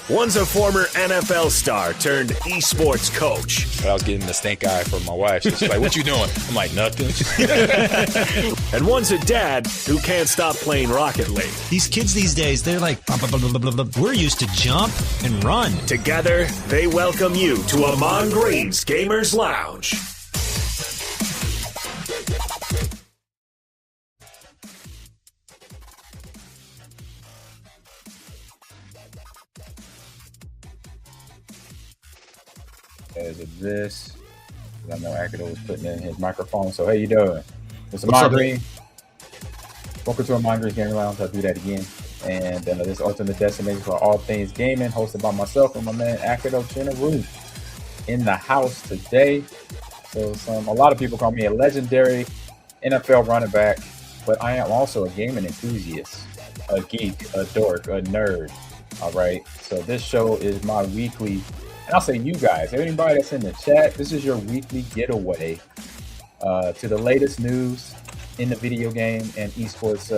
One's a former NFL star turned esports coach. But I was getting the stink eye from my wife. She's like, "What you doing?" I'm like, "Nothing." And one's a dad who can't stop playing Rocket League. These kids these days, they're like, blah, blah, blah, blah, blah. We're used to jump and run. Together, they welcome you to Ahman Green's Gamers Lounge. As of this, I know Akido was putting in his microphone. So, how you doing? It's Ahman Green. Welcome to Ahman Green's Gaming Lounge. I'll do that again. And this ultimate destination for all things gaming, hosted by myself and my man Akido Chinaru in the house today. So, a lot of people call me a legendary NFL running back, but I am also a gaming enthusiast, a geek, a dork, a nerd. All right. So, this show is my weekly. And I'll say you guys, anybody that's in the chat, this is your weekly getaway to the latest news in the video game and esports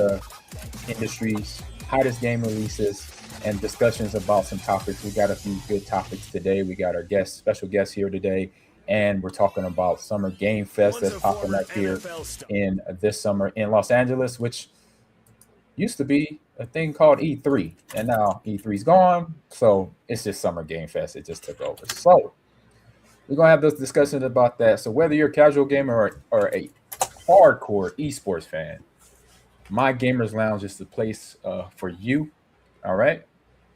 industries, hottest game releases, and discussions about some topics. We got a few good topics today. We got our special guest here today, and we're talking about Summer Game Fest that's popping up here in this summer in Los Angeles, which used to be a thing called E3, and now E3's gone, so it's just Summer Game Fest. It just took over. So we're gonna have those discussions about that. So whether you're a casual gamer or a hardcore esports fan, my Gamers Lounge is the place for you. All right,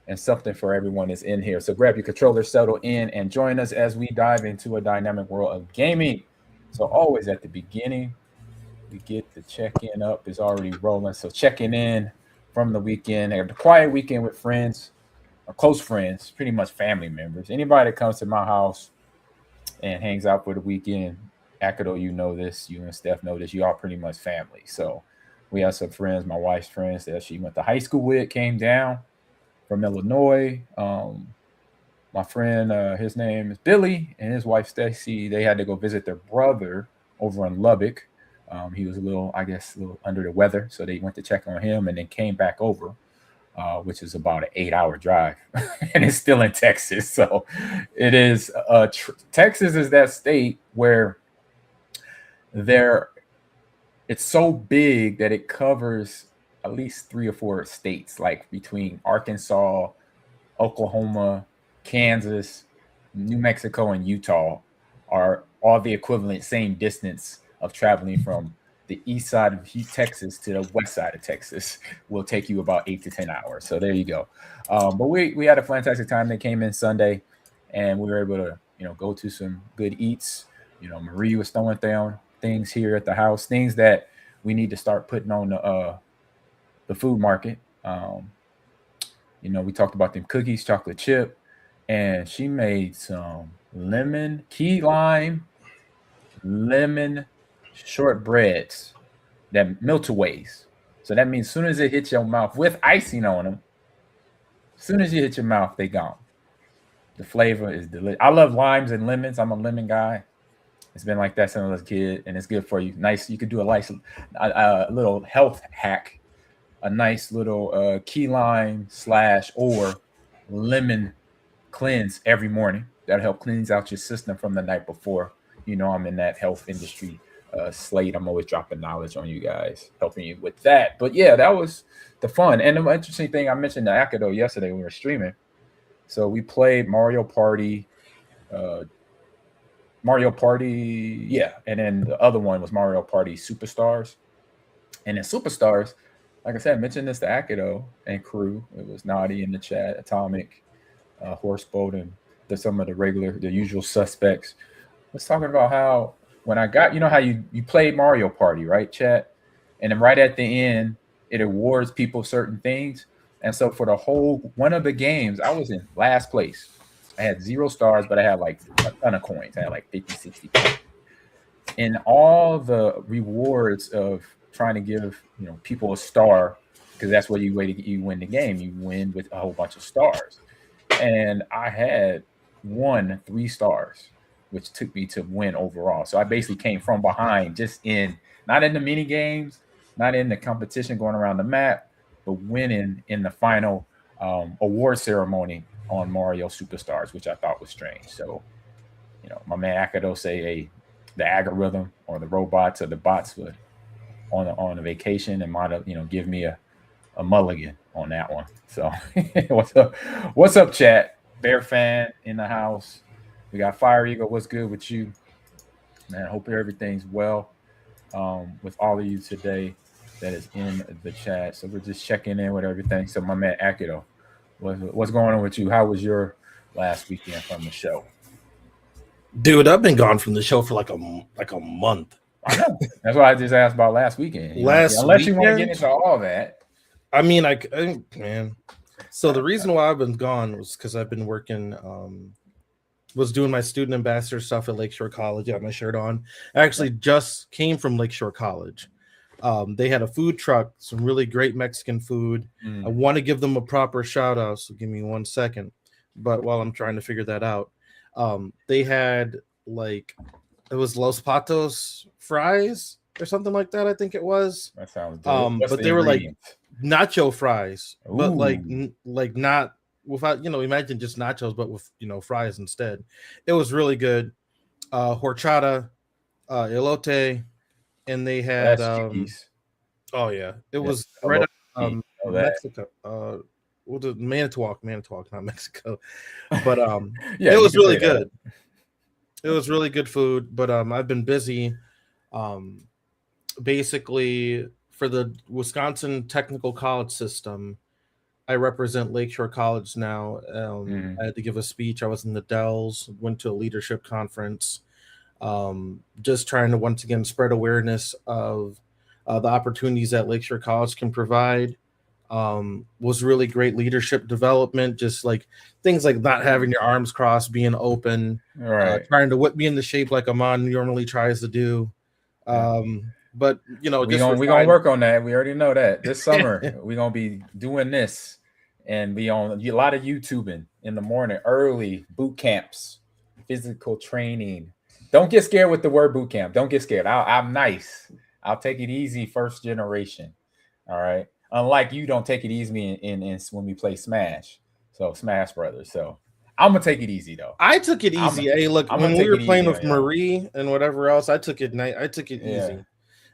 and something for everyone is in here. So grab your controller, settle in, and join us as we dive into a dynamic world of gaming. So always at the beginning, we get the check-in up is already rolling. So checking in from the weekend, a quiet weekend with friends or close friends, pretty much family members. Anybody that comes to my house and hangs out for the weekend, Akido, you know this, you and Steph know this, you all pretty much family. So we have some friends, my wife's friends that she went to high school with, came down from Illinois. My friend, his name is Billy, and his wife Stacy, they had to go visit their brother over in Lubbock. He was a little under the weather, so they went to check on him and then came back over, which is about an 8-hour drive, and it's still in Texas. So it is. Texas is that state where it's so big that it covers at least 3 or 4 states, like between Arkansas, Oklahoma, Kansas, New Mexico, and Utah are all the equivalent same distance of traveling from the east side of Texas to the west side of Texas. Will take you about 8 to 10 hours. So there you go. But we had a fantastic time. They came in Sunday, and we were able to go to some good eats. Marie was throwing down things here at the house, things that we need to start putting on the food market. We talked about them cookies, chocolate chip, and she made some key lime lemon shortbreads, that meltaways. So that means as soon as it hits your mouth with icing on them, as soon as you hit your mouth, they gone. The flavor is delicious. I love limes and lemons. I'm a lemon guy. It's been like that since I was a kid, and it's good for you. Nice. You could do a little health hack, a nice little key lime / or lemon cleanse every morning. That'll help cleanse out your system from the night before. I'm in that health industry slate. I'm always dropping knowledge on you guys, helping you with that. But yeah, that was the fun. And the interesting thing, I mentioned the Akido yesterday when we were streaming. So we played Mario Party, yeah, and then the other one was Mario Party Superstars. And in Superstars, like I said, I mentioned this to Akido and crew. It was Naughty in the chat, Atomic, Horseboat, and some of the usual suspects. Let's talking about how when I got, how you played Mario Party, right, chat? And then right at the end, it awards people certain things. And so for the whole one of the games, I was in last place. I had 0 stars, but I had like a ton of coins. I had like 50, 60 coins. And all the rewards of trying to give people a star, because that's what you win the game. You win with a whole bunch of stars. And I had 3 stars, which took me to win overall. So I basically came from behind, not in the mini games, not in the competition going around the map, but winning in the final award ceremony on Mario Superstars, which I thought was strange. So, my man Akido say, hey, the algorithm or the robots or the bots would on a vacation and might have, give me a mulligan on that one. So what's up, chat? Bear fan in the house. We got Fire Eagle. What's good with you, man? I hope everything's well with all of you today that is in the chat. So we're just checking in with everything. So my man Akido, what's going on with you? How was your last weekend from the show? Dude, I've been gone from the show for like a month. I know. That's why I just asked about last weekend. Unless you want to get into all that. I mean, man. So the reason why I've been gone was because I've been working, was doing my student ambassador stuff at Lakeshore College. I have my shirt on. I actually just came from Lakeshore College. They had a food truck, some really great Mexican food. I want to give them a proper shout out, so give me 1 second. But while I'm trying to figure that out, they had it was Los Patos fries or something like that. I think it was. That sounds good. But they were like nacho fries, but like not without, imagine just nachos, but with, fries instead. It was really good. Horchata, elote, and they had, oh yeah, it was right out Mexico. Manitowoc, not Mexico, but yeah, it was really good. It was really good food, but I've been busy. Basically, for the Wisconsin Technical College system, I represent Lakeshore College now. I had to give a speech. I was in the Dells, went to a leadership conference, just trying to once again spread awareness of the opportunities that Lakeshore College can provide. Was really great leadership development, just like things like not having your arms crossed, being open, trying to whip me into shape like Ahman normally tries to do. But we're gonna work on that. We already know that this summer we're gonna be doing this and be on a lot of YouTubing in the morning, early boot camps, physical training. Don't get scared with the word boot camp. Don't get scared. I'm nice. I'll take it easy. First generation. All right. Unlike you, don't take it easy in when we play Smash. So Smash Brothers. So I'm gonna take it easy though. I took it easy. When we were playing with Marie and whatever else, I took it easy.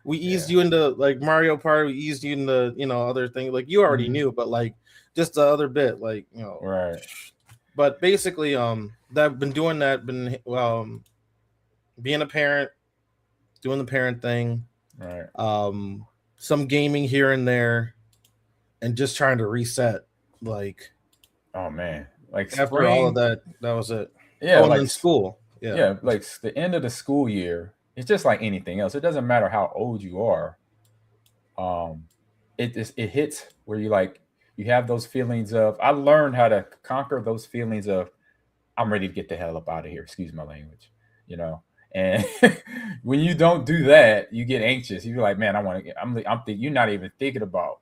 We eased you into like Mario Party. We eased you into other things like you already knew, but like just the other bit, like right. But basically, that I've been doing that. Been being a parent, doing the parent thing, right. Some gaming here and there, and just trying to reset. Like, oh man, like after all of that was it. Yeah, like in school. Yeah, like the end of the school year. It's just like anything else. It doesn't matter how old you are. It hits where you have those feelings of. I learned how to conquer those feelings of I'm ready to get the hell up out of here. Excuse my language, And when you don't do that, you get anxious. You're like, man, I want to get. You're not even thinking about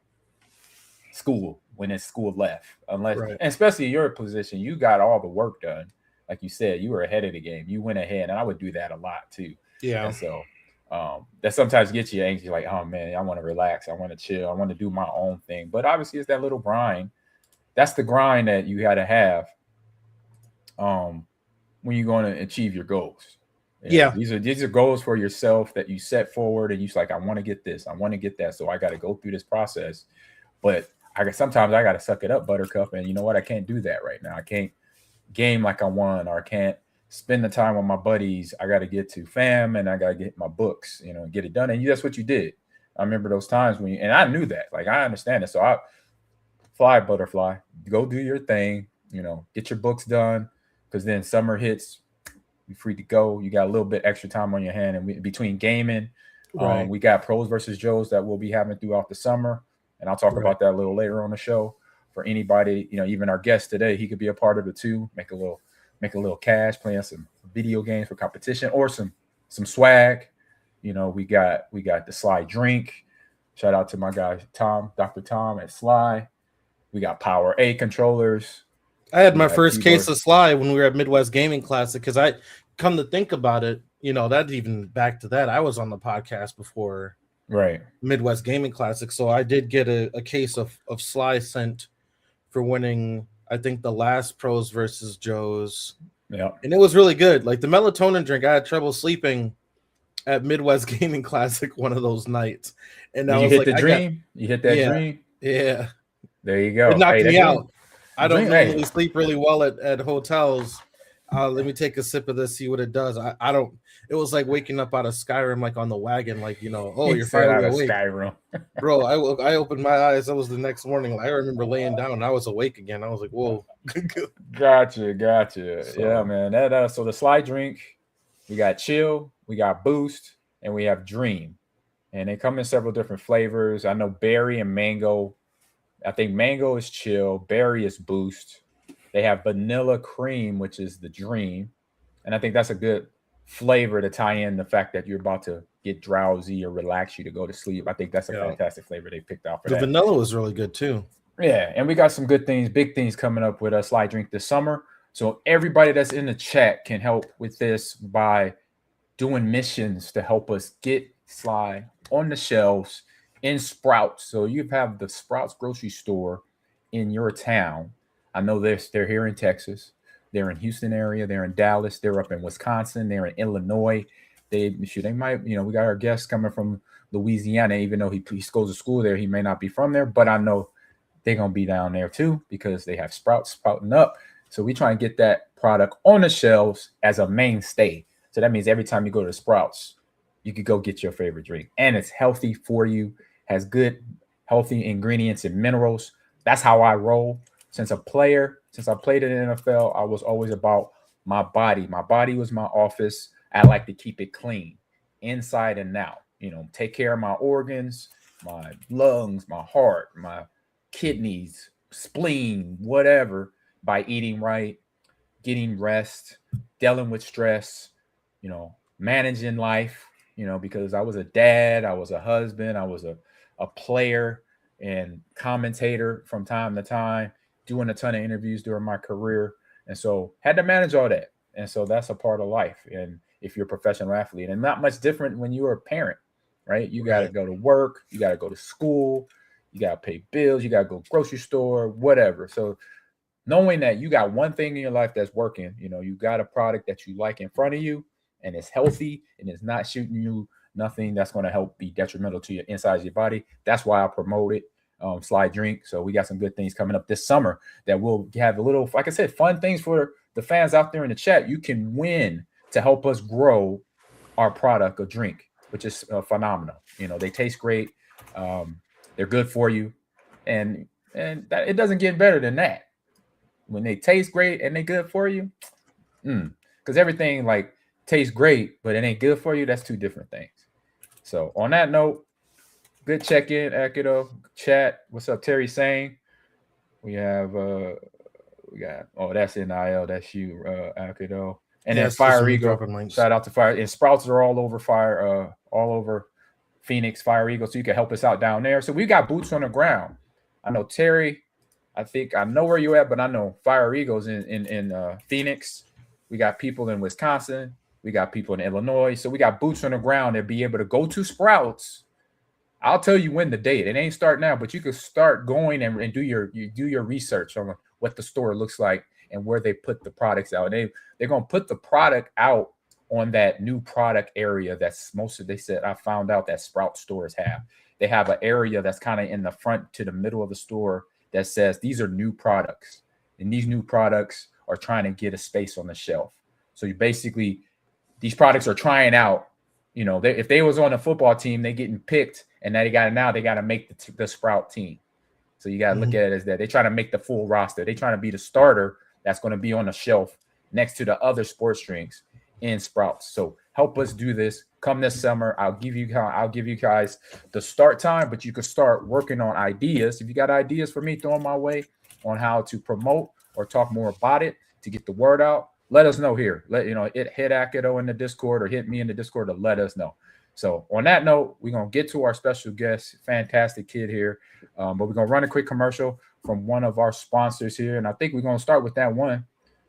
school when it's school left, unless, and especially your position, you got all the work done. Like you said, you were ahead of the game. You went ahead, and I would do that a lot too. Yeah. And so that sometimes gets you anxious, like, oh man, I want to relax, I want to chill, I want to do my own thing. But obviously, it's that little grind. That's the grind that you got to have when you're going to achieve your goals. Yeah. These are goals for yourself that you set forward, and you're like, I want to get this, I want to get that, so I got to go through this process. But sometimes I got to suck it up, Buttercup, and you know what? I can't do that right now. I can't game like I want, or I can't spend the time with my buddies. I got to get to fam, and I got to get my books, and get it done. And that's what you did. I remember those times and I knew that. Like, I understand it. So I fly, butterfly, go do your thing. Get your books done, because then summer hits. You're free to go. You got a little bit extra time on your hand, and between gaming, Right. We got pros versus Joes that we'll be having throughout the summer, and I'll talk about that a little later on the show. For anybody, even our guest today, he could be a part of it too. Make a little cash playing some video games for competition, or some swag. We got the Sly drink. Shout out to my guy Tom, Dr. Tom at Sly. We got Power A controllers. I had my first case of Sly when we were at Midwest Gaming Classic, because I come to think about it, that even back to that, I was on the podcast before Midwest Gaming Classic, so I did get a case of Sly sent for winning, I think, the last Pros versus Joes. Yeah, and it was really good. Like the melatonin drink, I had trouble sleeping at Midwest Gaming Classic one of those nights, and you hit the dream. You hit that dream. Yeah, there you go. It knocked me out. I don't normally sleep really well at hotels. Let me take a sip of this, see what it does. I don't. It was like waking up out of Skyrim, like on the wagon, like you're finally awake. Skyrim. Bro, I opened my eyes. That was the next morning. I remember laying down and I was awake again. I was like, whoa. Gotcha. So, yeah, man. That so the Sly drink, we got chill, we got boost, and we have dream, and they come in several different flavors. I know berry and mango. I think mango is chill, berry is boost. They have vanilla cream, which is the dream. And I think that's a good flavor to tie in the fact that you're about to get drowsy or relax you to go to sleep. I think that's a fantastic flavor they picked out for that. The vanilla was really good too. Yeah, and we got some good things, big things coming up with us Sly Drink this summer. So everybody that's in the chat can help with this by doing missions to help us get Sly on the shelves in Sprouts. So you have the Sprouts grocery store in your town. I know they're here in Texas. They're in Houston area. They're in Dallas. They're up in Wisconsin. They're in Illinois. They might, we got our guests coming from Louisiana, even though he goes to school there. He may not be from there, but I know they're going to be down there too, because they have Sprouts sprouting up. So we try and get that product on the shelves as a mainstay. So that means every time you go to Sprouts, you could go get your favorite drink, and it's healthy for you. Has good, healthy ingredients and minerals. That's how I roll. Since I played in the NFL, I was always about my body. My body was my office. I like to keep it clean, inside and out. Take care of my organs, my lungs, my heart, my kidneys, spleen, whatever, by eating right, getting rest, dealing with stress, managing life, because I was a dad, I was a husband, I was a player and commentator from time to time, doing a ton of interviews during my career. And so had to manage all that. And so that's a part of life. And if you're a professional athlete, and not much different when you're a parent, right? You got to go to work, you got to go to school, you got to pay bills, you got to go grocery store, whatever. So knowing that you got one thing in your life that's working, you got a product that you like in front of you, and it's healthy and it's not shooting you nothing that's going to help be detrimental to your inside of your body. That's why I promote it. Sly Drink. So we got some good things coming up this summer that we'll have a little, like I said, fun things for the fans out there in the chat. You can win to help us grow our product or drink, which is phenomenal. They taste great. They're good for you. And that, it doesn't get better than that. When they taste great and they're good for you, because everything like tastes great, but it ain't good for you, that's two different things. So on that note, good check-in, Akido. Chat. What's up, Terry saying? We have that's NIL, that's you, Akido. And then Fire Eagle. Shout out to Fire. And Sprouts are all over Phoenix, Fire Eagle. So you can help us out down there. So we got boots on the ground. I know Terry, I think I know where you're at, but I know Fire Eagles in Phoenix. We got people in Wisconsin. We got people in Illinois. So we got boots on the ground that be able to go to Sprouts. I'll tell you when the date. It ain't start now, but you can start going and do your research on what the store looks like and where they put the products out. They're going to put the product out on that new product area that's they said I found out that Sprout stores have. They have an area that's kind of in the front to the middle of the store that says these are new products. And these new products are trying to get a space on the shelf. So you basically, these products are trying out, you know, if they was on a football team, they getting picked, and now they got to make the Sprout team. So you got to look at it as that. They try to make the full roster. They trying to be the starter that's going to be on the shelf next to the other sports drinks in Sprouts. So help us do this. Come this summer, I'll give you guys the start time, but you can start working on ideas. If you got ideas for me, throw them my way on how to promote or talk more about it to get the word out. Let us know here. Hit Akido in the Discord or hit me in the Discord to let us know. So on that note, we're going to get to our special guest, fantastic kid here. But we're going to run a quick commercial from one of our sponsors here. And I think we're going to start with that one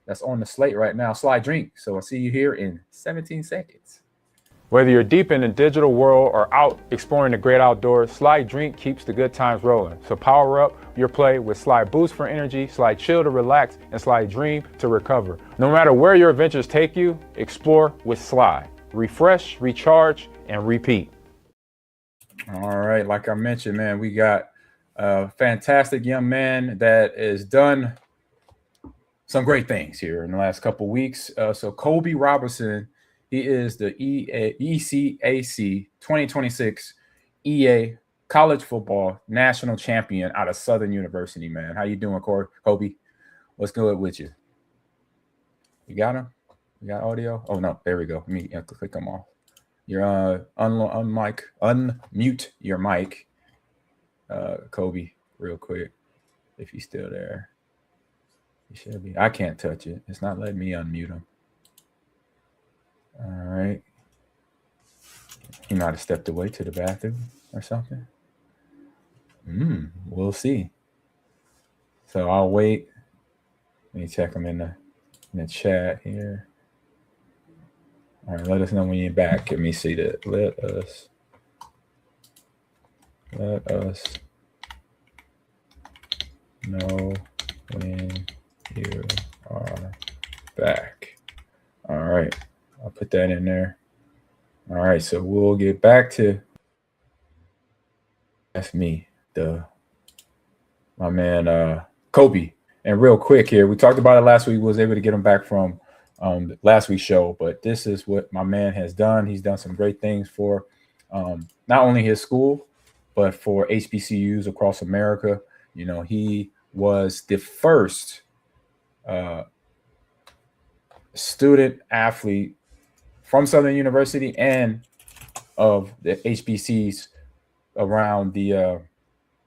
that's on the slate right now, Slide Drink. So I'll see you here in 17 seconds. Whether you're deep in the digital world or out exploring the great outdoors, Slide Drink keeps the good times rolling. So power up your play with Slide Boost for energy, Slide Chill to relax, and Slide Dream to recover. No matter where your adventures take you, explore with Slide. Refresh, recharge, and repeat. All right, like I mentioned, man, we got a fantastic young man that has done some great things here in the last couple of weeks. So Kobe Robinson, he is the ECAC 2026 EA College Football National Champion out of Southern University, man. How you doing, Kobe? What's good with you? You got him? You got audio? Oh, no. There we go. Let me click them off. You're unmute your mic, Kobe, real quick, if he's still there. He should be. I can't touch it. It's not letting me unmute him. All right. He might have stepped away to the bathroom or something. We'll see. So I'll wait. Let me check him in the chat here. All right, let us know when you're back. Let me see that. Let us know when you are back. All right. I'll put that in there. All right, so we'll get back to that's me, my man Kobe. And real quick here, we talked about it last week. We was able to get him back from last week's show, but this is what my man has done. He's done some great things for not only his school, but for HBCUs across America. You know, he was the first student athlete from Southern University and of the HBCs around the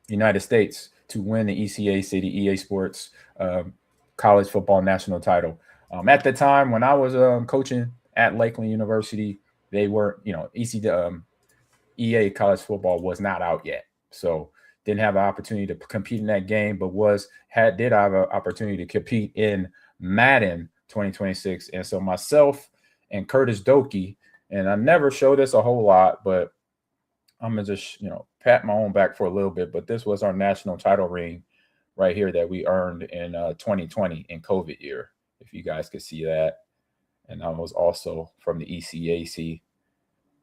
United States to win the ECAC, the EA Sports college football national title. At the time when I was coaching at Lakeland University, they were, EA college football was not out yet. So didn't have an opportunity to compete in that game, but did have an opportunity to compete in Madden 2026. And so myself and Curtis Doki, and I never show this a whole lot, but I'm going to just, pat my own back for a little bit. But this was our national title ring right here that we earned in 2020 in COVID year, if you guys could see that. And I was also from the ECAC.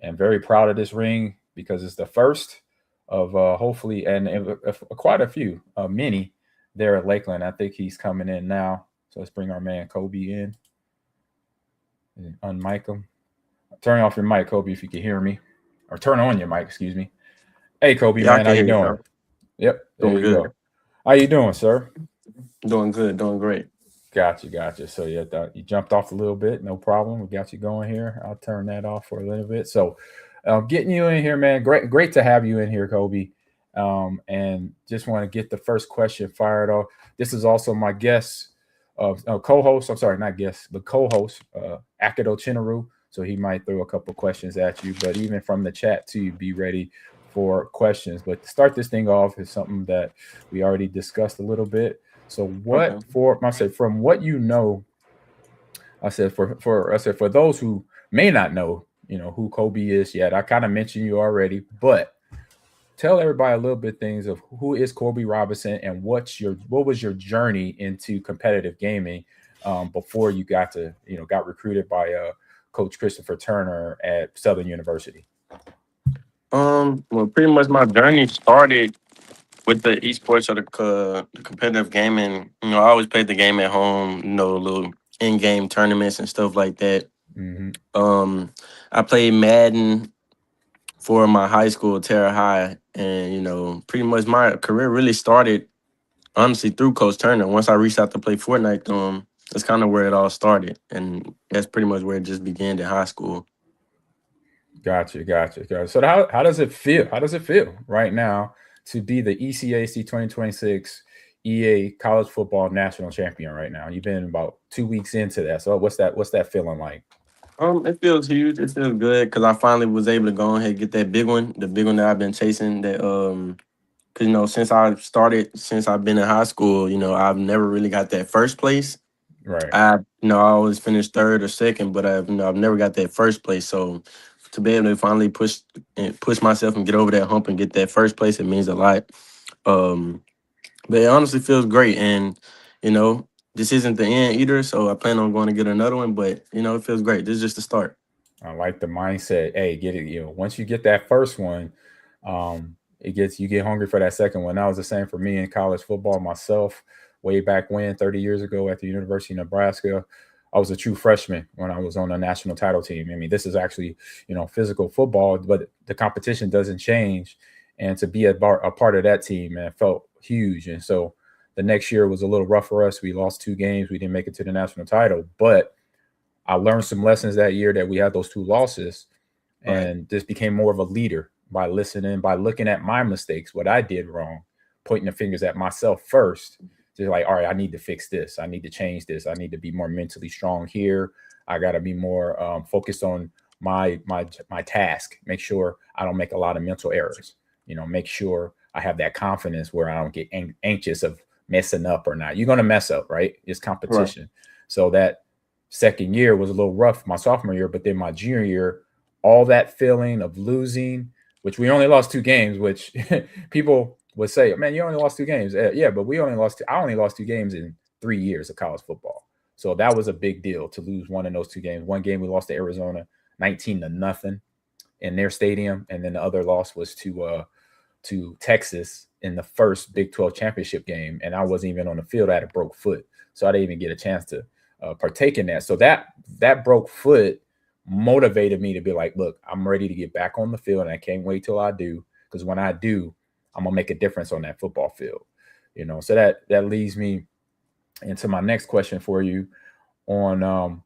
And very proud of this ring because it's the first of hopefully, and quite a few, many there at Lakeland. I think he's coming in now. So let's bring our man Kobe in. And unmic him. Turn off your mic, Kobe, if you can hear me. Or turn on your mic, excuse me. Hey, Kobe, man, how you doing? Sir. Yep. Doing good. Go. How you doing, sir? Doing good. Doing great. Gotcha. So you jumped off a little bit. No problem. We got you going here. I'll turn that off for a little bit. So getting you in here, man. Great to have you in here, Kobe. And just want to get the first question fired off. This is also my guest. Co-host, I'm sorry, not guest, but co-host, Akido Chinaru. So he might throw a couple questions at you, but even from the chat too, be ready for questions. But to start this thing off is something that we already discussed a little bit. So from what you know, for those who may not know, who Kobe is yet, I kind of mentioned you already, but tell everybody a little bit things of who is Kobe Robinson and what was your journey into competitive gaming before you got recruited by Coach Christopher Turner at Southern University? Well, pretty much my journey started with the esports or the competitive gaming. I always played the game at home. Little in-game tournaments and stuff like that. I played Madden for my high school, Terra High, and pretty much my career really started honestly through Coach Turner. Once I reached out to play Fortnite through him, that's kind of where it all started, and that's pretty much where it just began in high school. Gotcha. So how does it feel? How does it feel right now to be the ECAC 2026 EA College Football National Champion right now? You've been about 2 weeks into that. So what's that feeling like? It feels huge. It feels good because I finally was able to go ahead and get that big one, the big one that I've been chasing. That because since I've been in high school, I've never really got that first place. Right. I always finished third or second, but I've never got that first place. So to be able to finally push myself and get over that hump and get that first place, it means a lot. But it honestly feels great, and this isn't the end either. So I plan on going to get another one, but it feels great. This is just the start. I like the mindset. Hey, get it. Once you get that first one, you get hungry for that second one. That was the same for me in college football myself. Way back when, 30 years ago at the University of Nebraska, I was a true freshman when I was on a national title team. I mean, this is actually, physical football, but the competition doesn't change. And to be a part of that team, man, felt huge. And so the next year was a little rough for us. We lost 2 games. We didn't make it to the national title, but I learned some lessons that year that we had those 2 losses, and just became more of a leader by listening, by looking at my mistakes, what I did wrong, pointing the fingers at myself first. Just like, all right, I need to fix this. I need to change this. I need to be more mentally strong here. I got to be more focused on my task. Make sure I don't make a lot of mental errors. Make sure I have that confidence where I don't get anxious of messing up or not. You're going to mess up, right? It's competition. Right. So that second year was a little rough, my sophomore year, but then my junior year, all that feeling of losing, which we only lost 2 games, which people would say, man, you only lost 2 games. Yeah, but I only lost 2 games in 3 years of college football. So that was a big deal to lose one in those 2 games. One game we lost to Arizona 19-0 in their stadium. And then the other loss was to Texas in the first Big 12 championship game. And I wasn't even on the field. I had a broke foot. So I didn't even get a chance to partake in that. So that broke foot motivated me to be like, look, I'm ready to get back on the field, and I can't wait till I do, because when I do, I'm gonna make a difference on that football field. So that leads me into my next question for you on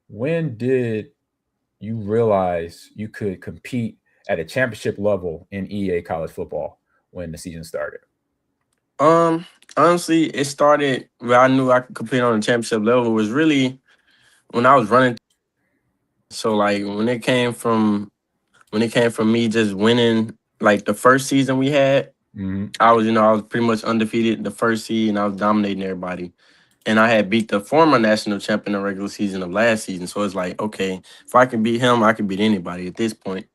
when did you realize you could compete at a championship level in EA college football when the season started? Honestly, it started where I knew I could compete on the championship level was really when I was running. So like when it came from me just winning, like the first season we had, I was pretty much undefeated the first season. I was dominating everybody. And I had beat the former national champion in the regular season of last season. So it's like, okay, if I can beat him, I can beat anybody at this point.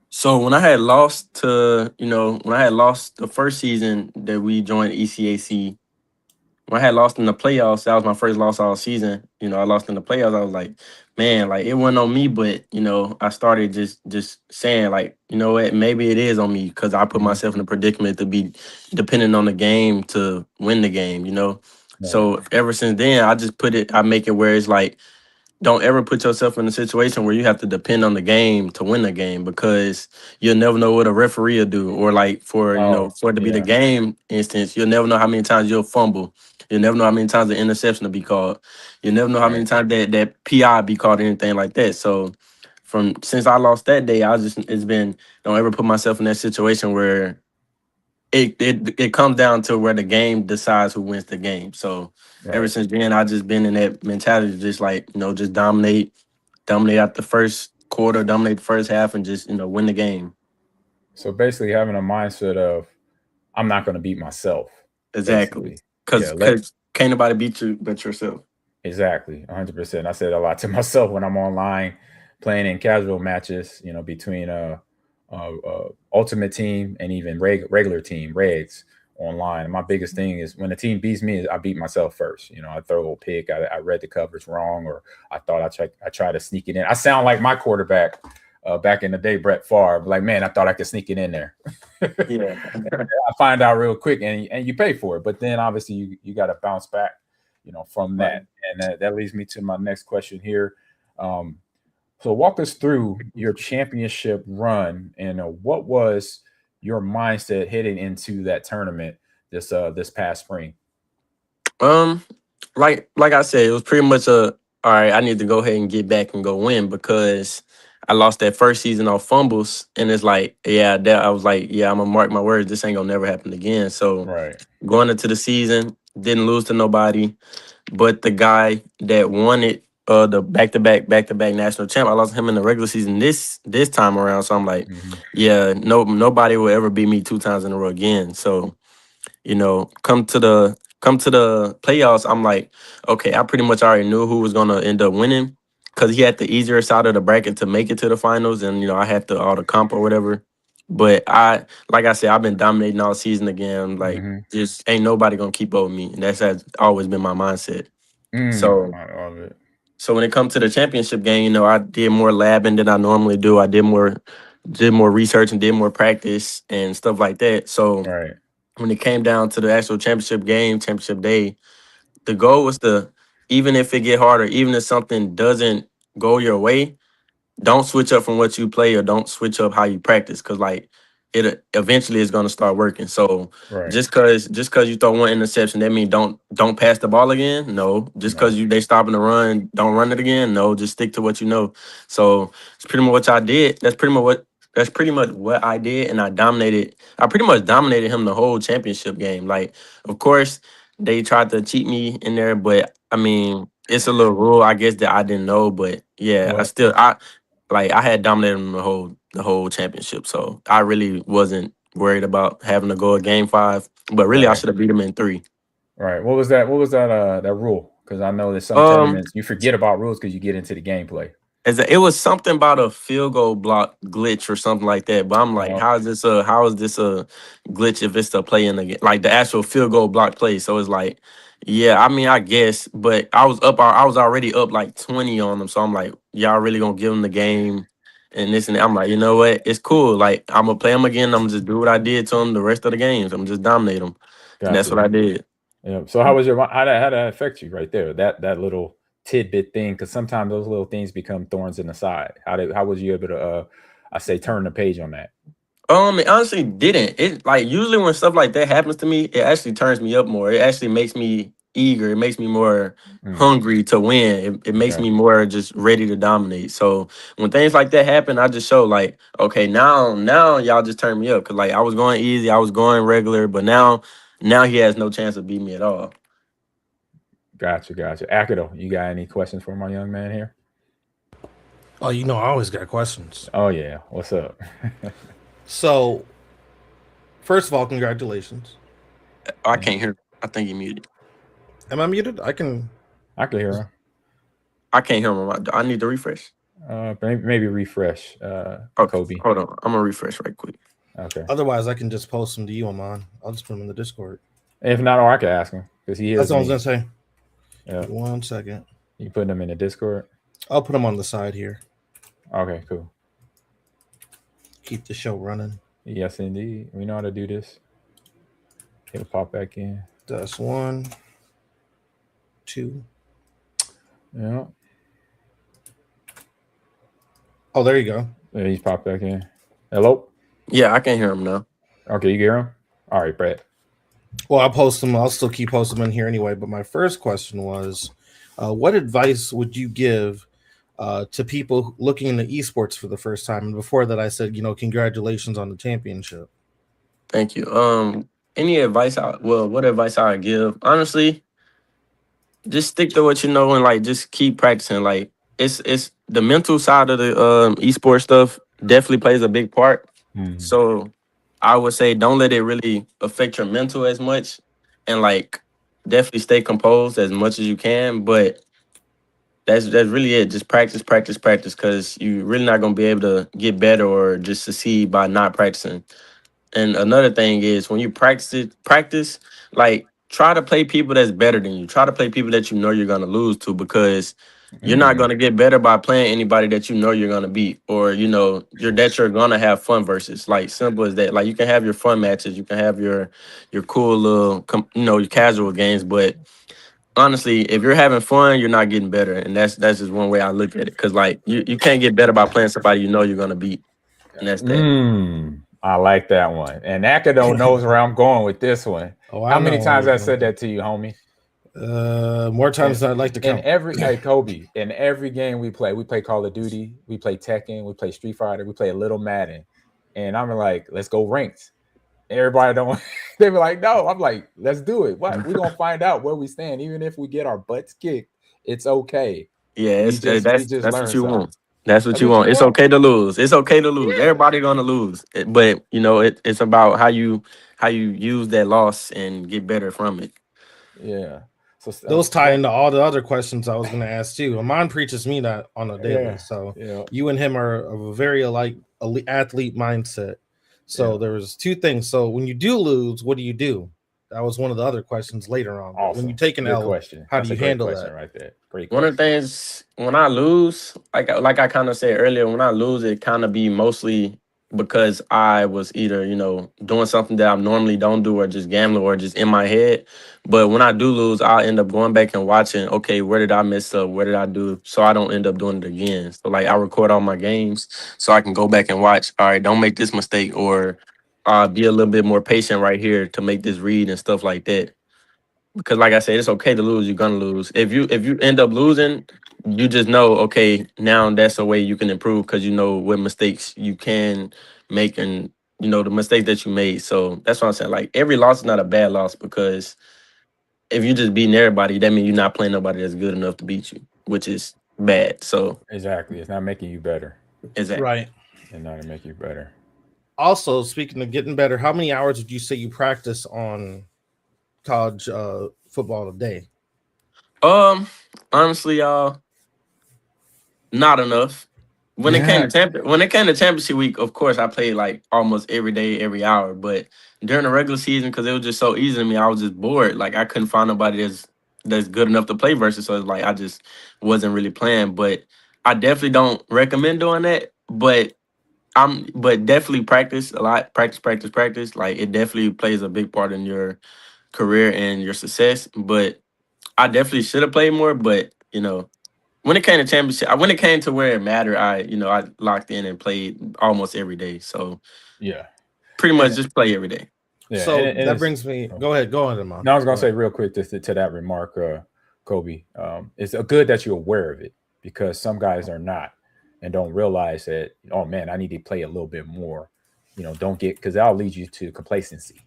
So when I had lost the first season that we joined ECAC, when I had lost in the playoffs, that was my first loss all season. I lost in the playoffs. I was like, man, like it wasn't on me, but I started just saying like, you know what, maybe it is on me because I put myself in a predicament to be dependent on the game to win the game. Right. So ever since then, I make it where it's like, don't ever put yourself in a situation where you have to depend on the game to win the game, because you'll never know what a referee will do, or like for it to be the game instance, you'll never know how many times you'll fumble. You'll never know how many times the interception will be called. You'll never know how many times that PI be called, anything like that. So since I lost that day, it's been, don't ever put myself in that situation where it comes down to where the game decides who wins the game. So ever since then, I just been in that mentality, just like, just dominate out the first quarter, dominate the first half, and just, win the game. So basically having a mindset of, I'm not going to beat myself. Exactly. Because can't nobody beat you but yourself. Exactly. 100%. I said a lot to myself when I'm online playing in casual matches, between ultimate team and even regular team regs. online. And my biggest thing is when the team beats me, I beat myself first. I throw a pick. I read the coverage wrong, or I thought I tried to sneak it in. I sound like my quarterback back in the day, Brett Favre. Like, man, I thought I could sneak it in there. Yeah. I find out real quick, and you pay for it. But then obviously you got to bounce back, from that. Right. And that leads me to my next question here. So walk us through your championship run, and what was your mindset heading into that tournament this past spring? Like I said, it was pretty much all right, I need to go ahead and get back and go win because I lost that first season off fumbles, and it's like, yeah, I was like, yeah, I'm gonna mark my words. This ain't gonna never happen again. So Right. going into the season, didn't lose to nobody, but the guy that won it, the back-to-back national champ, I lost him in the regular season this time around. So I'm like, yeah, nobody will ever beat me 2 times in a row again. So come to the playoffs, I'm like, okay, I pretty much already knew who was gonna end up winning because he had the easier side of the bracket to make it to the finals, and I had all the comp or whatever. But like I said, I've been dominating all season again. Like, just ain't nobody gonna keep up with me, and has always been my mindset. So. I love it. So when it comes to the championship game, I did more labbing than I normally do. I did more research and did more practice and stuff like that. So Right. when it came down to the actual championship game, championship day, the goal was to, even if it get harder, even if something doesn't go your way, don't switch up from what you play or don't switch up how you practice, because like it eventually is going to start working. So Right. just cause you throw one interception, that means don't pass the ball again. No, just cause they stopping the run, don't run it again. No, just stick to what you know. So it's pretty much what I did. That's pretty much what I did, and I pretty much dominated him the whole championship game. Like, of course, they tried to cheat me in there, but I mean, it's a little rule, I guess, that I didn't know. But yeah, I had dominated him the whole championship, so I really wasn't worried about having to go a game 5. But really, I Right. should have beat him in 3. Right. What was that? What was that rule? Because I know that some tournaments you forget about rules because you get into the gameplay. It was something about a field goal block glitch or something like that. But I'm like, how is this a glitch if it's the play in the game, like the actual field goal block play? So it's like, yeah, I mean, I guess, but I was already up like 20 on them. So I'm like, y'all really gonna give them the game and this and that. I'm like, you know what? It's cool. Like, I'm gonna play them again. I'm gonna just do what I did to them the rest of the games. I'm just dominate them. And that's what I did. Yeah. So how was how did that affect you right there? That little tidbit thing, because sometimes those little things become thorns in the side. How was you able to I say turn the page on that? It honestly didn't. It, like, usually when stuff like that happens to me, it actually turns me up more. It actually makes me eager. It makes me more hungry to win. It makes me more just ready to dominate. So when things like that happen, I just show like, okay, now y'all just turn me up, because like I was going easy, I was going regular, but now he has no chance of beating me at all. Gotcha. Akido, you got any questions for my young man here? Oh, I always got questions. Oh yeah, what's up? So, first of all, congratulations. I can't hear. I think you muted. Am I muted? I can hear him. I can't hear him. I need to refresh. Maybe refresh. Okay, Kobe. hold on. I'm gonna refresh right quick. Okay. Otherwise, I can just post them to you, Ahman. I'll just put them in the Discord. If not, or I could ask him because he is. That's what I was gonna say. Yeah. 1 second. You putting them in the Discord? I'll put them on the side here. Okay, cool. Keep the show running. Yes, indeed. We know how to do this. It'll pop back in. That's 1, 2. Yeah. Oh, there you go. Yeah, he's popped back in. Hello? Yeah, I can hear him now. Okay, you hear him? All right, Brett. Well, I'll post them. I'll still keep posting them in here anyway. But my first question was, what advice would you give to people looking into esports for the first time? And before that, I said, congratulations on the championship. Thank you. Any advice? What advice I would give? Honestly, just stick to what you know and like just keep practicing. Like, it's the mental side of the esports stuff definitely plays a big part. So I would say don't let it really affect your mental as much, and like definitely stay composed as much as you can. But that's really it. Just practice, because you're really not gonna be able to get better or just succeed by not practicing. And another thing is when you practice, like try to play people that's better than you. Try to play people that you know you're gonna lose to, because you're not gonna get better by playing anybody that you know you're gonna beat, or you're gonna have fun versus. Like simple as that. Like you can have your fun matches, you can have your cool little your casual games, but honestly, if you're having fun, you're not getting better, and that's just one way I look at it. Because like you can't get better by playing somebody you know you're gonna beat, and that's that. I like that one. And Akado knows where I'm going with this one. Oh, How many times I said that to you, homie? More times than I'd like to count. Kobe, in every game we play Call of Duty, we play Tekken, we play Street Fighter, we play a little Madden, and I'm like, let's go ranked. Everybody don't. They were like, no. I'm like, let's do it. What? We're gonna find out where we stand, even if we get our butts kicked. It's okay. Yeah, that's what you want. That's what you want. It's okay to lose. It's okay to lose. Yeah. Everybody gonna lose, but it's about how you use that loss and get better from it. Yeah. So those tie into all the other questions I was going to ask too. Ahman preaches me that on a daily. You and him are of a very alike athlete mindset. So there's two things. So when you do lose, what do? That was one of the other questions later on. Awesome. When you take an L, how do you handle that? Right there. Great question. One of the things when I lose, like I kind of said earlier, when I lose, it kind of be mostly because I was either doing something that I normally don't do, or just gambling, or just in my head. But when I do lose, I'll end up going back and watching. Okay, where did I mess up? What did I do? So I don't end up doing it again. So like I record all my games so I can go back and watch. All right, don't make this mistake, or be a little bit more patient right here to make this read and stuff like that. Because like I said, it's okay to lose. You're gonna lose. If you end up losing, you just know, okay, now that's a way you can improve, because you know what mistakes you can make, and the mistakes that you made. So that's what I'm saying. Like every loss is not a bad loss, because if you just beating everybody, that means you're not playing nobody that's good enough to beat you, which is bad. So exactly, it's not making you better. Exactly. Right. It's not to make you better. Also, speaking of getting better, how many hours would you say you practice on college football a day? Honestly, y'all, not enough. When it came to championship week, of course I played like almost every day, every hour. But during the regular season, because it was just so easy to me, I was just bored. Like I couldn't find nobody that's good enough to play versus. So it's like I just wasn't really playing. But I definitely don't recommend doing that. But definitely practice a lot. Practice. Like it definitely plays a big part in your career and your success. But I definitely should have played more. But when it came to championship, when it came to where it mattered, I locked in and played almost every day. So pretty much just play every day. Yeah, so that brings me. Go ahead, Ahman. No, I was gonna say real quick to that remark, Kobe. It's good that you're aware of it, because some guys are not and don't realize that. Oh man, I need to play a little bit more. Don't get, because that'll lead you to complacency.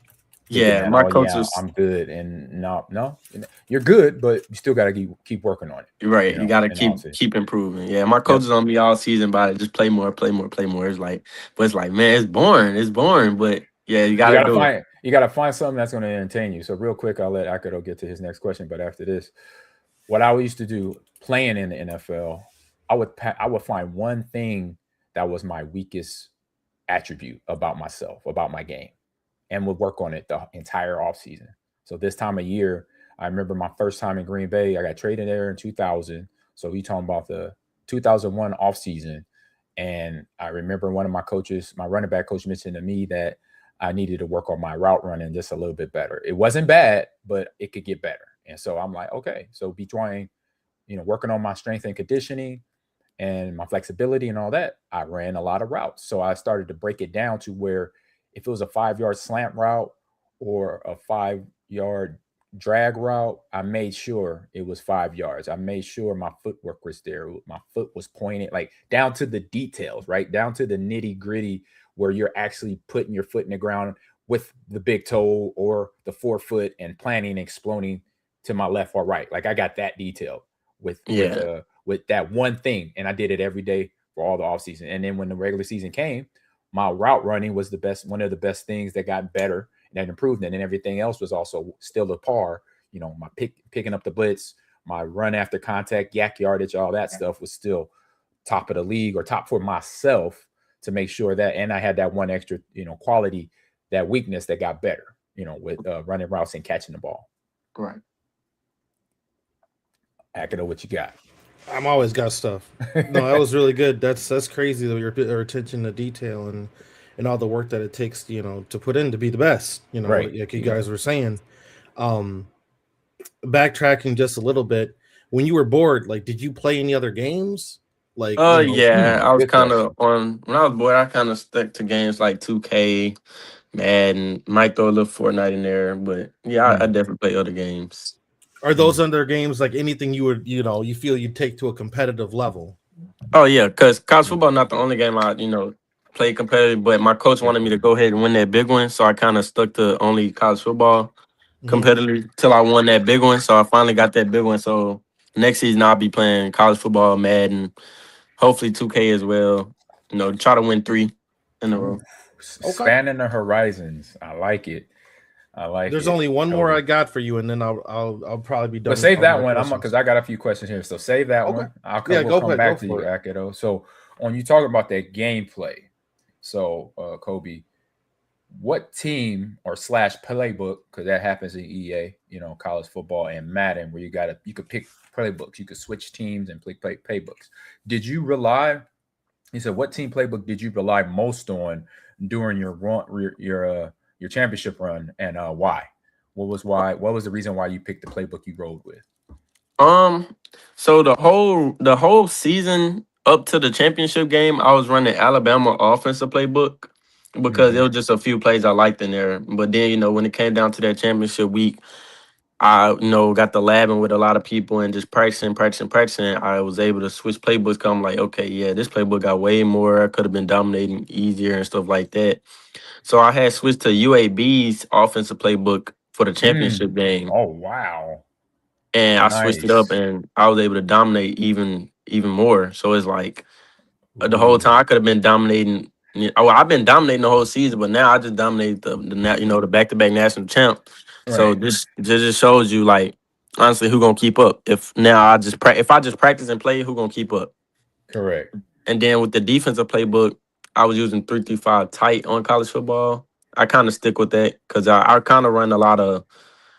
Yeah, my coaches. I'm good, and no, you're good, but you still got to keep working on it. Right, you got to keep improving. Yeah, my coaches on me all season about it. Just play more. It's like, man, it's boring. But yeah, you got to do it. You got to find something that's going to entertain you. So real quick, I'll let Akado get to his next question. But after this, what I used to do playing in the NFL, I would find one thing that was my weakest attribute about myself, about my game, and would work on it the entire offseason. So this time of year, I remember my first time in Green Bay. I got traded there in 2000. So we talking about the 2001 offseason. And I remember one of my coaches, my running back coach, mentioned to me that I needed to work on my route running just a little bit better. It wasn't bad, but it could get better. And so I'm like, okay, so be trying, working on my strength and conditioning and my flexibility and all that. I ran a lot of routes. So I started to break it down to where if it was a 5-yard slant route or a 5-yard drag route, I made sure it was 5 yards. I made sure my footwork was there. My foot was pointed, like down to the details, right? Down to the nitty gritty, where you're actually putting your foot in the ground with the big toe or the forefoot and planning and exploding to my left or right. Like I got that detailed with that one thing. And I did it every day for all the offseason. And then when the regular season came, my route running was one of the best things that got better and that improved. And then everything else was also still a par. My picking up the blitz, my run after contact, yak yardage, all that stuff was still top of the league or top for myself, to make sure that, and I had that one extra, quality that weakness that got better, with running routes and catching the ball. Right. Akido, what you got? I'm always got stuff. No, that was really good. That's crazy though. Your attention to detail and all the work that it takes, to put in to be the best. Right. Like you guys were saying. Backtracking just a little bit. When you were bored, like, did you play any other games? Like, Yeah, I was good kind of when I was bored. I kind of stuck to games like 2K, Madden. Might throw a little Fortnite in there, but yeah, I definitely play other games. Are those other games like anything you would, you feel you'd take to a competitive level? Oh yeah, because college football not the only game I play competitive, but my coach wanted me to go ahead and win that big one, so I kind of stuck to only college football competitively till I won that big one. So I finally got that big one. So next season I'll be playing college football, Madden, hopefully 2K as well. Try to win 3 in a row. Spanning the horizons. I like it. There's only one more I got for you, and then I'll probably be done. But save that one. Because I got a few questions here. So save that one. We'll come back to you, Akido. So when you talk about that gameplay, so Kobe, what team or / playbook, because that happens in EA, college football and Madden, where you could pick playbooks, you could switch teams and play playbooks. Did you rely? He said, what team playbook did you rely most on during your championship run, and why? What was the reason why you picked the playbook you rolled with? So the whole season up to the championship game, I was running Alabama offensive playbook because there was just a few plays I liked in there. But then, when it came down to that championship week, I got the labbing with a lot of people and just practicing. I was able to switch playbooks. I'm like, okay, yeah, this playbook got way more. I could have been dominating easier and stuff like that. So I had switched to UAB's offensive playbook for the championship game. Oh wow! And I switched it up, and I was able to dominate even more. So it's like the whole time I could have been dominating. I've been dominating the whole season, but now I just dominate the back-to-back national champ. Right. So this just shows you, like, honestly, who gonna keep up? If I just practice and play, who gonna keep up? Correct. And then with the defensive playbook, I was using 3-3-5 tight on college football. I kind of stick with that because I kind of run a lot of.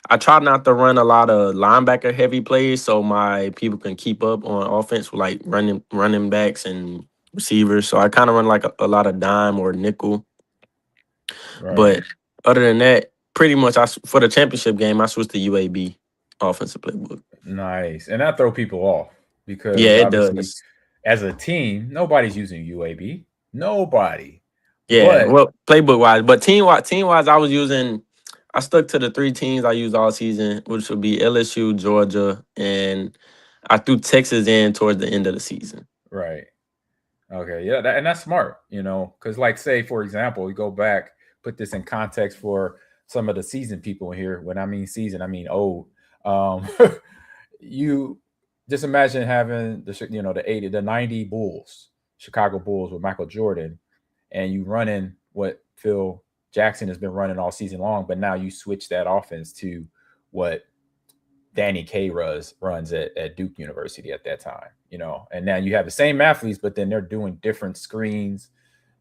I try not to run a lot of linebacker heavy plays so my people can keep up on offense with like running backs and receivers. So I kind of run like a lot of dime or nickel. Right. But other than that, pretty much for the championship game, I switched to UAB offensive playbook. Nice. And that throw people off because it does. As a team, nobody's using UAB. Nobody. Yeah, well, playbook wise, but team wise, I stuck to the 3 teams I used all season, which would be LSU, Georgia, and I threw Texas in towards the end of the season. Right. Okay. Yeah, and that's smart, because like, say, for example, we go back, put this in context for some of the seasoned people here. When I mean season, I mean old. You just imagine having the 90 Bulls, Chicago Bulls with Michael Jordan, and you running what Phil Jackson has been running all season long, but now you switch that offense to what Danny K runs at Duke University at that time, and now you have the same athletes, but then they're doing different screens,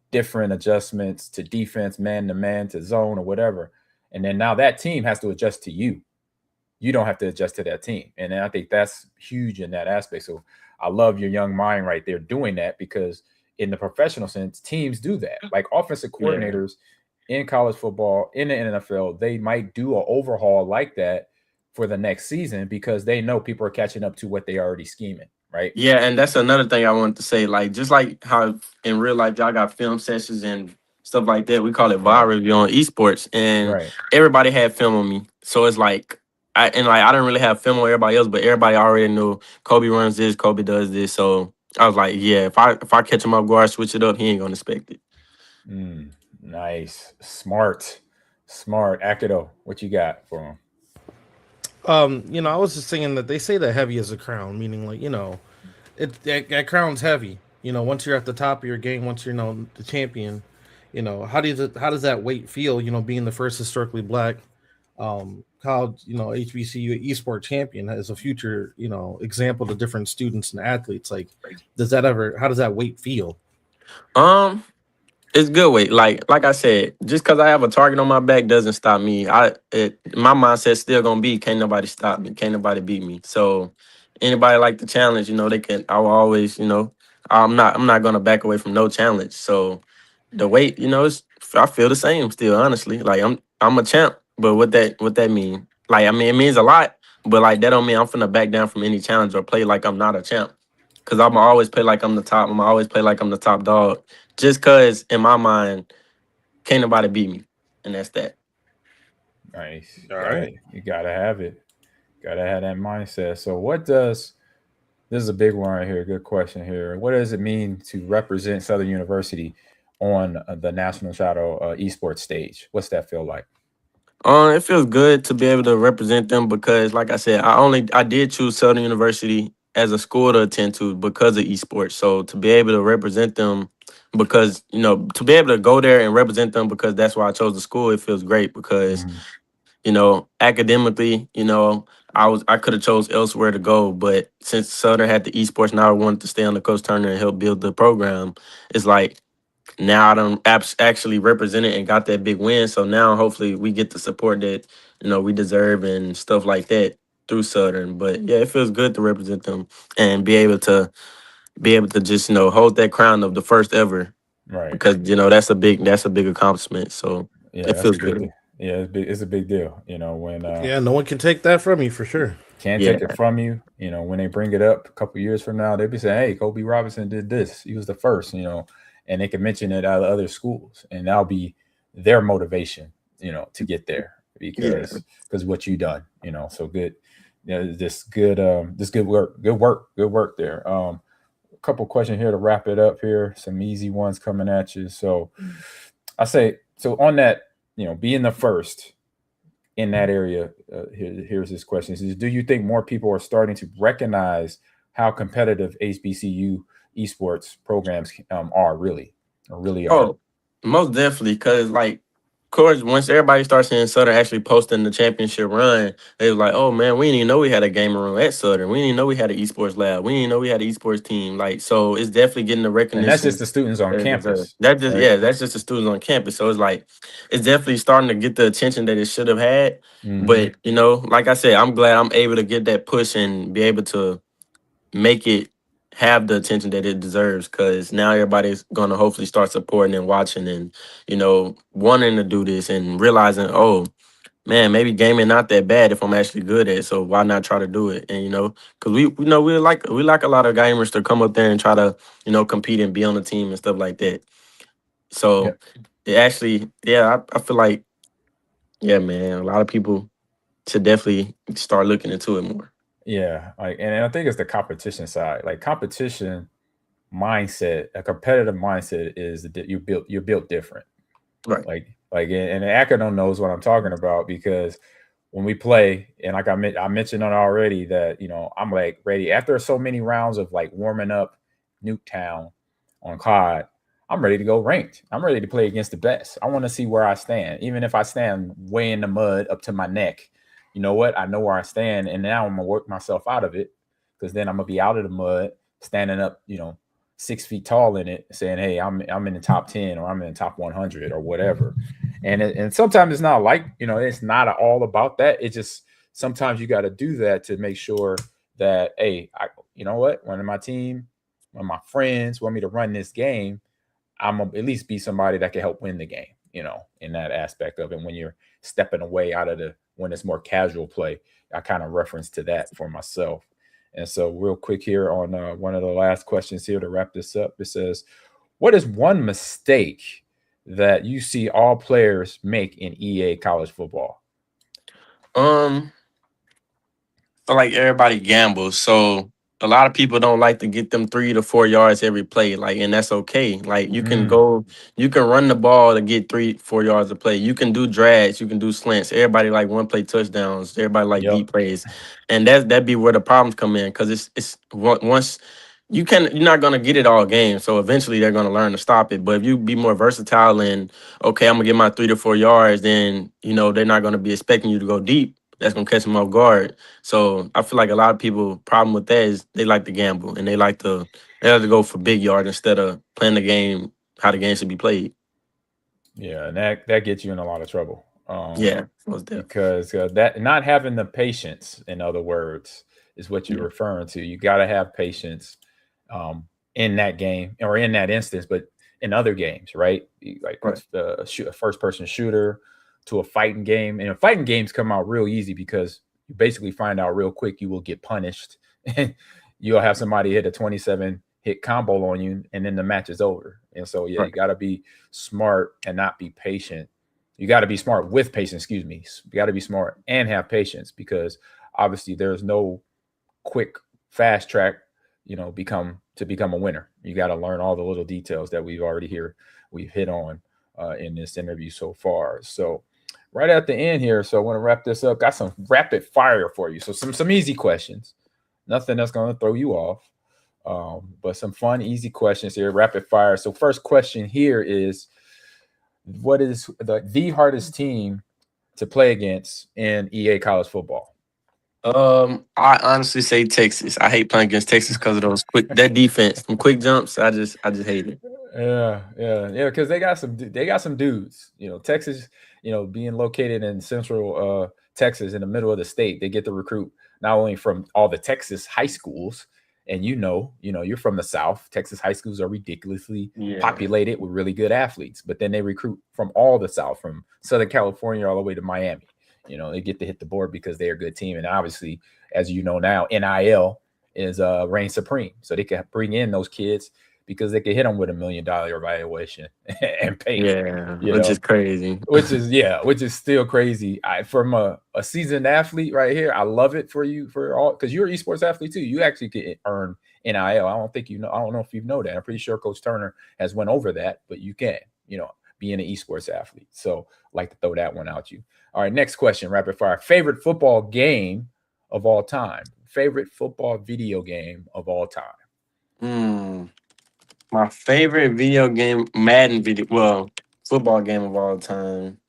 different adjustments to defense, man to man to zone or whatever. And then now that team has to adjust to you. You don't have to adjust to that team. And I think that's huge in that aspect. So I love your young mind right there doing that, because in the professional sense, teams do that. Like offensive coordinators in college football, in the NFL, they might do an overhaul like that for the next season because they know people are catching up to what they already scheming, right? Yeah, and that's another thing I wanted to say. Like, just like how in real life y'all got film sessions and stuff like that, we call it VAR review on esports, and everybody had film on me. So it's like, I didn't really have film on everybody else, but everybody already knew Kobe runs this, Kobe does this. So I was like, yeah, if I catch him up guard, switch it up, he ain't gonna expect it. Nice. Smart. Akido, what you got for him? I was just thinking that they say that heavy is a crown, meaning like, that crown's heavy. Once you're at the top of your game, once you're the champion, how does that weight feel? Being the first historically black college, HBCU esport champion as a future, example to different students and athletes. Like, how does that weight feel? It's good weight. Like I said, just because I have a target on my back doesn't stop me. My mindset's still gonna be can't nobody stop me, can't nobody beat me. So anybody like the challenge, they can. I will always, I'm not gonna back away from no challenge. So the weight, I feel the same still. Honestly, like I'm a champ, but what that mean? Like I mean, it means a lot, but like that don't mean I'm finna back down from any challenge or play like I'm not a champ. Cause I'm always play like I'm the top. I'm always play like I'm the top dog. Just cause in my mind, can't nobody beat me, and that's that. Nice. All right. You gotta have it. Gotta have that mindset. So what does this is a big one right here. Good question here. What does it mean to represent Southern University on the National Shadow esports stage? What's that feel like? It feels good to be able to represent them because, like I said, I did choose Southern University as a school to attend to because of esports. So to be able to represent them, because to be able to go there and represent them because that's why I chose the school, it feels great because Mhm. academically, I could have chose elsewhere to go, but since Southern had the esports, now I wanted to stay on the coach Turner and help build the program. It's like now I don't actually represent it and got that big win. So now hopefully we get the support that we deserve and stuff like that through Southern. But yeah, it feels good to represent them and be able to just hold that crown of the first ever Right. because that's a big accomplishment. So Yeah, it that's a feels big deal. good. Yeah, it's a big deal. When Yeah, no one can take that from you for sure. can't Yeah, take it from you. When they bring it up a couple years from now, they'll be saying, "Hey, Kobe Robinson did this. He was the first." And they can mention it out of other schools, and that'll be their motivation. To get there yeah. because what you done. So good. This good work there. A couple questions here to wrap it up. Here, some easy ones coming at you. So I say so on that. Being the first in that area, here's this question: is do you think more people are starting to recognize how competitive HBCU esports programs are really, or really are? Oh, most definitely. Cause of course, once everybody starts seeing Southern actually posting the championship run, they was like, "Oh man, we didn't even know we had a gamer room at Southern. We didn't even know we had an esports lab. We didn't even know we had an esports team." Like, so it's definitely getting the And that's just recognition the students on that it deserves. campus, That just right? yeah, that's just the students on campus. So it's like it's definitely starting to get the attention that it should have had. Mm-hmm. But like I said, I'm glad I'm able to get that push and be able to make it have the attention that it deserves because now everybody's going to hopefully start supporting and watching and wanting to do this and realizing, oh man, maybe gaming not that bad if I'm actually good at it, so why not try to do it? And because we like a lot of gamers to come up there and try to compete and be on the team and stuff like that. Yeah, So it actually, yeah, I feel like, yeah, man, a lot of people should definitely start looking into it more. yeah. And I think it's the competition side. Like competition mindset, a competitive mindset is that you're built different. Right. And Akadon knows what I'm talking about because when we play, and like I mentioned it already that I'm like ready after so many rounds of like warming up Nuketown on COD. I'm ready to go ranked. I'm ready to play against the best. I want to see where I stand, even if I stand way in the mud up to my neck. You know what? I know where I stand, and now I'm gonna work myself out of it because then I'm gonna be out of the mud, standing up, 6 feet tall in it, saying, "Hey, I'm in the top 10 or I'm in the top 100 or whatever." And sometimes it's not like it's not all about that. It just sometimes you got to do that to make sure that hey, you know what, when my friends want me to run this game, I'm gonna at least be somebody that can help win the game. In that aspect of it, when you're stepping away out of the when it's more casual play, I kind of reference to that for myself. And so, real quick here on one of the last questions here to wrap this up, it says, "What is one mistake that you see all players make in EA college football?" Um, feel like everybody gambles, so a lot of people don't like to get them 3 to 4 yards every play. And that's okay. Like Mm, you can run the ball to get 3 4 yards of play. You can do drags, you can do slants. Everybody like one play touchdowns. Everybody like yep. deep plays, and that be where the problems come in because it's once you're not gonna get it all game. So eventually they're gonna learn to stop it. But if you be more versatile and okay, I'm gonna get my 3 to 4 yards, then they're not gonna be expecting you to go deep. That's gonna catch them off guard. So I feel like a lot of people problem with that is they like to gamble and they like to go for big yard instead of playing the game how the game should be played. Yeah, and that gets you in a lot of trouble. Yeah, most definitely. Because that not having the patience, in other words, is what you're referring to. You got to have patience in that game or in that instance, but in other games, right? Like Right. a first-person shooter to a fighting game, and fighting games come out real easy because you basically find out real quick you will get punished. You'll have somebody hit a 27 hit combo on you, and then the match is over. And so, yeah, you got to be smart and not be patient. You got to be smart with patience. Excuse me. You got to be smart and have patience because obviously there's no quick fast track. Become a winner. You got to learn all the little details that we've hit on in this interview so far. So, right at the end here, so I want to wrap this up. Got some rapid fire for you. So some easy questions. Nothing that's going to throw you off. But some fun, easy questions here, rapid fire. So first question here is, what is the hardest team to play against in EA college football? I honestly say Texas. I hate playing against Texas because of that defense, some quick jumps. I just hate it. Yeah. Because they got some dudes. Texas. Being located in central Texas, in the middle of the state, they get to recruit not only from all the Texas high schools. And you're from the South. Texas high schools are ridiculously populated with really good athletes. But then they recruit from all the South, from Southern California all the way to Miami. They get to hit the board because they're a good team. And obviously, as you know now, NIL is reign supreme. So they can bring in those kids because they can hit them with $1 million evaluation and pay. Yeah, which is crazy. Which is still crazy. From a seasoned athlete right here, I love it for you because you're an esports athlete too. You actually can earn NIL. I don't know if you know that. I'm pretty sure Coach Turner has went over that, but you can, being an esports athlete. So like to throw that one out you. All right, next question, rapid fire. Favorite football game of all time? Favorite football video game of all time? My favorite video game, football game of all time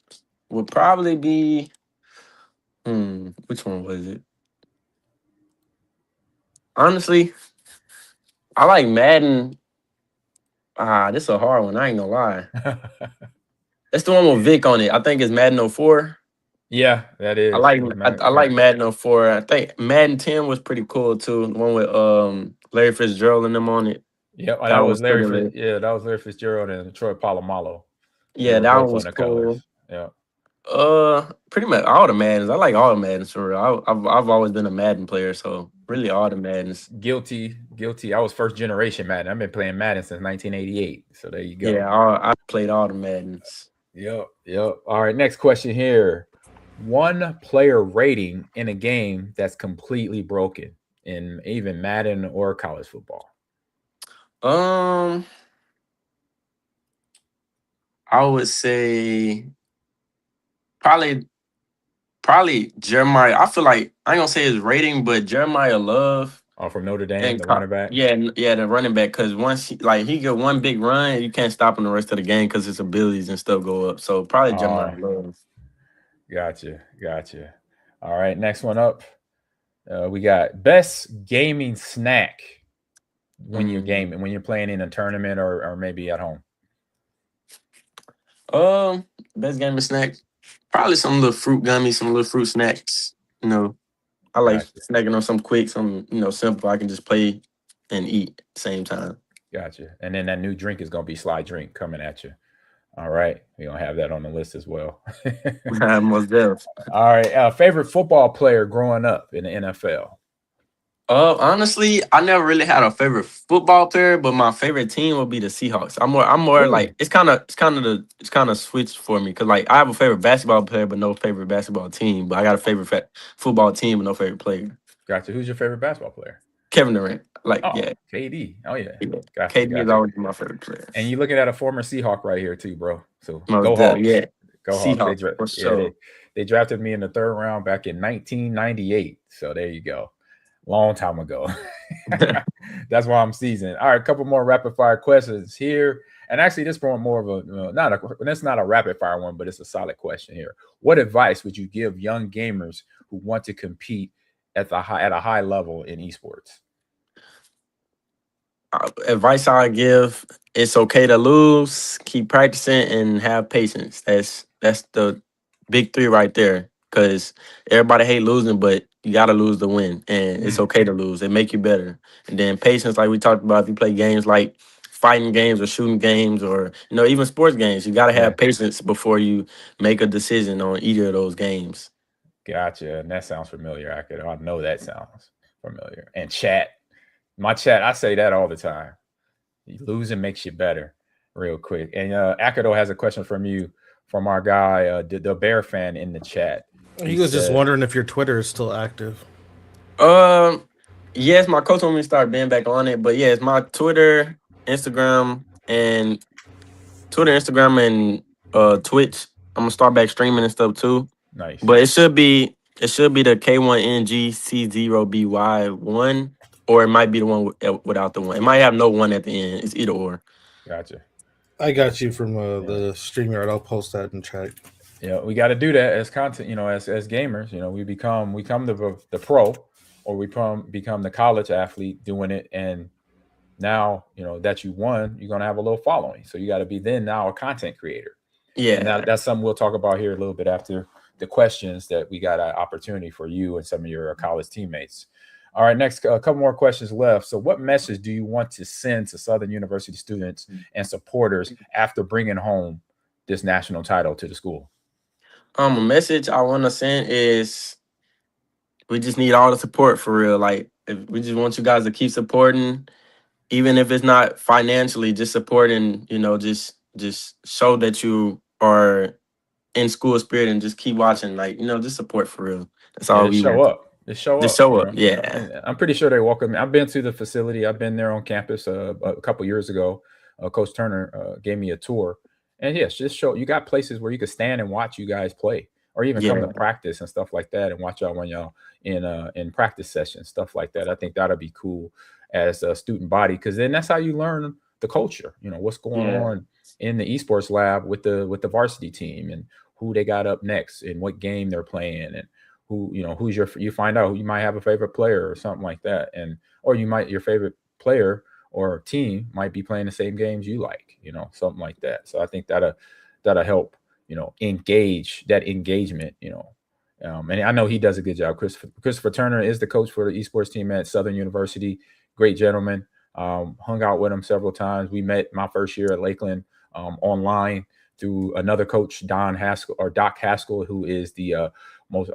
would probably be, which one was it? Honestly, I like Madden. This is a hard one. I ain't gonna lie. That's the one with Vic on it. I think it's Madden 04. Yeah, that is. I like Madden 04. I think Madden 10 was pretty cool too. The one with Larry Fitzgerald and them on it. Yeah, that was Larry. That was Larry Fitzgerald and Troy Polamalu. Yeah, that one was cool. Colors. Yeah. Pretty much all the Maddens. I like all the Maddens for real. I've always been a Madden player, so really all the Maddens. Guilty. I was first generation Madden. I've been playing Madden since 1988. So there you go. Yeah, I played all the Maddens. Yep. All right, next question here. One player rating in a game that's completely broken in even Madden or college football. I would say probably Jeremiah. I feel like I ain't gonna say his rating, but Jeremiah Love. From Notre Dame, the running back. Yeah, the running back. Because once he get one big run, you can't stop him the rest of the game because his abilities and stuff go up. So probably Jeremiah Love. Gotcha. All right, next one up. We got best gaming snack when you're gaming, when you're playing in a tournament or maybe at home. Best gaming snack, probably some little fruit gummies, some little fruit snacks. I like snacking on some quick, some simple. I can just play and eat at the same time. Gotcha. And then that new drink is gonna be Slide Drink coming at you. All right, we're gonna have that on the list as well. Most definitely. All right, favorite football player growing up in the NFL. Honestly, I never really had a favorite football player, but my favorite team would be the Seahawks. I'm more like it's kind of switched for me because like I have a favorite basketball player but no favorite basketball team, but I got a favorite football team but no favorite player. Gotcha. Who's your favorite basketball player? Kevin Durant. KD. Oh yeah. Gotcha, KD is always my favorite player. And you're looking at a former Seahawk right here too, bro. So go Hawks. Yeah. Go Hawks. They drafted me in the 3rd round back in 1998. So there you go. Long time ago. That's why I'm seasoned. All right, a couple more rapid fire questions here. And actually, this one more of that's not a rapid fire one, but it's a solid question here. What advice would you give young gamers who want to compete at a high level in esports? advice I give: it's okay to lose, keep practicing, and have patience. That's the big three right there. Because everybody hate losing, but you gotta lose to win, and it's okay to lose. It make you better. And then patience, like we talked about, if you play games like fighting games or shooting games, or even sports games, you gotta have patience before you make a decision on either of those games. Gotcha. And that sounds familiar. I know that sounds familiar. And chat, my chat, I say that all the time. Losing makes you better, real quick. And Akido has a question from you, from our guy, the Bear fan in the chat. He was just wondering if your Twitter is still active. Yes, my coach told me to start being back on it, but yes, my Instagram, and Twitch. I'm gonna start back streaming and stuff too. Nice. But it should be the K1NGC0BY1, or it might be the one without the one. It might have no one at the end. It's either or. Gotcha. I got you from the StreamYard. I'll post that in chat. Yeah, we got to do that as content. As gamers, we become the pro, or we become the college athlete doing it, and now that you won, you're gonna have a little following. So you got to be now a content creator. Yeah, and that's something we'll talk about here a little bit after the questions, that we got an opportunity for you and some of your college teammates. All right, next, a couple more questions left. So what message do you want to send to Southern University students and supporters after bringing home this national title to the school? A message I want to send is we just need all the support for real. Like, we just want you guys to keep supporting, even if it's not financially, just supporting, just show that you are in school spirit, and just keep watching, just support for real. That's all we show up. Just show up. Yeah. And I'm pretty sure they welcome me. I've been to the facility. I've been there on campus a couple years ago. Coach Turner gave me a tour. And yes, just show. You got places where you can stand and watch you guys play, or even come to practice and stuff like that, and watch y'all when y'all in practice sessions, stuff like that. I think that'll be cool as a student body, because then that's how you learn the culture. What's going on in the esports lab with the varsity team, and who they got up next, and what game they're playing, and who who's you find out who you might have a favorite player or something like that, or your favorite player or team might be playing the same games you like, something like that. So I think that'll help, engage that engagement, and I know he does a good job. Christopher Turner is the coach for the esports team at Southern University. Great gentleman. Hung out with him several times. We met my first year at Lakeland online through another coach, Doc Haskell, who is the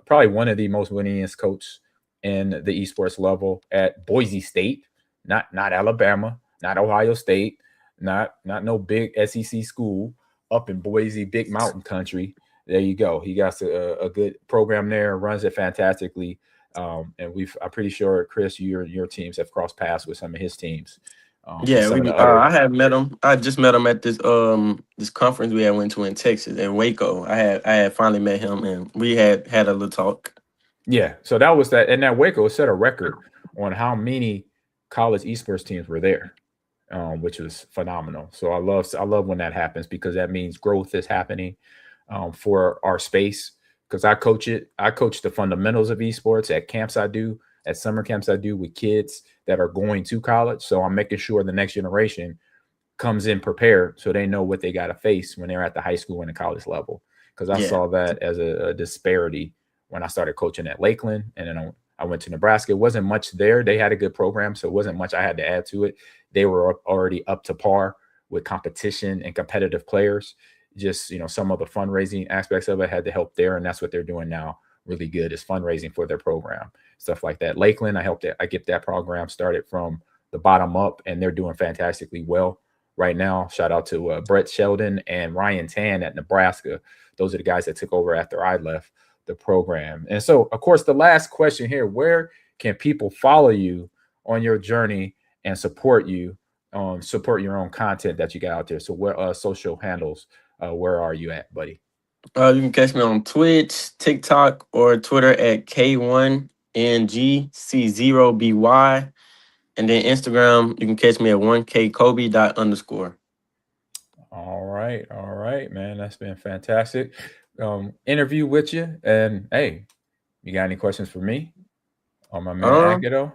probably one of the most winningest coach in the esports level at Boise State, not Alabama, not Ohio State, not no big SEC school, up in Boise, big mountain country. There you go. He got a good program there, runs it fantastically. And I'm pretty sure, Chris, your teams have crossed paths with some of his teams. I have met him. I just met him at this conference we had went to in Texas, in Waco. I had finally met him, and we had a little talk. Yeah, so that was that, and that Waco set a record on how many college esports teams were there, which was phenomenal. So I love when that happens, because that means growth is happening for our space. Because I coach the fundamentals of esports at camps at summer camps I do with kids that are going to college. So I'm making sure the next generation comes in prepared, so they know what they got to face when they're at the high school and the college level. Because I saw that as a disparity when I started coaching at Lakeland, and then I went to Nebraska. It wasn't much there. They had a good program, so it wasn't much I had to add to it. They were already up to par with competition and competitive players. Just, some of the fundraising aspects of it had to help there, and that's what they're doing now really good, is fundraising for their program, stuff like that. Lakeland, I get that program started from the bottom up, and they're doing fantastically well right now. Shout out to Brett Sheldon and Ryan Tan at Nebraska. Those are the guys that took over after I left the program. And so, of course, the last question here: where can people follow you on your journey and support you, support your own content that you got out there? So where social handles, where are you at, buddy? You can catch me on Twitch, TikTok, or Twitter at K1NGC0BY. And then Instagram, you can catch me at 1KKobe._. All right, man. That's been fantastic. Interview with you. And hey, you got any questions for me on my man Akido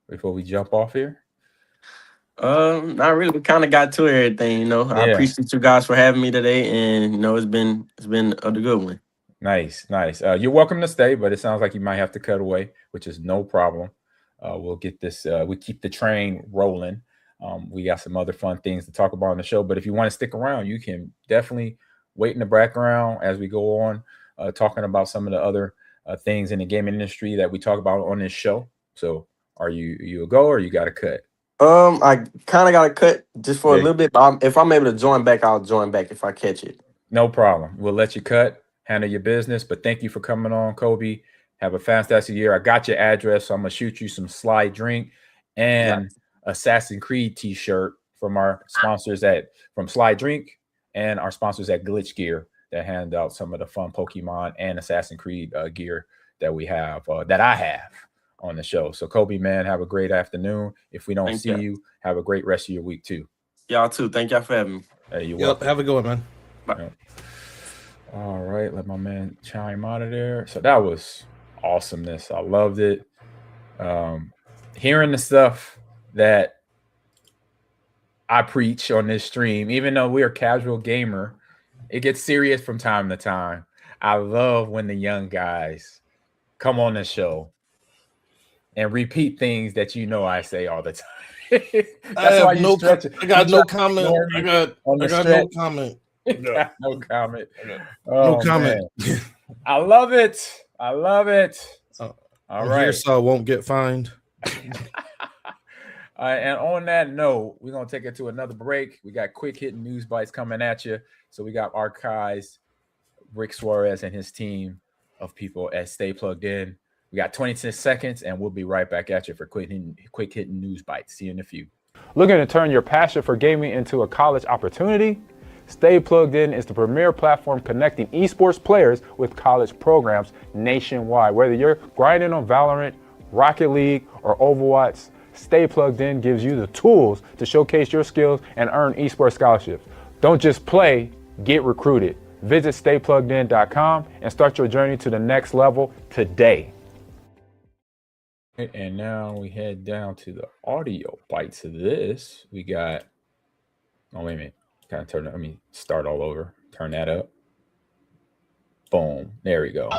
before we jump off here? Not really. We kind of got to everything, you know. I Yeah. appreciate you guys for having me today, and you know, it's been a good one. Nice. You're welcome to stay, but it sounds like you might have to cut away, which is no problem. We'll get this. We keep the train rolling. We got some other fun things to talk about on the show, but if you want to stick around, you can definitely wait in the background as we go on, talking about some of the other things in the gaming industry that we talk about on this show. So, are you a go or you got a cut? I kind of got to cut just for a Yeah. little bit, but if I'm able to join back, I'll join back if I catch it. No problem. We'll let you cut, handle your business. But thank you for coming on, Kobe. Have a fantastic year. I got your address, so I'm gonna shoot you some Sly Drink and Assassin's Creed T-shirt from our sponsors from Sly Drink and our sponsors at Glitch Gear that hand out some of the fun Pokemon and Assassin's Creed gear that we have that I have on the show. So Kobe, man, have a great afternoon. If we don't see you, have a great rest of your week too. Y'all too. Thank y'all for having me. Hey, you're welcome. Have a good one, man. Bye. Yep. All right, let my man chime out of there. So that was awesomeness. I loved it. Hearing the stuff that I preach on this stream, even though we're a casual gamer, it gets serious from time to time. I love when the young guys come on the show and repeat things that I say all the time. That's why you stretch it. I got no comment. I got no comment. No comment. No comment. I love it. All right. Here, so I won't get fined. And on that note, we're going to take it to another break. We got quick hitting news bites coming at you. So we got Archives, Rick Suarez, and his team of people at Stay Plugged In. We got 26 seconds, and we'll be right back at you for quick hitting news bites. See you in a few. Looking to turn your passion for gaming into a college opportunity? Stay Plugged In is the premier platform connecting esports players with college programs nationwide. Whether you're grinding on Valorant, Rocket League, or Overwatch, Stay Plugged In gives you the tools to showcase your skills and earn esports scholarships. Don't just play, get recruited. Visit staypluggedin.com and start your journey to the next level today. And now we head down to the audio bites of this. We got, oh, wait a minute. Let me start all over. Turn that up. Boom. There we go.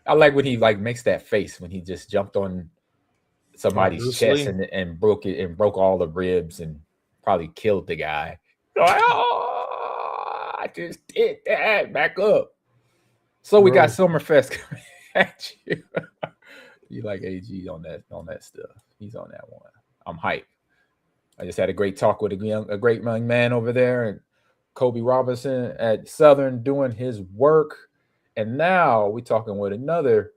I like when he makes that face when he just jumped on somebody's chest and broke all the ribs and probably killed the guy. I just did that. Back up. So we got Summerfest coming at you. You like AG on that stuff. He's on that one. I'm hyped. I just had a great talk with a great young man over there, and Kobe Robinson at Southern doing his work. And now we're talking with another,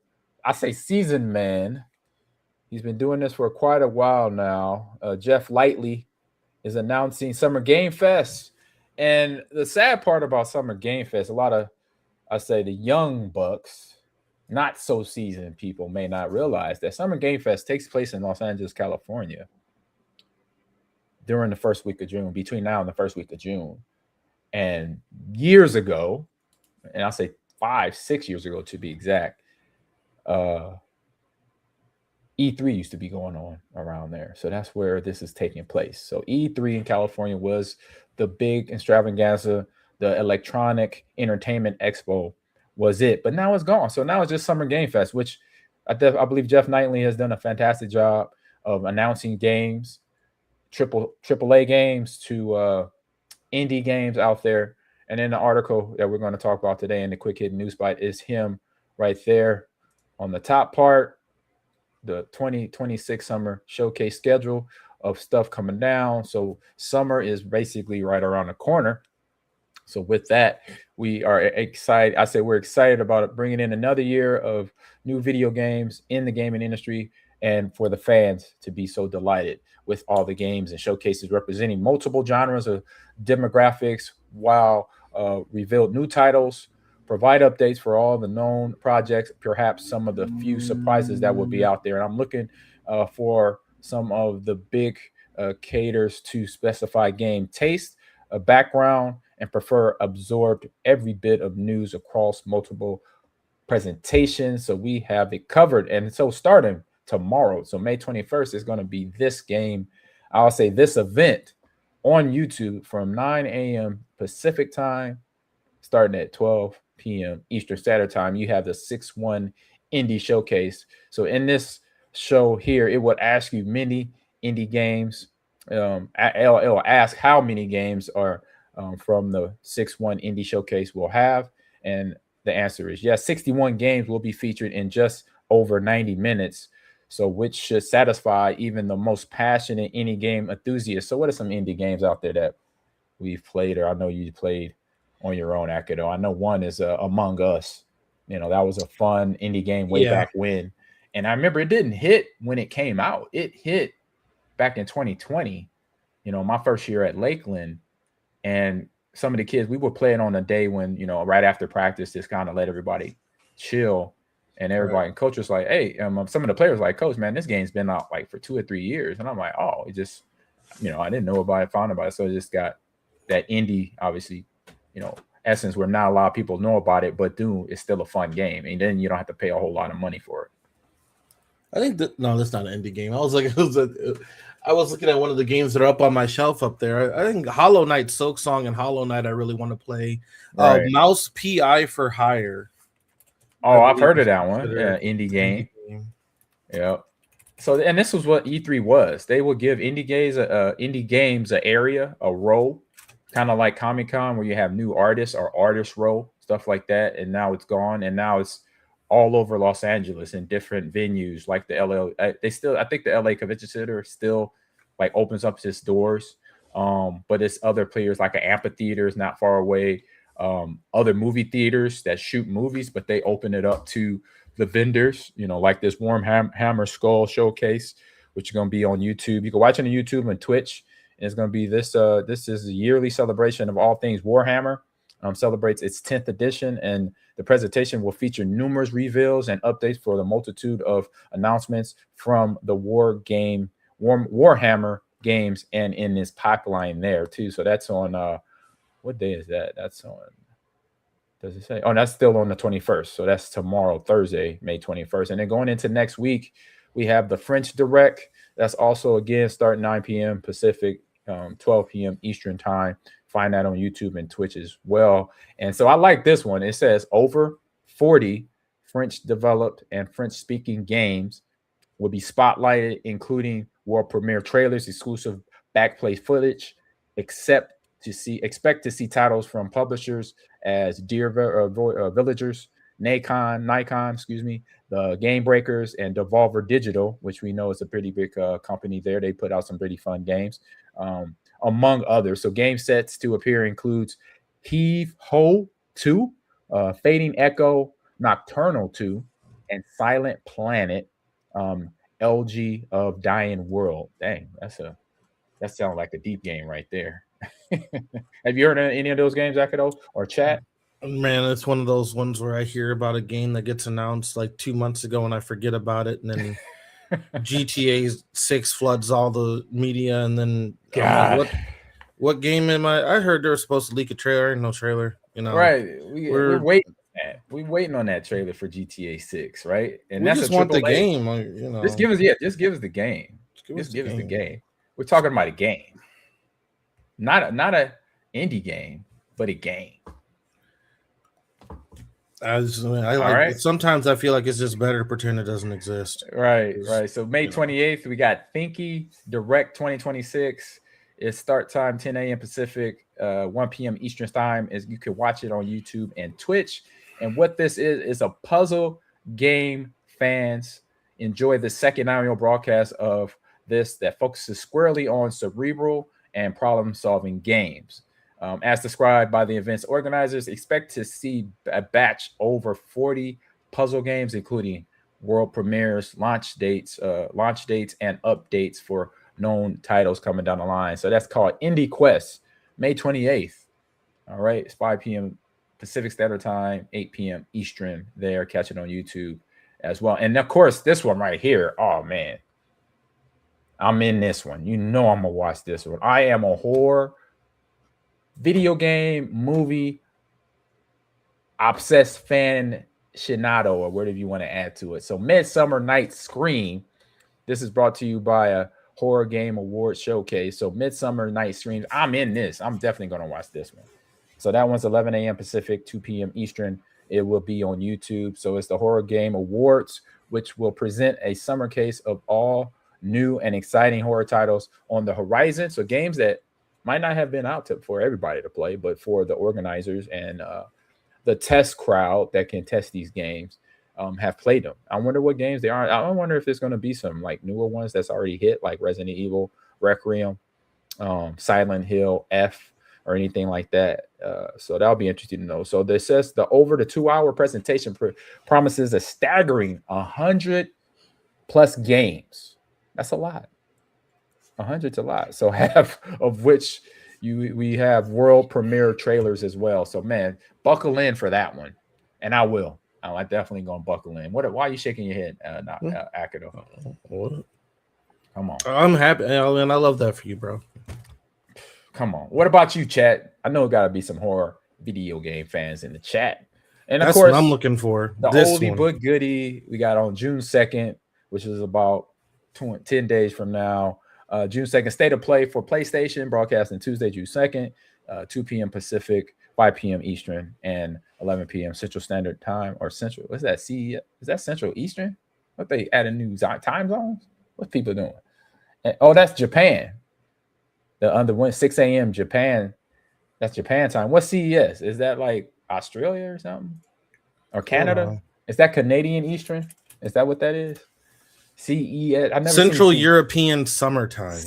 I say seasoned man. He's been doing this for quite a while now. Jeff Lightly is announcing Summer Game Fest. And the sad part about Summer Game Fest, a lot of, I say, the young bucks, not so seasoned people may not realize that Summer Game Fest takes place in Los Angeles, California during the first week of June, between now and the first week of June. And years ago, and I'll say 5-6 years ago to be exact, E3 used to be going on around there. So that's where this is taking place. So E3 in California was the big extravaganza, the electronic entertainment expo was it. But now it's gone. So now it's just Summer Game Fest, which I believe Jeff Knightley has done a fantastic job of announcing games, AAA games to indie games out there. And in the article that we're going to talk about today in the Quick Hit News Bite is him right there on the top part, the 2026 summer showcase schedule of stuff coming down. So summer is basically right around the corner. So with that, we are excited. I say we're excited about it, bringing in another year of new video games in the gaming industry, and for the fans to be so delighted with all the games and showcases representing multiple genres of demographics, while revealed new titles, provide updates for all the known projects, perhaps some of the few surprises that will be out there. And I'm looking for some of the big caters to specify game taste, a background, and prefer absorbed every bit of news across multiple presentation. So we have it covered. And so starting tomorrow, so May 21st is going to be this game. I'll say this event on YouTube from 9 a.m. Pacific time, starting at 12 p.m. Eastern Standard Time. You have the 6-1 Indie Showcase. So in this show here, it would ask you many indie games. It'll ask how many games are from the 6-1 Indie Showcase we'll have. And the answer is yes, 61 games will be featured in just over 90 minutes. So which should satisfy even the most passionate indie game enthusiasts. So what are some indie games out there that we've played, or I know you played on your own, Akido? I know one is Among Us. That was a fun indie game way back when. And I remember it didn't hit when it came out. It hit back in 2020, my first year at Lakeland. And some of the kids, we would play it on a day when, right after practice, just kind of let everybody chill. And everybody, and coach was like, hey, some of the players like, coach, man, this game's been out like for 2 or 3 years. And I'm like, oh, it just, I didn't know about it, found about it. So it just got that indie, obviously, essence where not a lot of people know about it, but Doom is still a fun game. And then you don't have to pay a whole lot of money for it. I think no, that's not an indie game. I was looking at one of the games that are up on my shelf up there. I think Hollow Knight, Silk Song, and Hollow Knight I really want to play. Right. Mouse PI for Hire. Oh, I've heard of that one. Yeah, indie game. Yeah. So, and this was what E3 was. They would give indie games an area, a row, kind of like Comic-Con, where you have new artists or artist row, stuff like that. And now it's gone, and now it's all over Los Angeles in different venues, like the LA. I think the LA Convention Center still like opens up its doors. But it's other players like an amphitheater is not far away. Other movie theaters that shoot movies, but they open it up to the vendors, like this Warhammer Skull Showcase, which is going to be on YouTube. You can watch it on YouTube and Twitch. And it's going to be this is a yearly celebration of all things Warhammer. Celebrates its 10th edition, and the presentation will feature numerous reveals and updates for the multitude of announcements from the Warhammer games and in this pipeline there too. So that's on what day is that? That's on, does it say? Oh, that's still on the 21st. So that's tomorrow, Thursday, May 21st. And then going into next week, we have the French Direct. That's also, again, starting 9 p.m. Pacific, 12 p.m. Eastern time. Find that on YouTube and Twitch as well. And so I like this one. It says over 40 French-developed and French-speaking games will be spotlighted, including world premiere trailers, exclusive backplay footage, expect to see titles from publishers as Dear Villagers, Nikon, the Game Breakers, and Devolver Digital, which we know is a pretty big company there. They put out some pretty fun games, among others. So game sets to appear includes Heave Ho 2, Fading Echo, Nocturnal 2, and Silent Planet, LG of Dying World. Dang, that sounds like a deep game right there. Have you heard of any of those games, Akido, or chat? Man, it's one of those ones where I hear about a game that gets announced like 2 months ago and I forget about it, and then GTA 6 floods all the media, and then like, what game am I heard they were supposed to leak a trailer. No trailer, Right. We're waiting on that. We're waiting on that trailer for GTA 6, right? And we that's just a want the AAA. game. Just give us the game. Just give us the game. We're talking about a game. Not a indie game, but a game. Sometimes I feel like it's just better to pretend it doesn't exist. Right. So May 28th, we got Thinky Direct 2026. It's start time 10 a.m. Pacific, 1 p.m. Eastern time. You can watch it on YouTube and Twitch. And what this is a puzzle game. Fans enjoy the second annual broadcast of this that focuses squarely on cerebral and problem-solving games. As described by the event's organizers, expect to see a batch over 40 puzzle games, including world premieres, launch dates, and updates for known titles coming down the line. So that's called Indie Quest, May 28th. All right, it's 5 p.m. Pacific Standard Time, 8 p.m. Eastern there. Catch it on YouTube as well. And, of course, this one right here, oh, man. I'm in this one. I'm going to watch this one. I am a horror video game movie obsessed fan Shinado or whatever you want to add to it. So Midsummer Night's Scream. This is brought to you by a Horror Game Awards Showcase. So Midsummer Night's Scream. I'm in this. I'm definitely going to watch this one. So that one's 11 a.m. Pacific, 2 p.m. Eastern. It will be on YouTube. So it's the Horror Game Awards, which will present a summer case of all new and exciting horror titles on the horizon. So games that might not have been out for everybody to play, but for the organizers and the test crowd that can test these games have played them. I wonder what games they are. I wonder if there's going to be some like newer ones that's already hit, like Resident Evil, Requiem, Silent Hill, F, or anything like that. So that'll be interesting to know. So this says the over the 2-hour presentation promises a staggering 100 plus games. That's a lot. 100's a lot. So half of which we have world premiere trailers as well. So man, buckle in for that one, and I will. I'm definitely gonna buckle in. Why are you shaking your head, Akido? What? Come on. I'm happy, and I love that for you, bro. Come on. What about you, chat? I know it got to be some horror video game fans in the chat. And that's of course, what I'm looking for. The oldie but goodie we got on June 2nd, which is about 10 days from now. June 2nd, State of Play for PlayStation, broadcasting Tuesday, June 2nd, 2 p.m. Pacific, 5 p.m. Eastern, and 11 p.m. Central Standard Time, or Central. What's that? Is that Central Eastern? What they adding new time zones? What's people doing? Oh, that's Japan. The under 6 a.m. Japan. That's Japan time. What's CES? Is that like Australia or something? Or Canada? Is that Canadian Eastern? Is that what that is? CES. I've never Central European summertime.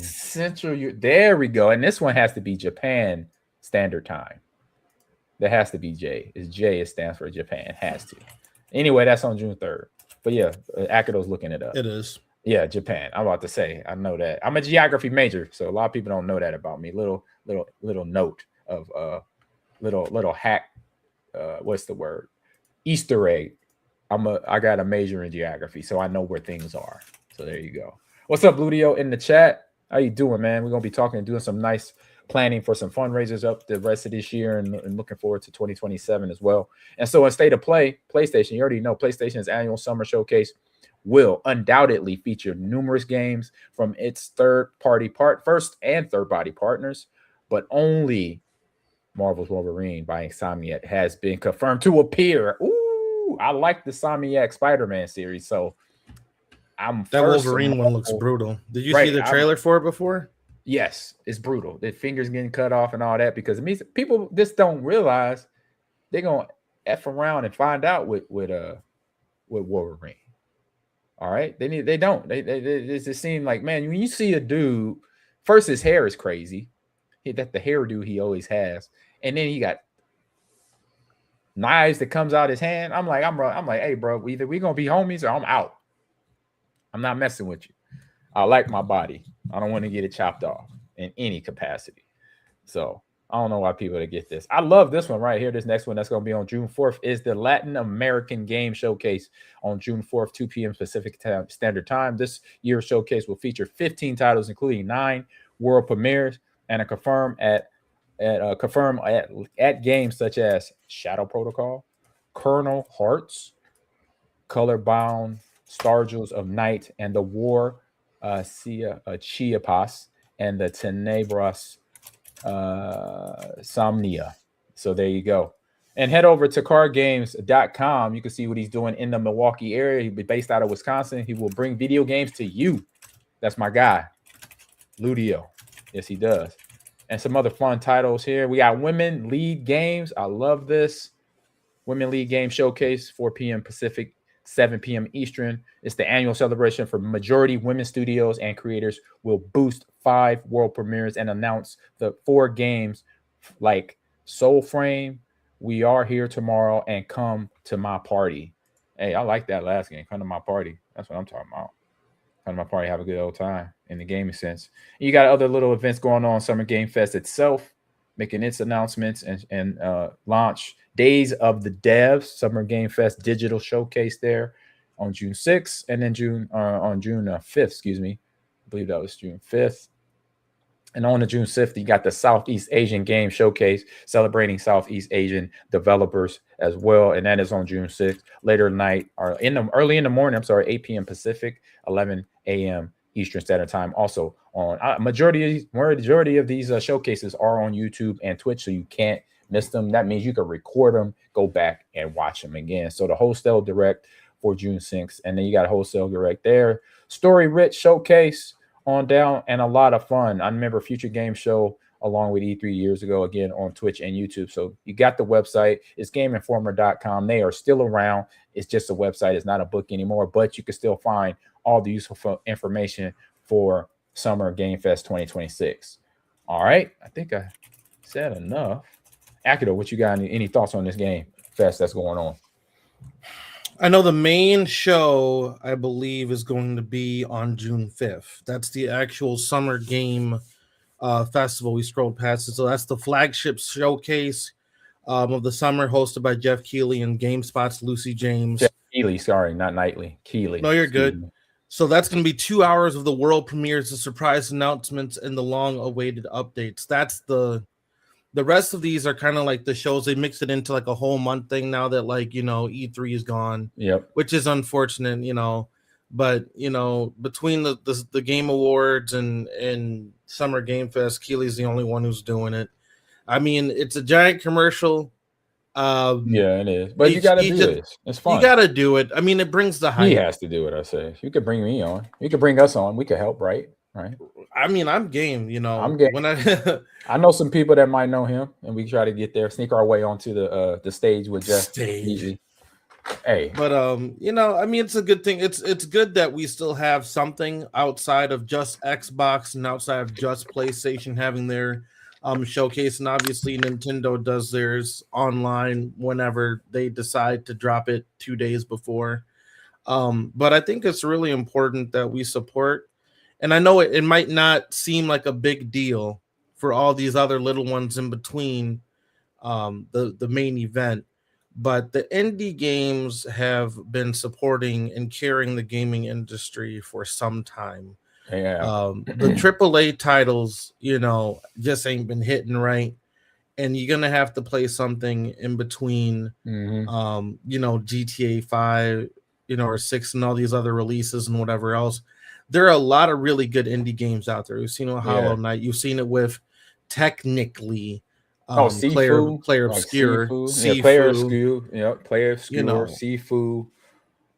There we go. And this one has to be Japan Standard Time. That has to be J. It stands for Japan. Has to. Anyway, that's on June 3rd. But yeah, Akido's looking it up. It is. Yeah, Japan. I'm about to say, I know that. I'm a geography major, so a lot of people don't know that about me. Little note of little hack. What's the word? Easter egg. I got a major in geography, so I know where things are. So there you go. What's up, Ludio, in the chat? How you doing, man? We're gonna be talking and doing some nice planning for some fundraisers up the rest of this year, and looking forward to 2027 as well. And so in State of Play, PlayStation, you already know PlayStation's annual summer showcase will undoubtedly feature numerous games from its first and third-party partners, but only Marvel's Wolverine by Insomniac has been confirmed to appear. Ooh, I like the Insomniac Spider-Man series, so that Wolverine one looks brutal. Did you see the trailer for it before? Yes, it's brutal. The fingers getting cut off and all that, because it means people just don't realize they're gonna F around and find out with Wolverine. All right, they don't. They just seem like, man, when you see a dude, first his hair is crazy. That the hairdo he always has, and then he got knives that comes out his hand. I'm like, hey, bro, either we gonna be homies or I'm out. I'm not messing with you. I like my body. I don't want to get it chopped off in any capacity. So I don't know why people to get this. I love this one right here. This next one that's going to be on June 4th is the Latin American Game Showcase on June 4th, 2 p.m. Pacific Standard Time. This year's showcase will feature 15 titles, including 9 world premieres, and a confirm at games such as Shadow Protocol, Colonel Hearts, Colorbound, Star Jewels of Night, and the War Chiapas, and the Tenebras Somnia. So there you go. And head over to cardgames.com. You can see what he's doing in the Milwaukee area. He'll be based out of Wisconsin. He will bring video games to you. That's my guy, Ludio. Yes, he does. And some other fun titles here. We got Women League Games. I love this. Women League Game Showcase, 4 p.m. Pacific, 7 p.m. Eastern. It's the annual celebration for majority women studios and creators. Will boost 5 world premieres and announce the 4 games like Soul Frame, We Are Here Tomorrow, and Come to My Party. Hey, I like that last game. Come to my party. That's what I'm talking about. Come to my party, have a good old time in the gaming sense. You got other little events going on. Summer Game Fest itself, making its announcements and launch. Days of the Devs, Summer Game Fest digital showcase there on June 6th, and then on June 5th, excuse me. I believe that was June 5th. And on the June 6th, you got the Southeast Asian Game Showcase celebrating Southeast Asian developers as well. And that is on June 6th. Later tonight, or early in the morning, 8 p.m. Pacific, 11 a.m. Eastern Standard Time. Also on majority of these showcases are on YouTube and Twitch, so you can't miss them. That means you can record them, go back and watch them again. So the Wholesale Direct for June 6th, and then you got Wholesale Direct there. Story Rich Showcase on down, and a lot of fun. I remember Future Game Show along with E3 years ago, again on Twitch and YouTube. So you got the website. It's GameInformer.com. They are still around. It's just a website. It's not a book anymore, but you can still find all the useful information for Summer Game Fest 2026. All right. I think I said enough. Akido, what you got? Any thoughts on this Game Fest that's going on? I know the main show, I believe, is going to be on June 5th. That's the actual Summer Game Festival. We scrolled past it. So that's the flagship showcase of the summer, hosted by Jeff Keighley and GameSpot's Lucy James. Jeff Keighley, sorry, not Knightley. Keighley. No, you're good. So that's going to be 2 hours of the world premieres, the surprise announcements, and the long-awaited updates. That's the rest of these are kind of like the shows. They mix it into like a whole month thing now that E3 is gone. Yep. Which is unfortunate, But between the Game Awards and Summer Game Fest, Keeley's the only one who's doing it. I mean, it's a giant commercial. Yeah, it is. But you got to do this. It's fun. You got to do it. I mean, it brings the hype. He has to do it, I say. You could bring me on. You could bring us on. We could help, right? Right. I mean, I'm game. I'm game. When I know some people that might know him, and we try to get there, sneak our way onto the stage with Jeff. Easy. Hey, but I mean, it's a good thing. It's good that we still have something outside of just Xbox and outside of just PlayStation having their showcase, and obviously Nintendo does theirs online whenever they decide to drop it 2 days before. But I think it's really important that we support. And I know it might not seem like a big deal for all these other little ones in between the main event, but the indie games have been supporting and carrying the gaming industry for some time. Yeah. The AAA titles, just ain't been hitting right. And you're going to have to play something in between, GTA 5, or 6 and all these other releases and whatever else. There are a lot of really good indie games out there. You've seen it with Hollow Knight. You've seen it with technically Player Obscure. Player Obscure. Yep, Player Obscure, Sifu.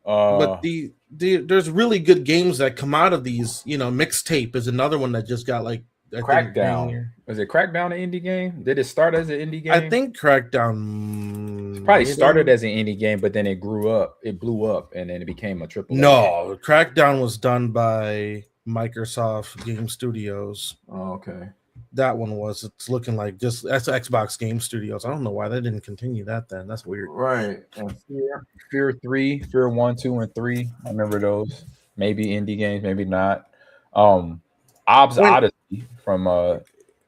But there's really good games that come out of these. Mixtape is another one that just got Crackdown. Was it Crackdown an indie game? Did it start as an indie game? I think Crackdown probably started as an indie game, but then it grew up, it blew up, and then it became a triple. No, Crackdown was done by Microsoft Game Studios. Oh, okay. That one was. It's looking like that's Xbox Game Studios. I don't know why they didn't continue that then. That's weird. Right. Fear 3, Fear 1, 2, and 3. I remember those. Maybe indie games, maybe not. Odyssey from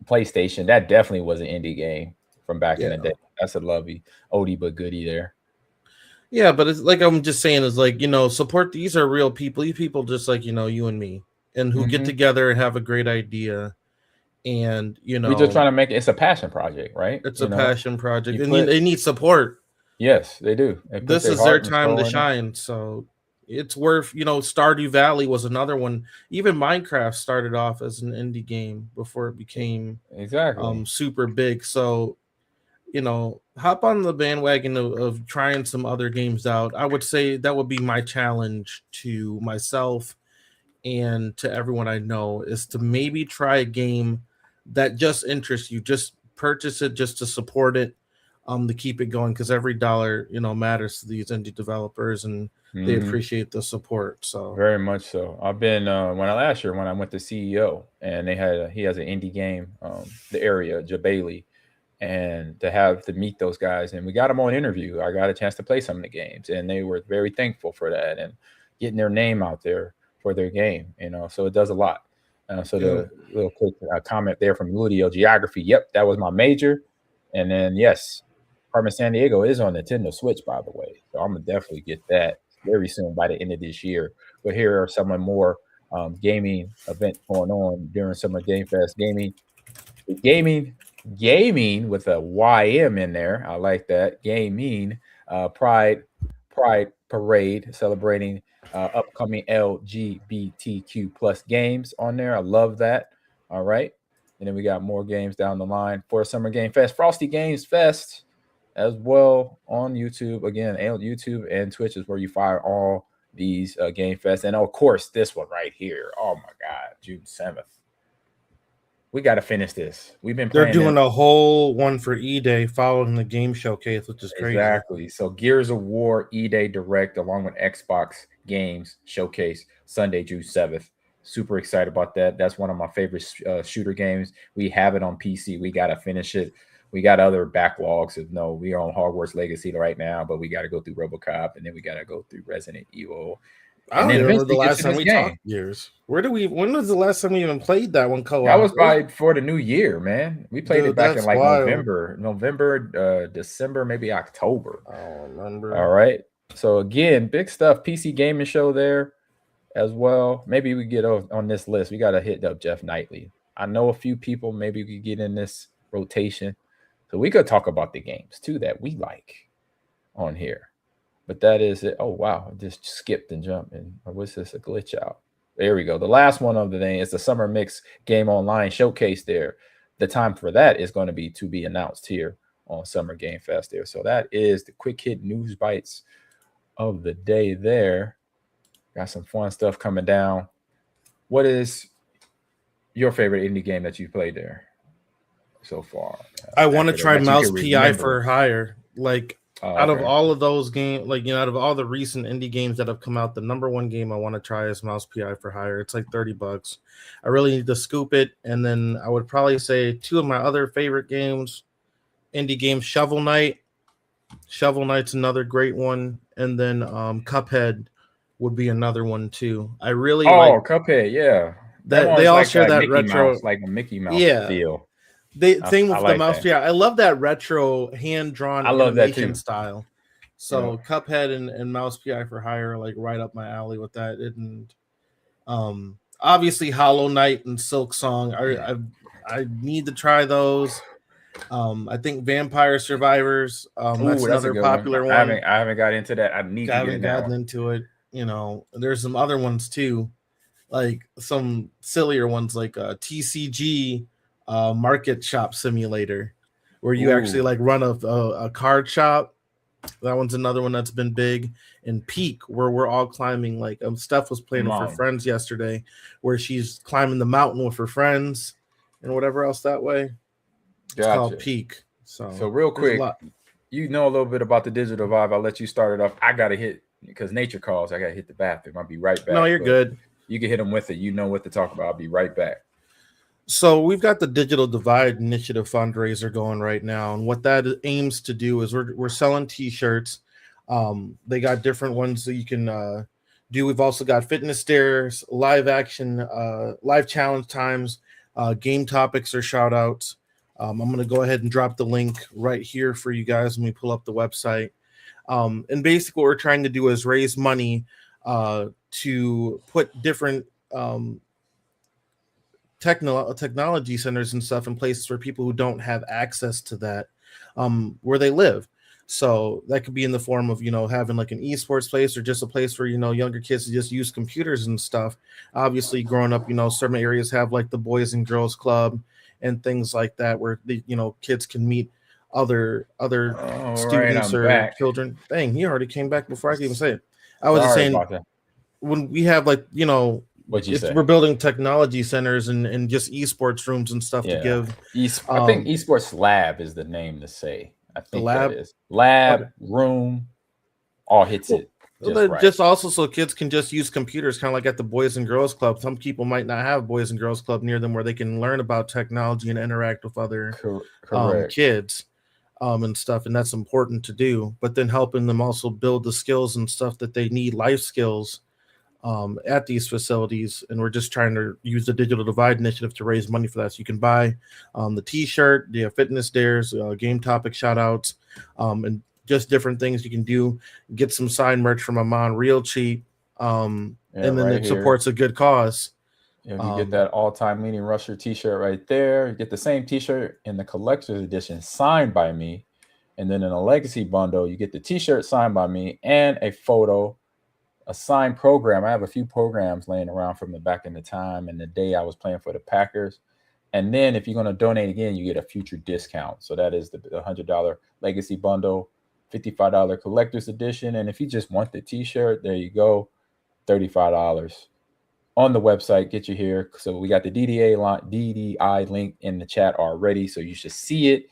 PlayStation. That definitely was an indie game from back in the day. That's a lovely oldie but goodie there. Yeah, but it's like I'm just saying is support. These are real people. These people just like you and me, and who get together and have a great idea. And we're just trying to make it's a passion project, right? It's a passion project, and they need support. Yes, they do. This is their time to shine. So it's worth, Stardew Valley was another one. Even Minecraft started off as an indie game before it became super big. So, hop on the bandwagon of trying some other games out. I would say that would be my challenge to myself and to everyone I know is to maybe try a game that just interests you. Just purchase it just to support it, to keep it going, because every dollar, matters to these indie developers, and they appreciate the support. So very much so. I've been last year when I went to CEO, and he has an indie game, the area Jabali, and to meet those guys, and we got them on interview. I got a chance to play some of the games, and they were very thankful for that and getting their name out there for their game. So it does a lot. The little quick comment there from Ludio Geography. Yep, that was my major. And then yes, Carmen San Diego is on Nintendo Switch, by the way. So I'm gonna definitely get that very soon by the end of this year. But here are some more gaming event going on during Summer Game Fest. Gaming with a YM in there. I like that. Gaming, Pride Parade celebrating upcoming LGBTQ plus games on there. I love that. All right. And then we got more games down the line for Summer Game Fest. Frosty Games Fest as well on YouTube. Again, YouTube and Twitch is where you find all these Game Fest. And of course, this one right here. Oh my God, June 7th. We got to finish this. We've been They're doing a whole one for E-Day following the game showcase, which is crazy. Exactly. So Gears of War E-Day Direct along with Xbox Games Showcase Sunday, June 7th. Super excited about that. That's one of my favorite shooter games. We have it on PC. We got to finish it. We got other backlogs. We are on Hogwarts Legacy right now, but we got to go through RoboCop, and then we got to go through Resident Evil. I don't remember the last time we talked Gears. When was the last time we even played that one co-op? That was probably before the new year, man. We played it back in like November, December, maybe October. I don't remember. All right. So again, big stuff. PC gaming show there as well. Maybe we get on this list. We got to hit up Jeff Knightley. I know a few people. Maybe we could get in this rotation. So we could talk about the games too that we like on here. But that is it. Oh, wow. I just skipped and jumped. Or was this a glitch out? There we go. The last one of the day is the Summer Mix Game Online Showcase there. The time for that is going to be announced here on Summer Game Fest there. So that is the quick hit news bites of the day there. Got some fun stuff coming down. What is your favorite indie game that you've played there so far? I want to try Mouse PI for Hire. Out of all of those games, out of all the recent indie games that have come out, the number one game I want to try is Mouse PI for Hire. It's like $30. I really need to scoop it. And then I would probably say two of my other favorite games, indie games, Shovel Knight. Shovel Knight's another great one. And then Cuphead would be another one too. I really like Cuphead, yeah. They all share that retro, like a Mickey Mouse feel. Thing with the mouse, I love that retro hand-drawn animation style. So Cuphead and Mouse PI for Hire are like right up my alley with that. And obviously Hollow Knight and Silk Song. I need to try those. I think Vampire Survivors. That's another popular one. I haven't got into that. I haven't gotten into it. There's some other ones too, like some sillier ones like TCG. Market shop simulator where you actually like run a card shop. That one's another one that's been big. And Peak, where we're all climbing, like Steph was playing with her friends yesterday, where she's climbing the mountain with her friends and whatever else that way. It's called Peak. So real quick, you know a little bit about the digital vibe. I'll let you start it off. I gotta hit because nature calls. I gotta hit the bathroom. I'll be right back. No, you're good. You can hit them with it. You know what to talk about. I'll be right back. So we've got the Digital Divide Initiative fundraiser going right now, and what that aims to do is we're selling T-shirts. They got different ones that you can do. We've also got fitness stairs, live action, live challenge times, game topics or shout outs. I'm going to go ahead and drop the link right here for you guys when we pull up the website. And basically what we're trying to do is raise money to put different technology centers and stuff in places for people who don't have access to that where they live. So that could be in the form of, having like an esports place or just a place where, younger kids to just use computers and stuff. Obviously growing up, certain areas have like the Boys and Girls Club and things like that where the, kids can meet other students or children. Dang, he already came back before I could even say it. I was just saying when we have like, we're building technology centers and just esports rooms and stuff to give. I think esports lab is the name to say. I think lab that is lab room. All hits it. Just also so kids can just use computers, kind of like at the Boys and Girls Club. Some people might not have Boys and Girls Club near them where they can learn about technology and interact with other kids and stuff, and that's important to do. But then helping them also build the skills and stuff that they need, life skills, at these facilities. And we're just trying to use the Digital Divide Initiative to raise money for that. So you can buy the T-shirt, the fitness dares, game topic shout outs, and just different things you can do. Get some signed merch from Ahman real cheap. And then it supports a good cause. You get that all-time leading rusher T-shirt right there. You get the same T-shirt in the collector's edition signed by me. And then in a legacy bundle, you get the T-shirt signed by me and a photo, a signed program. I have a few programs laying around from the back in the time and the day I was playing for the Packers. And then if you're going to donate again, you get a future discount. So that is the $100 legacy bundle, $55 collector's edition. And if you just want the T-shirt, there you go, $35 on the website. Get you here. So we got the DDI link in the chat already. So you should see it.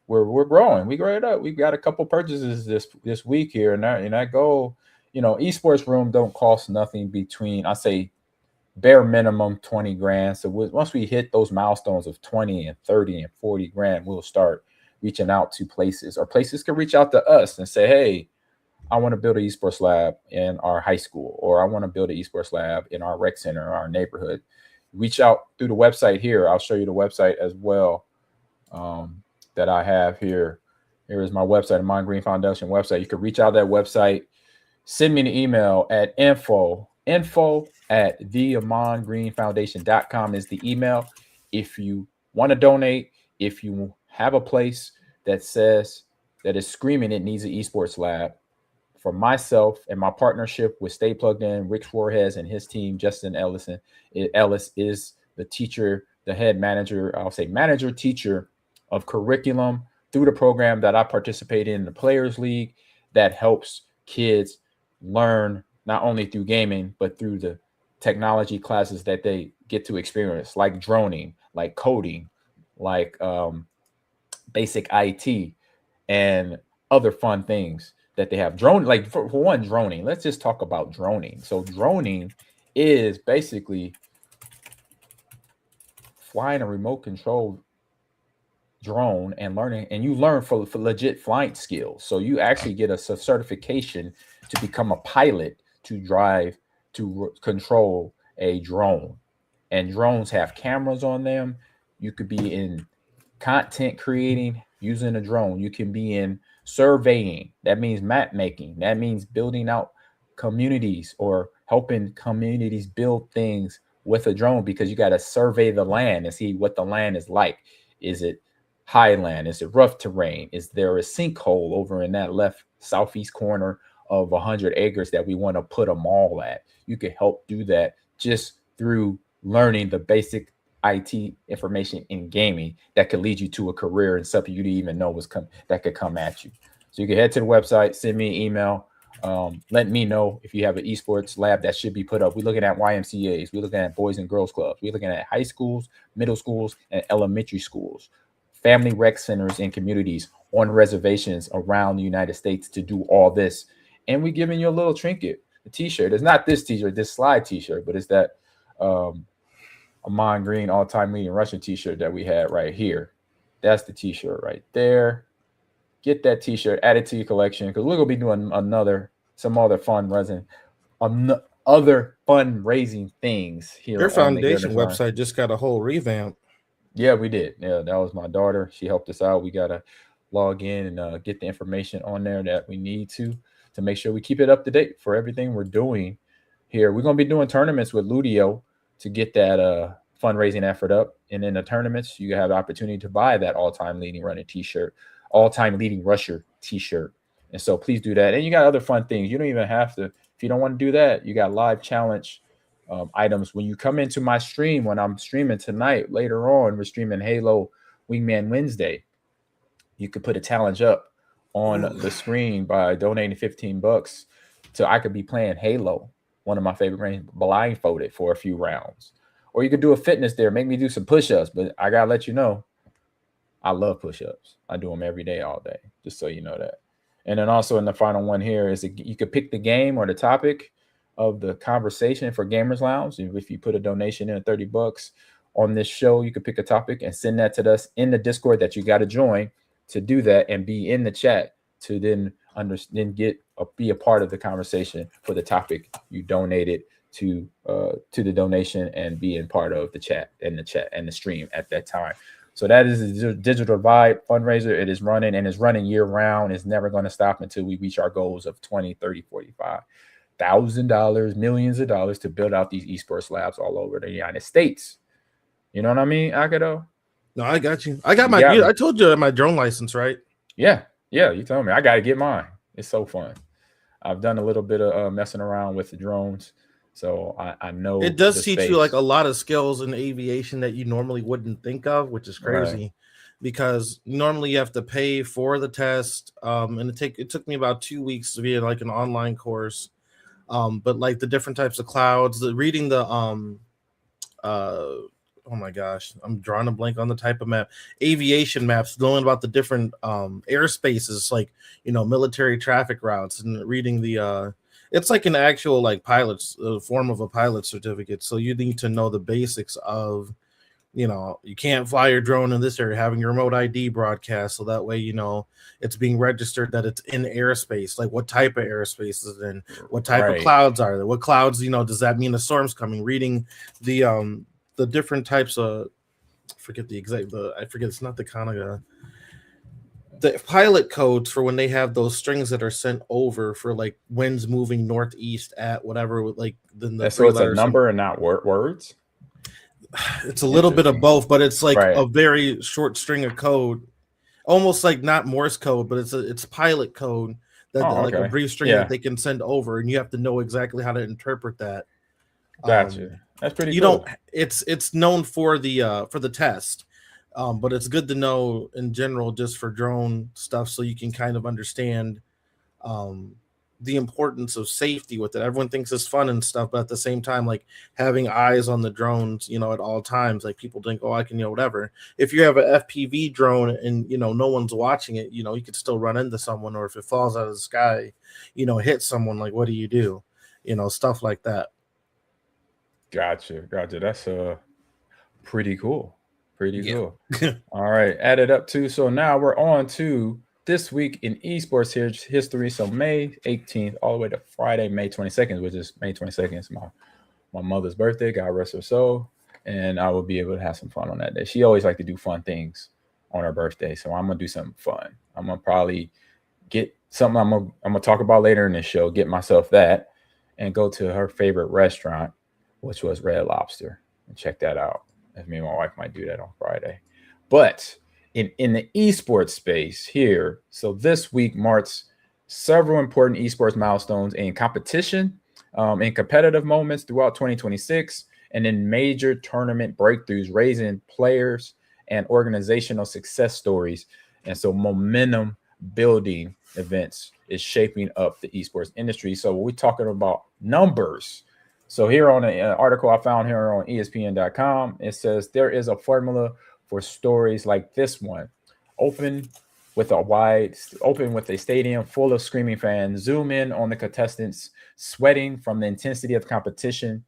We're growing. We grow it up. We've got a couple purchases this week here, and that goal, esports room don't cost nothing between, I say, bare minimum 20 grand. So once we hit those milestones of 20 and 30 and 40 grand, we'll start reaching out to places, or places can reach out to us and say, hey, I want to build an esports lab in our high school, or I want to build an esports lab in our rec center, our neighborhood. Reach out through the website here. I'll show you the website as well. That I have here. Here is my website, Ahman Green Foundation website. You can reach out to that website. Send me an email at info@theahmangreenfoundation.com is the email. If you want to donate, if you have a place that says that is screaming it needs an esports lab, for myself and my partnership with Stay Plugged In, Rick Suarez and his team, Justin Ellis is the teacher, the head manager, I'll say manager, teacher of curriculum through the program that I participate in the Players League that helps kids learn not only through gaming, but through the technology classes that they get to experience, like droning, like coding, like basic IT and other fun things that they have. Drone, like for one, droning. Let's just talk about droning. So droning is basically flying a remote control drone and learning, and you learn for legit flight skills. So you actually get a certification to become a pilot to drive, to control a drone. And drones have cameras on them. You could be in content creating using a drone. You can be in surveying. That means map making. That means building out communities or helping communities build things with a drone, because you got to survey the land and see what the land is like. Is it highland? Is it rough terrain? Is there a sinkhole over in that left southeast corner of 100 acres that we want to put a mall at? You could help do that just through learning the basic IT information in gaming that could lead you to a career and something you didn't even know was that could come at you. So you can head to the website, send me an email. Let me know if you have an esports lab that should be put up. We're looking at YMCAs. We're looking at boys and girls clubs. We're looking at high schools, middle schools, and elementary schools, family rec centers and communities on reservations around the United States to do all this. And we're giving you a little trinket, a t-shirt. It's not this t-shirt, this slide t-shirt, but it's that Ahman Green all-time leading Russian t-shirt that we had right here. That's the t-shirt right there. Get that t-shirt, add it to your collection, because we're going to be doing some other fundraising things here. Your foundation website just got a whole revamp. Yeah, we did. Yeah, that was my daughter. She helped us out. We got to log in and get the information on there that we need to make sure we keep it up to date for everything we're doing here. We're going to be doing tournaments with Ludio to get that fundraising effort up. And in the tournaments, you have the opportunity to buy that all-time leading running t-shirt, all-time leading rusher t-shirt. And so please do that. And you got other fun things. You don't even have to, if you don't want to do that, you got live challenge items. When you come into my stream, when I'm streaming tonight, later on, we're streaming Halo Wingman Wednesday. You could put a challenge up on the screen by donating $15 so I could be playing Halo, one of my favorite games, blindfolded for a few rounds. Or you could do a fitness there, make me do some push-ups. But I got to let you know, I love push-ups. I do them every day, all day, just so you know that. And then also in the final one here is you could pick the game or the topic of the conversation for Gamers Lounge. If you put a donation in $30 on this show, you could pick a topic and send that to us in the Discord that you got to join to do that and be in the chat to then be a part of the conversation for the topic you donated to the donation and being part of the chat and the stream at that time. So that is a Digital Vibe fundraiser. It is running and is running year round. It's never going to stop until we reach our goals of 20, 30, 45 $1,000, millions of dollars to build out these esports labs all over the United States. You know what I mean, Akido? No, I got you. I told you my drone license, right? Yeah, you told me. I got to get mine. It's so fun. I've done a little bit of messing around with the drones, so I know it does teach you like a lot of skills in aviation that you normally wouldn't think of, which is crazy. Right. Because normally you have to pay for the test, and it took me about 2 weeks to be like an online course. But like the different types of clouds, reading the oh my gosh, I'm drawing a blank on the type of map. Aviation maps, knowing about the different airspaces, like military traffic routes, and reading the it's like an actual like pilot's form of a pilot certificate. So you need to know the basics of you can't fly your drone in this area, having your remote ID broadcast, so that way it's being registered that it's in airspace, like what type of airspace is it in, what type of clouds are there, what clouds does that mean a storm's coming, reading the different types of I forget it's not the Kanaga, the pilot codes for when they have those strings that are sent over for like winds moving northeast at whatever, like then the so it's a number and not words. It's a little bit of both, but it's like a very short string of code, almost like not Morse code, but it's pilot code that like a brief string that they can send over, and you have to know exactly how to interpret that. Gotcha. That's pretty cool. It's known for the test, but it's good to know in general just for drone stuff, so you can kind of understand the importance of safety with it. Everyone thinks it's fun and stuff, but at the same time, like having eyes on the drones, at all times, like people think, oh, I can, whatever. If you have an FPV drone and, no one's watching it, you could still run into someone, or if it falls out of the sky, hit someone, like, what do you do? Stuff like that. Gotcha. That's pretty cool. Cool. All right. Add it up too. So now we're on to this week in esports history. So May 18th all the way to Friday, May 22nd, which is May 22nd is my mother's birthday. God rest her soul. And I will be able to have some fun on that day. She always liked to do fun things on her birthday. So I'm going to do something fun. I'm going to probably get something I'm going to talk about later in the show, get myself that, and go to her favorite restaurant, which was Red Lobster, and check that out. As me and my wife might do that on Friday. But in the esports space here, so this week marks several important esports milestones in competition, in competitive moments throughout 2026, and in major tournament breakthroughs, raising players and organizational success stories. And so momentum building events is shaping up the esports industry. So we're talking about numbers. So here on an article I found here on ESPN.com, it says there is a formula for stories like this one. Open with a stadium full of screaming fans. Zoom in on the contestants sweating from the intensity of competition.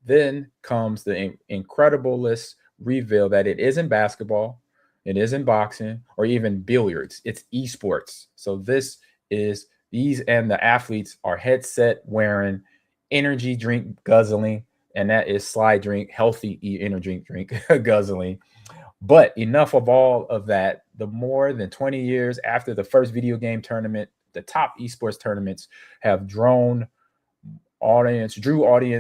Then comes the incrediblest reveal that it isn't basketball, it isn't boxing, or even billiards. It's esports. So these and the athletes are headset wearing, energy drink guzzling, and that is Slide Drink, healthy energy drink guzzling. But enough of all of that. The more than 20 years after the first video game tournament, the top esports tournaments have drew audience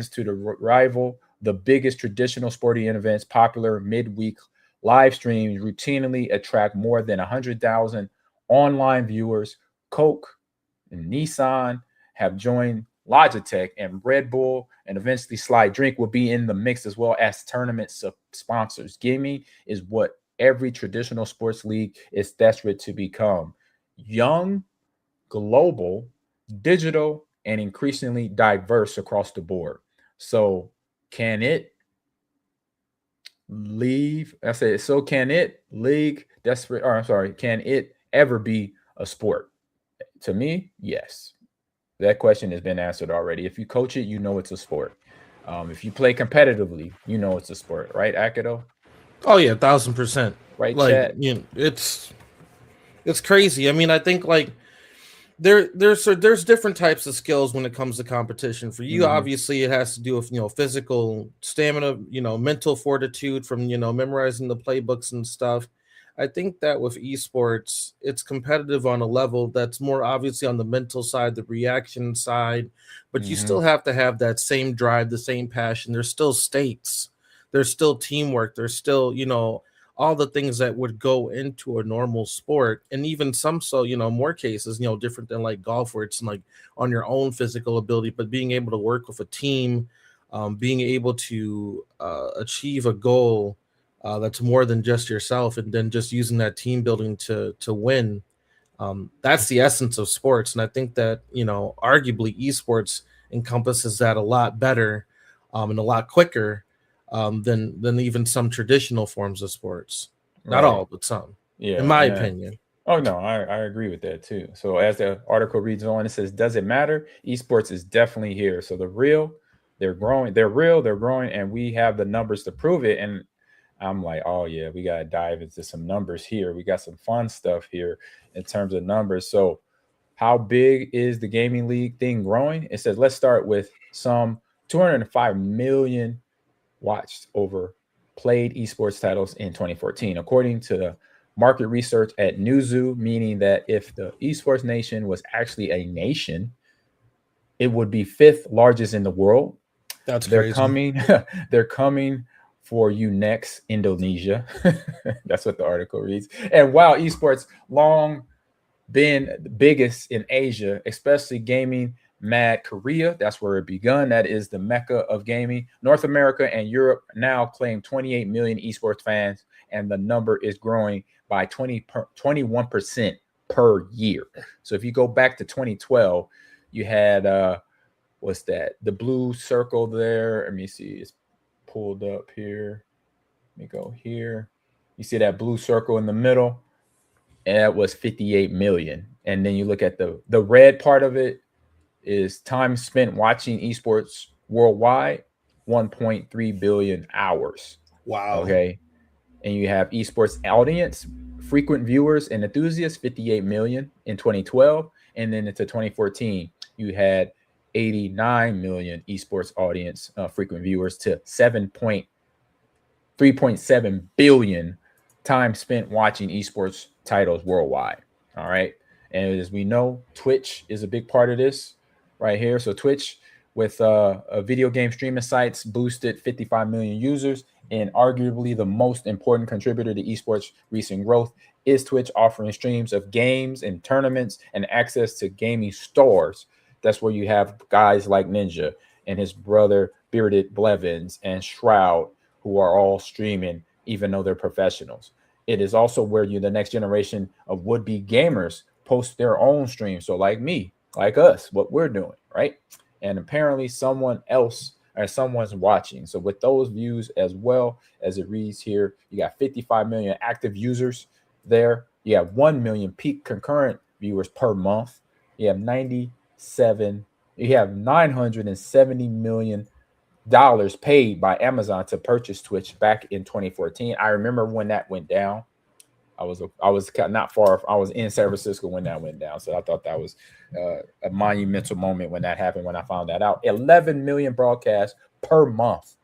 to the rival the biggest traditional sporting events. Popular midweek live streams routinely attract more than 100,000 online viewers. Coke and Nissan have joined Logitech, and Red Bull and eventually Slide Drink will be in the mix as well as tournament sponsors. Gaming is what every traditional sports league is desperate to become: young, global, digital, and increasingly diverse across the board. So can it can it ever be a sport? To me, yes. That question has been answered already. If you coach it, you know it's a sport. If you play competitively, you know it's a sport, right, Akido? Oh yeah, 1,000%. Right, like Chad? It's crazy. I mean, I think like there's different types of skills when it comes to competition. For you, obviously, it has to do with physical stamina, mental fortitude from memorizing the playbooks and stuff. I think that with esports, it's competitive on a level that's more obviously on the mental side, the reaction side, but you still have to have that same drive, the same passion. There's still stakes, there's still teamwork, there's still, all the things that would go into a normal sport. And even some, so, more cases, different than like golf, where it's like on your own physical ability, but being able to work with a team, being able to achieve a goal that's more than just yourself, and then just using that team building to win. That's the essence of sports, and I think that arguably esports encompasses that a lot better, and a lot quicker, than even some traditional forms of sports. Not Right. all, but some. Yeah. In my opinion. Oh no, I agree with that too. So as the article reads on, it says, "Does it matter? Esports is definitely here. So they're growing. They're real. They're growing, and we have the numbers to prove it." And I'm like, oh yeah, we gotta dive into some numbers here. We got some fun stuff here in terms of numbers. So how big is the gaming league thing growing? It says, let's start with some 205 million watched over played esports titles in 2014, according to market research at Newzoo, meaning that if the esports nation was actually a nation, it would be fifth largest in the world. That's crazy. They're coming for you next, Indonesia. That's what the article reads. And while esports long been the biggest in Asia, especially gaming mad Korea, that's where it begun. That is the mecca of gaming. North America and Europe now claim 28 million esports fans, and the number is growing by 21% per year. So if you go back to 2012, you had what's that? The blue circle there. Let me see. It's pulled up here. Let me go here. You see that blue circle in the middle? And that was 58 million. And then you look at the red part of it is time spent watching esports worldwide, 1.3 billion hours. Wow. Okay. And you have esports audience, frequent viewers and enthusiasts, 58 million in 2012. And then into 2014, you had 89 million esports audience frequent viewers to 3.7 billion time spent watching esports titles worldwide. All right. And as we know, Twitch is a big part of this right here. So Twitch with a video game streaming sites boosted 55 million users, and arguably the most important contributor to esports recent growth is Twitch offering streams of games and tournaments and access to gaming stores. That's where you have guys like Ninja and his brother Bearded Blevins and Shroud, who are all streaming, even though they're professionals. It is also where the next generation of would-be gamers post their own streams. So like me, like us, what we're doing, right? And apparently someone else or someone's watching. So with those views, as well as it reads here, you got 55 million active users there. You have 1 million peak concurrent viewers per month. You have 970 million dollars paid by Amazon to purchase Twitch back in 2014. I remember when that went down. I was not far. I was in San Francisco when that went down, so I thought that was a monumental moment when that happened. When I found that out, 11 million broadcasts per month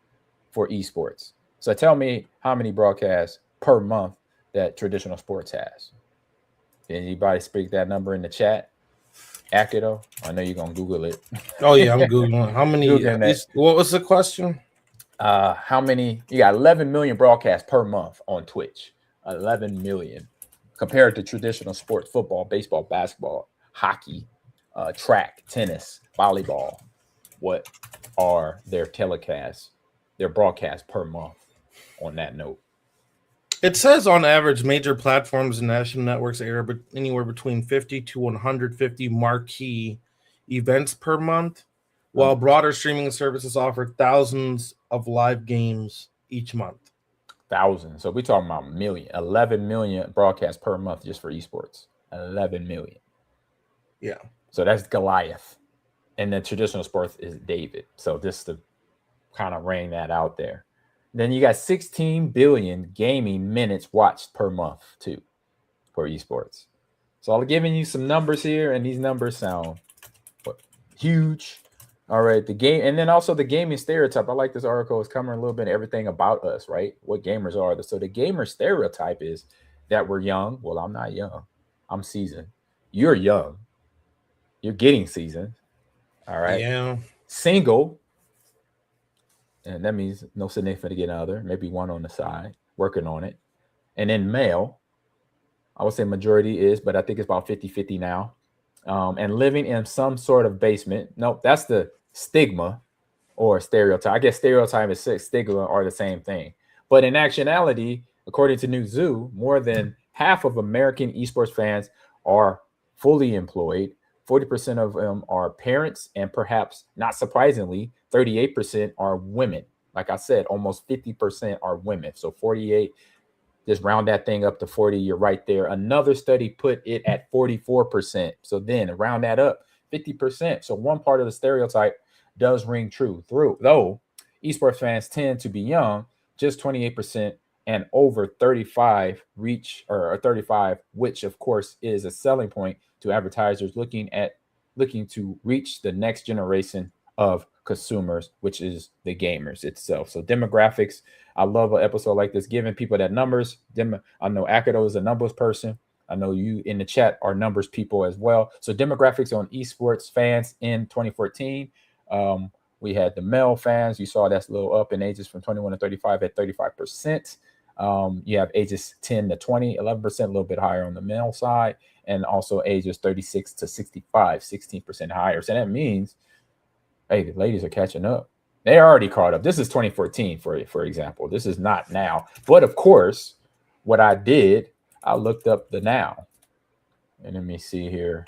for esports. So tell me how many broadcasts per month that traditional sports has. Did anybody speak that number in the chat? Akido, I know you're gonna Google it. Oh yeah, I'm Googling. How many? What was the question? How many? You got 11 million broadcasts per month on Twitch. 11 million compared to traditional sports, football, baseball, basketball, hockey, track, tennis, volleyball. What are their telecasts, their broadcasts per month on that note? It says on average, major platforms and national networks air anywhere between 50 to 150 marquee events per month, while broader streaming services offer thousands of live games each month. Thousands. So we're talking about 11 million broadcasts per month just for esports. 11 million. Yeah. So that's Goliath. And the traditional sports is David. So just to kind of ring that out there. Then you got 16 billion gaming minutes watched per month too for esports. So I'm giving you some numbers here, and these numbers sound huge. All right, the game, and then also the gaming stereotype. I like this article. It's covering a little bit of everything about us, right? What gamers are. So the gamer stereotype is that were young. Well, I'm not young. I'm seasoned. You're young. You're getting seasoned. All right. Yeah. Single. And that means no significant other, maybe one on the side, working on it. And then male, I would say majority is, but I think it's about 50-50 now. And living in some sort of basement. Nope, that's the stigma or stereotype. I guess stereotype and stigma are the same thing. But in actuality, according to New Zoo, more than half of American esports fans are fully employed. 40% of them are parents, and perhaps not surprisingly, 38% are women. Like I said, almost 50% are women. So 48, just round that thing up to 40, you're right there. Another study put it at 44%. So then round that up, 50%. So one part of the stereotype does ring true. Though esports fans tend to be young, just 28% and over 35 or 35, which of course is a selling point to advertisers looking to reach the next generation of consumers, which is the gamers itself. So demographics, I love an episode like this, giving people that numbers. I know Akido is a numbers person. I know you in the chat are numbers people as well. So demographics on esports fans in 2014. We had the male fans. You saw that's a little up in ages from 21 to 35 at 35%. You have ages 10 to 20, 11%, a little bit higher on the male side. And also ages 36 to 65, 16% higher. So that means, hey, the ladies are catching up. They're already caught up. This is 2014, for example. This is not now. But of course, what I did, I looked up the now. And let me see here.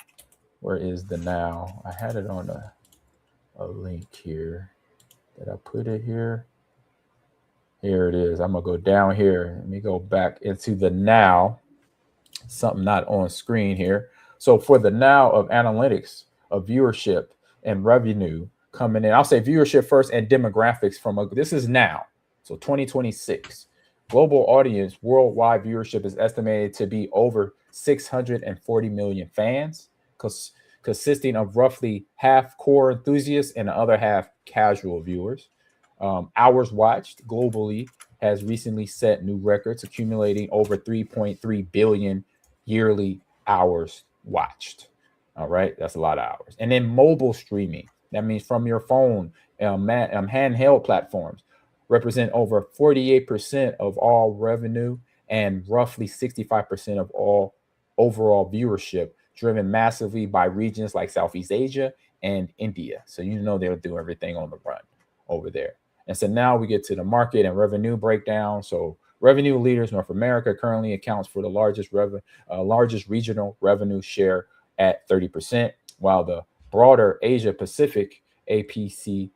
Where is the now? I had it on a link here. Did I put it here? Here it is. I'm going to go down here. Let me go back into the now. Something not on screen here. So for the now of analytics, of viewership and revenue coming in, I'll say viewership first and demographics this is now. So 2026. Global audience, worldwide viewership is estimated to be over 640 million fans, consisting of roughly half core enthusiasts and the other half casual viewers. Hours watched globally has recently set new records, accumulating over 3.3 billion yearly hours watched. All right, that's a lot of hours. And then mobile streaming, that means from your phone, handheld platforms, represent over 48% of all revenue and roughly 65% of all overall viewership, driven massively by regions like Southeast Asia and India. So they'll do everything on the run over there. And so now we get to the market and revenue breakdown. So revenue leaders, North America currently accounts for the largest regional revenue share at 30%, while the broader Asia Pacific APAC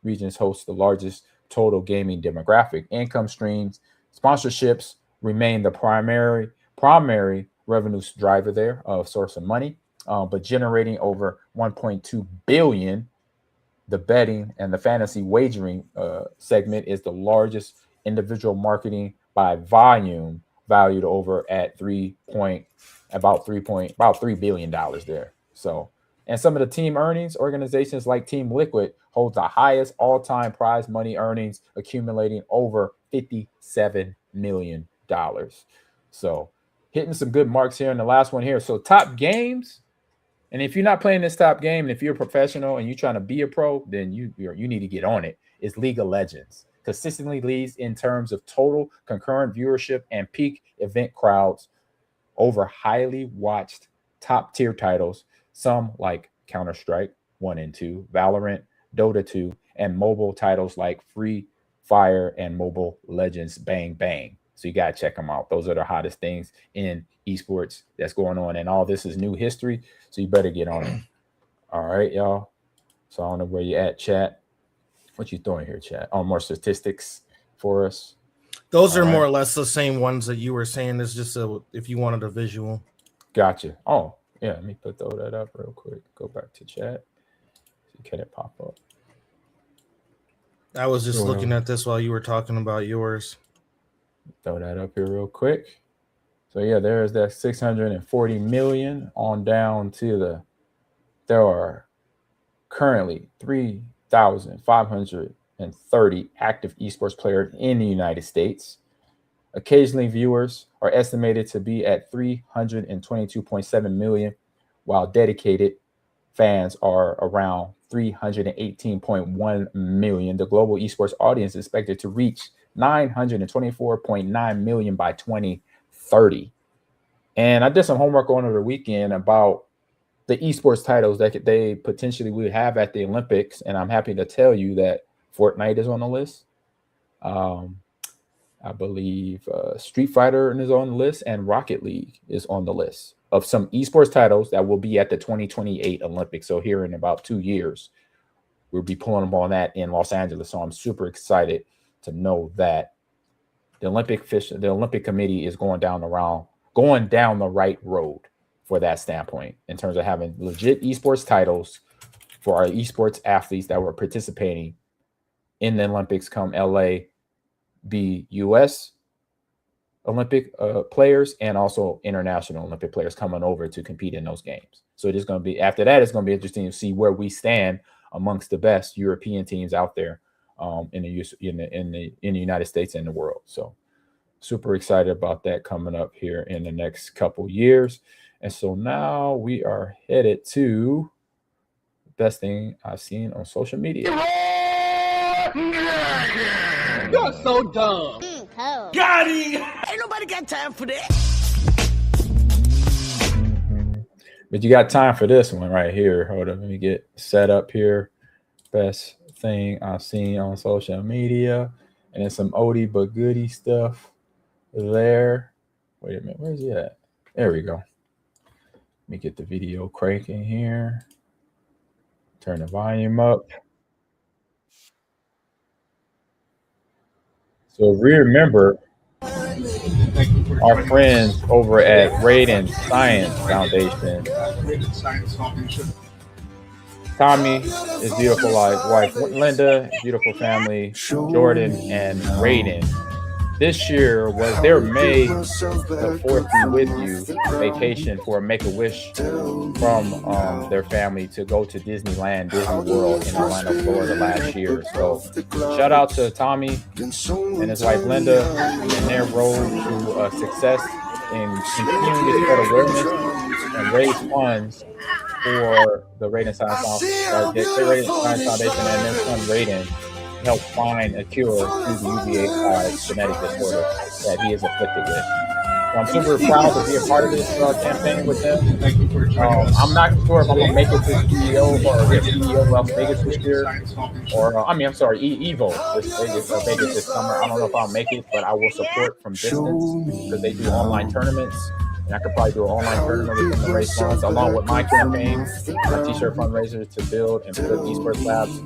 regions host the largest total gaming demographic. Income streams, sponsorships remain the primary revenue driver there of source of money, but generating over 1.2 billion. The betting and the fantasy wagering segment is the largest individual marketing by volume, valued over at $3 billion there. So, and some of the team earnings, organizations like Team Liquid hold the highest all-time prize money earnings, accumulating over $57 million. So, hitting some good marks here in the last one here. So, top games. And if you're not playing this top game, and if you're a professional and you're trying to be a pro, then you need to get on it. It's League of Legends. Consistently leads in terms of total concurrent viewership and peak event crowds over highly watched top tier titles, some like Counter-Strike 1 and 2, Valorant, Dota 2, and mobile titles like Free Fire and Mobile Legends Bang Bang. So you got to check them out. Those are the hottest things in esports that's going on. And all this is new history, so you better get on it. All right, y'all. So I don't know where you at, chat. What you throwing here, chat? Oh, more statistics for us. Those are more or less the same ones that you were saying. It's just if you wanted a visual. Gotcha. Oh, yeah. Let me throw that up real quick. Go back to chat. Can it pop up? I was just looking at this while you were talking about yours. Throw that up here real quick. So yeah, there's that 640 million on down to there are currently 3,530 active esports players in the United States. Occasionally, viewers are estimated to be at 322.7 million, while dedicated fans are around 318.1 million. The global esports audience is expected to reach 924.9 million by 2030. And I did some homework over the weekend about the esports titles that they potentially would have at the Olympics, and I'm happy to tell you that Fortnite is on the list. I believe Street Fighter is on the list, and Rocket League is on the list of some esports titles that will be at the 2028 Olympics. So here in about 2 years, we'll be pulling them on that in Los Angeles. So I'm super excited to know that the Olympic Committee is going down the right road for that standpoint in terms of having legit esports titles for our esports athletes that were participating in the Olympics come LA, be U.S. Olympic players and also international Olympic players coming over to compete in those games. So it is going to be, after that, it's going to be interesting to see where we stand amongst the best European teams out there in the United States and the world. So super excited about that coming up here in the next couple years. And so now we are headed to the best thing I've seen on social media. You're so dumb. Got him! Ain't nobody got time for that. But you got time for this one right here. Hold up, let me get set up here. Best thing I've seen on social media. And then some oldie but goodie stuff there. Wait a minute, where's he at? There we go. Let me get the video cranking here. Turn the volume up. So if we remember our friends over at Raiden Science Foundation, Tommy, his beautiful wife Linda, beautiful family, Jordan, and Raiden. This year was their May the 4th Be With You vacation for a Make-A-Wish from their family to go to Disneyland, Disney World in Orlando, Florida last year. So shout out to Tommy and his wife Linda and their road to success in continuing to spread awareness and raise funds for the Raiden Science Foundation and their son Raiden help find a cure to the UVA genetic disorder that he is afflicted with. So I'm super proud to be a part of this campaign with them. I'm not sure if I'm going to make it to CEO or get CEO of Las Vegas this year. Or, EVO Vegas this summer. I don't know if I'll make it, but I will support from distance because they do online tournaments. And I could probably do an online tournament with them to raise funds, along with my campaign, my t-shirt fundraiser to build and put esports labs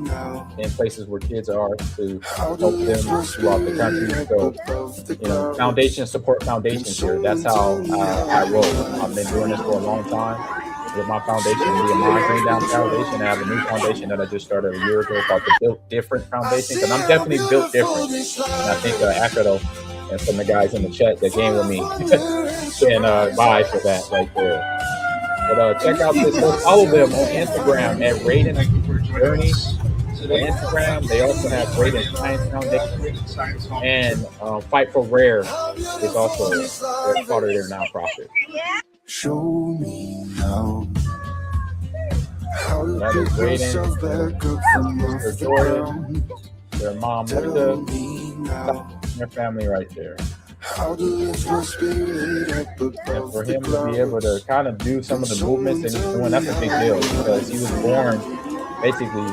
in places where kids are to help them throughout the country. So, foundation support foundations here. That's how I roll. I've been doing this for a long time with my foundation, the Ahman Green Down Foundation. I have a new foundation that I just started a year ago called the Built Different Foundation, because I'm definitely built different. And I think Akado and some of the guys in the chat that game with me can buy for that right there. But check out this. Follow them on Instagram at Raiden Journey. On Instagram, they also have Raiden Science Foundation, and Fight for Rare is also part of their nonprofit. Show me now. That is Raiden, Mr. Jordan, their mom Linda, their family right there. And for him to be able to kind of do some of the movements that he's doing, that's a big deal, because he was born basically,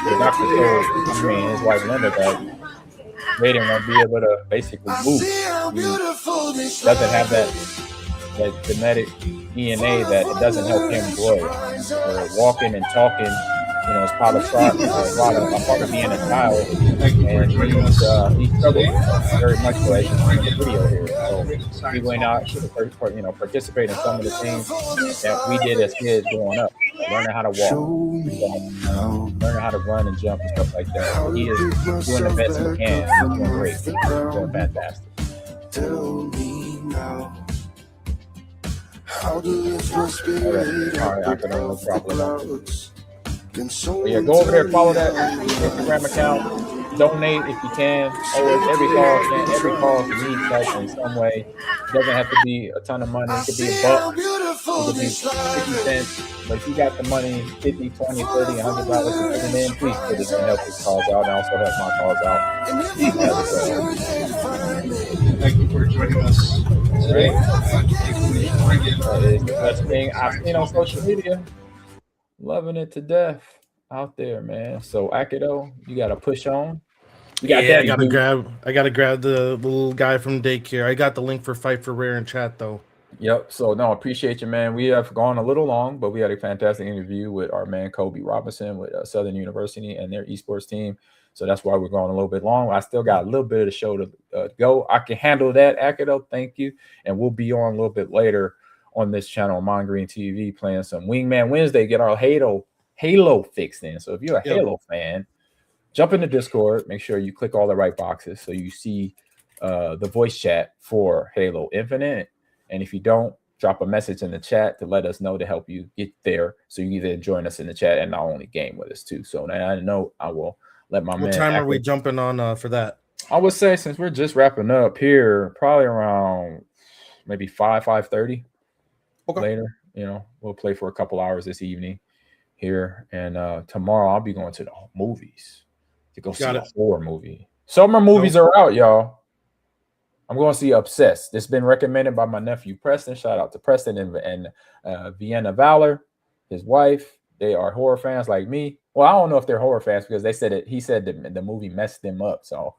the doctor told his wife Linda that Raiden won't be able to basically move. He doesn't have that genetic DNA that it doesn't help him grow. Walking and talking, is part of being a child, and he struggled very much with the video here. So he went out to participate in some of the things that we did as kids growing up, learning how to walk, learning how to run and jump and stuff like that. So he is doing the best he can. He's doing great. He's doing fantastic. Tell me now. How all right, I can no problem. But yeah, go over there, follow that Instagram account. donate if you can. Always, every cause, man, every cause needs help in some way. It doesn't have to be a ton of money. It could be a buck. It could be 50 cents. But if you got the money, 50, 20, 30, $100 to put it in, please put it in. Help this cause out and also help my cause out. Thank you for joining us today. That is the best thing I've seen on social media. Loving it to death out there, man. So Akido, you got to push on. Yeah, I gotta grab the little guy from daycare. I got the link for Fight for Rare in chat though. Yep. So no, appreciate you, man. We have gone a little long, but we had a fantastic interview with our man Kobe Robinson with Southern University and their esports team. So that's why we're going a little bit long. I still got a little bit of the show to go. I can handle that, Akido. Thank you. And we'll be on a little bit later on this channel, Mon Green TV, playing some Wingman Wednesday. Get our Halo fixed in. So if you're a Halo fan, jump in the Discord. Make sure you click all the right boxes so you see the voice chat for Halo Infinite. And if you don't, drop a message in the chat to let us know to help you get there. So you either join us in the chat and not only game with us too. So now I know I will let my man. What time are we jumping on for that? I would say since we're just wrapping up here, probably around maybe 5:30. Okay. Later, we'll play for a couple hours this evening here. And tomorrow I'll be going to the movies to go see a horror movie. Summer movies are out, y'all. I'm going to see Obsessed. It's been recommended by my nephew Preston. Shout out to Preston and Vienna Valor, his wife. They are horror fans like me. Well, I don't know if they're horror fans because he said that the movie messed them up. So,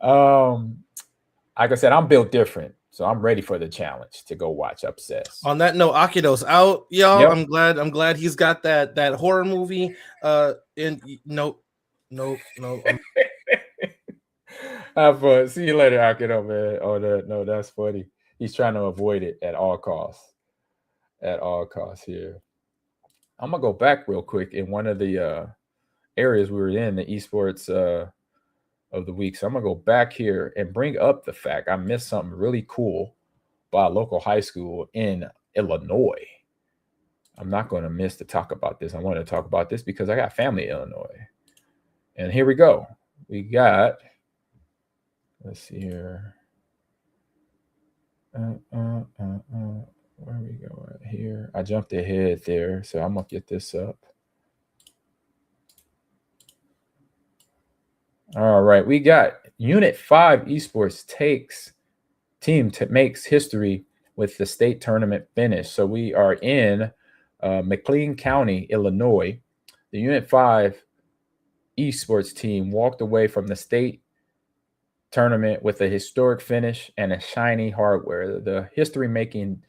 like I said, I'm built different. So I'm ready for the challenge to go watch Obsessed. On that note, Akido's out, y'all. Yep. I'm glad he's got that horror movie. And no. Have fun. See you later, Akido, man. Oh, no, that's funny. He's trying to avoid it at all costs. At all costs here. I'm gonna go back real quick in one of the areas we were in, the esports of the week. So I'm gonna go back here and bring up the fact I missed something really cool by a local high school in Illinois. I'm not going to miss to talk about this. I want to talk about this because I got family in Illinois. And here we go. We got, let's see here. Where we go at here? I jumped ahead there, so I'm gonna get this up. All right, we got Unit 5 Esports makes history with the state tournament finish. So we are in McLean County, Illinois. The Unit 5 Esports team walked away from the state tournament with a historic finish and a shiny hardware. The history-making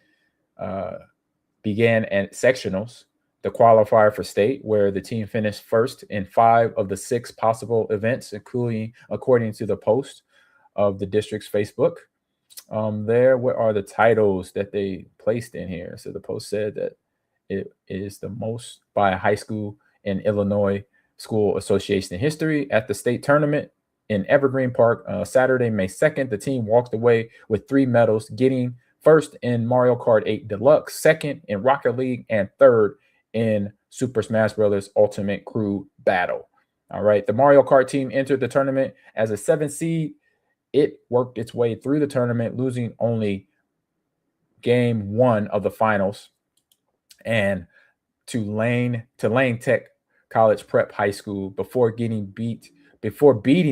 began at sectionals, the qualifier for state, where the team finished first in 5 of the 6 possible events, including according to the post of the district's Facebook. What are the titles that they placed in here? So the post said that it is the most by a high school in Illinois School Association history at the state tournament in Evergreen Park, Saturday, May 2nd. The team walked away with 3 medals, getting first in Mario Kart 8 Deluxe, second in Rocket League, and third in Super Smash Bros. Ultimate Crew Battle. All right, the Mario Kart team entered the tournament as a 7th seed. It worked its way through the tournament, losing only game 1 of the finals, and to Lane Tech College Prep High School before beating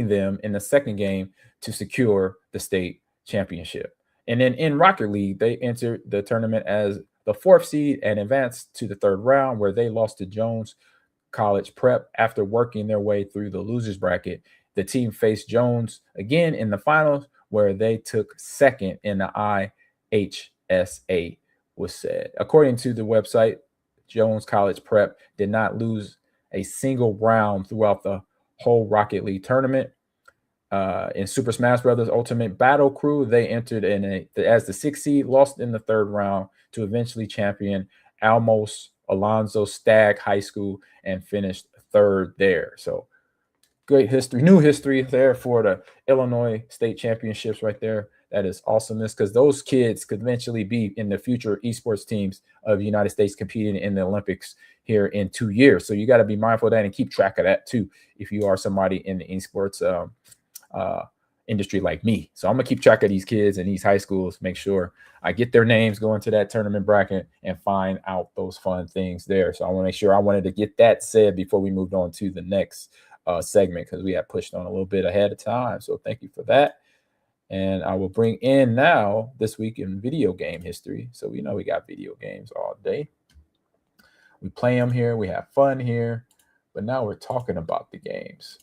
them in the second game to secure the state championship. And then in Rocket League, they entered the tournament as the 4th seed and advanced to the 3rd round, where they lost to Jones College Prep after working their way through the losers bracket. The team faced Jones again in the finals, where they took second in the IHSA, was said. According to the website, Jones College Prep did not lose a single round throughout the whole Rocket League tournament. In Super Smash Bros. Ultimate Battle Crew, they entered as the 6th seed, lost in the 3rd round to eventually champion Alonzo Stagg High School and finished 3rd there. So great history, new history there for the Illinois State Championships right there. That is awesomeness, because those kids could eventually be in the future esports teams of the United States competing in the Olympics here in 2 years. So you got to be mindful of that and keep track of that too, if you are somebody in the esports industry like me. So I'm gonna keep track of these kids in these high schools, make sure I get their names, go into that tournament bracket, and find out those fun things there. So I want to make sure, I wanted to get that said before we moved on to the next segment, because we had pushed on a little bit ahead of time. So thank you for that. And I will bring in now This Week in Video Game History. So we know we got video games all day. We play them here, we have fun here, but now we're talking about the games.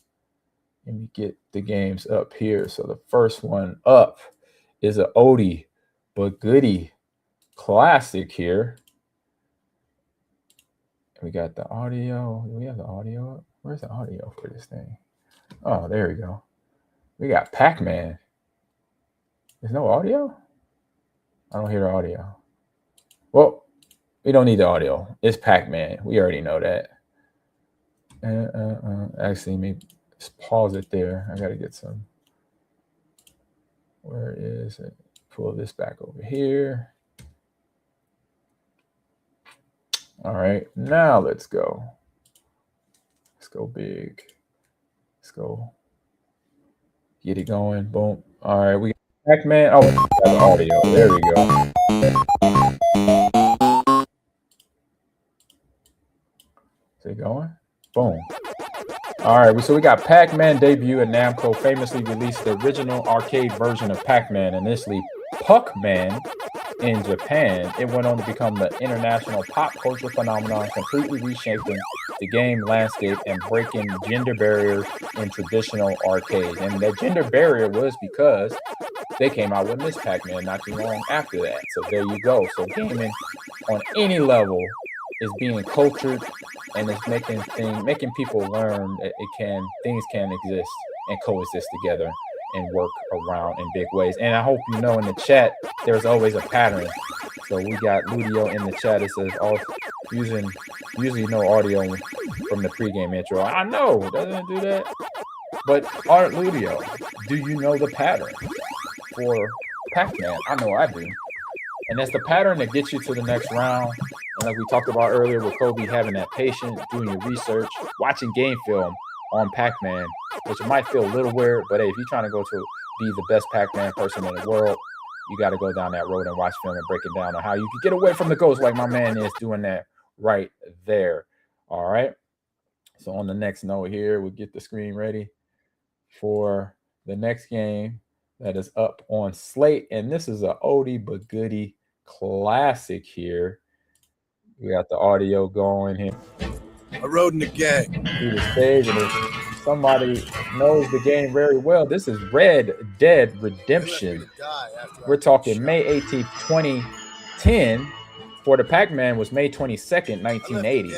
Let me get the games up here. So the first one up is an oldie but goodie classic here. We got the audio. Do we have the audio up? Where's the audio for this thing? Oh, there we go. We got Pac-Man. There's no audio? I don't hear the audio. Well, we don't need the audio. It's Pac-Man. We already know that. Actually, maybe just pause it there. I got to get some. Where is it? Pull this back over here. All right. Now let's go. Let's go big. Let's go. Get it going. Boom. All right. We got Pac-Man. Oh, the audio. There we go. Is it going? Boom. All right, so we got Pac-Man debut, and Namco famously released the original arcade version of Pac-Man, initially Puck-Man in Japan. It went on to become the international pop culture phenomenon, completely reshaping the game landscape and breaking gender barriers in traditional arcades. And that gender barrier was because they came out with Miss Pac-Man not too long after that. So there you go. So gaming on any level is being cultured, and it's making people learn that things can exist and coexist together and work around in big ways. And I hope you know, in the chat, there's always a pattern. So we got Ludio in the chat. It says usually no audio from the pregame intro. I know, doesn't it do that? But Art Ludio, do you know the pattern for Pac-Man? I know I do. And that's the pattern that gets you to the next round. And like we talked about earlier with Kobe, having that patience, doing your research, watching game film on Pac-Man, which might feel a little weird, but hey, if you're trying to go to be the best Pac-Man person in the world, you got to go down that road and watch film and break it down on how you can get away from the ghost, like my man is doing that right there. All right. So on the next note here, we'll get the screen ready for the next game that is up on slate. And this is a oldie but goodie classic here. We got the audio going here. I rode in the gang. Through the stage, and if somebody knows the game very well, this is Red Dead Redemption. We're talking May 18th, 2010. For the Pac-Man was May 22nd, 1980.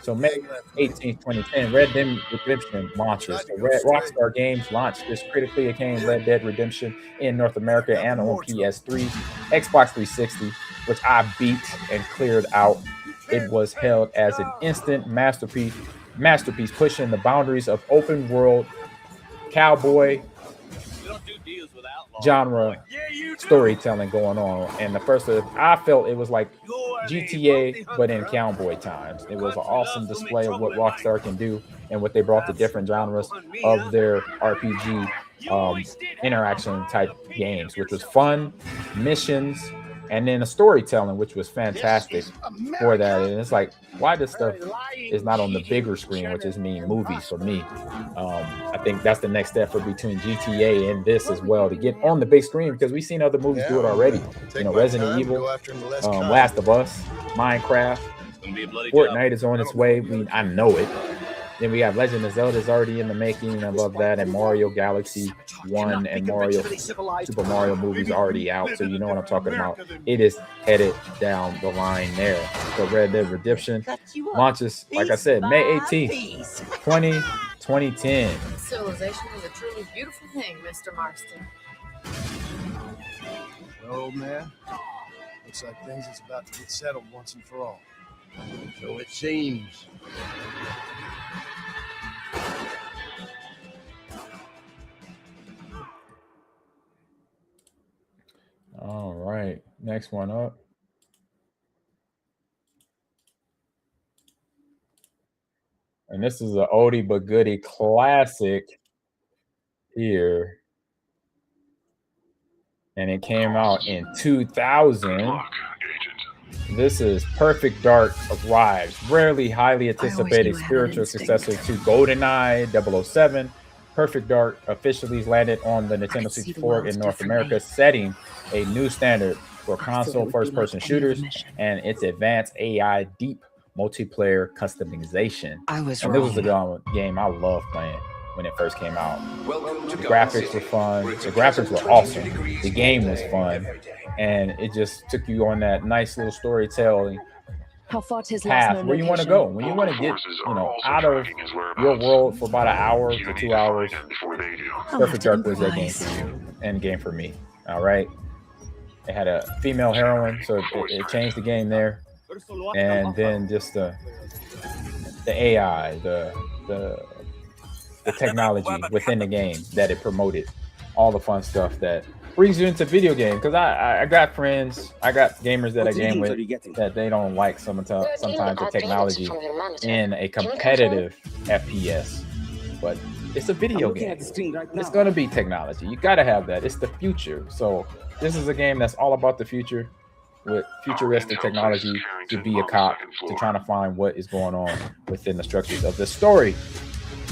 So May 18th, 2010, Red Dead Redemption launches. So Rockstar Games launched this critically acclaimed Red Dead Redemption in North America and on PS3, Xbox 360, which I beat and cleared out. It was held as an instant masterpiece, pushing the boundaries of open world cowboy genre storytelling going on. And the first, I felt it was like GTA, but in cowboy times. It was an awesome display of what Rockstar can do and what they brought to different genres of their RPG interaction type games, which was fun, missions, and then a storytelling, which was fantastic for that. And it's like, why this stuff is not on the bigger screen, which is movies for me. I think that's the next step for between GTA and this as well, to get on the big screen, because we've seen other movies do it already. You know, Resident Evil, Last of Us, Minecraft, Fortnite is on its way. I know it. Then we have Legend of Zelda is already in the making above that, and Mario Galaxy 1 and Super Mario movies already out. So you know what I'm talking about. It is headed down the line there. So Red Dead Redemption launches, like I said, May 18th, 2010. Civilization is a truly beautiful thing, Mr. Marston. Oh, man. Looks like things is about to get settled once and for all. So it seems. Next one up. And this is an oldie but goodie classic here. And it came out in 2000. This is Perfect Dark Arrives, rarely highly anticipated spiritual successor to GoldenEye 007. Perfect Dark officially landed on the Nintendo 64 in North America, setting a new standard for console first-person shooters and its advanced AI deep multiplayer customization. And this was a game I loved playing when it first came out. The graphics were fun. The graphics were awesome. The game was fun. And it just took you on that nice little storytelling path where you want to go. When you want to get, out of your world for about an hour to 2 hours, Perfect Dark was that game for you and game for me. All right. It had a female heroine, so it changed the game there. And then just the AI, the technology within the game that it promoted, all the fun stuff that brings you into video games. Because I got friends, I got gamers that I game with that they don't like sometimes the technology in a competitive FPS. But it's a video game. It's going to be technology. You got to have that. It's the future. So this is a game that's all about the future with futuristic technology to be a cop, to trying to find what is going on within the structures of the story.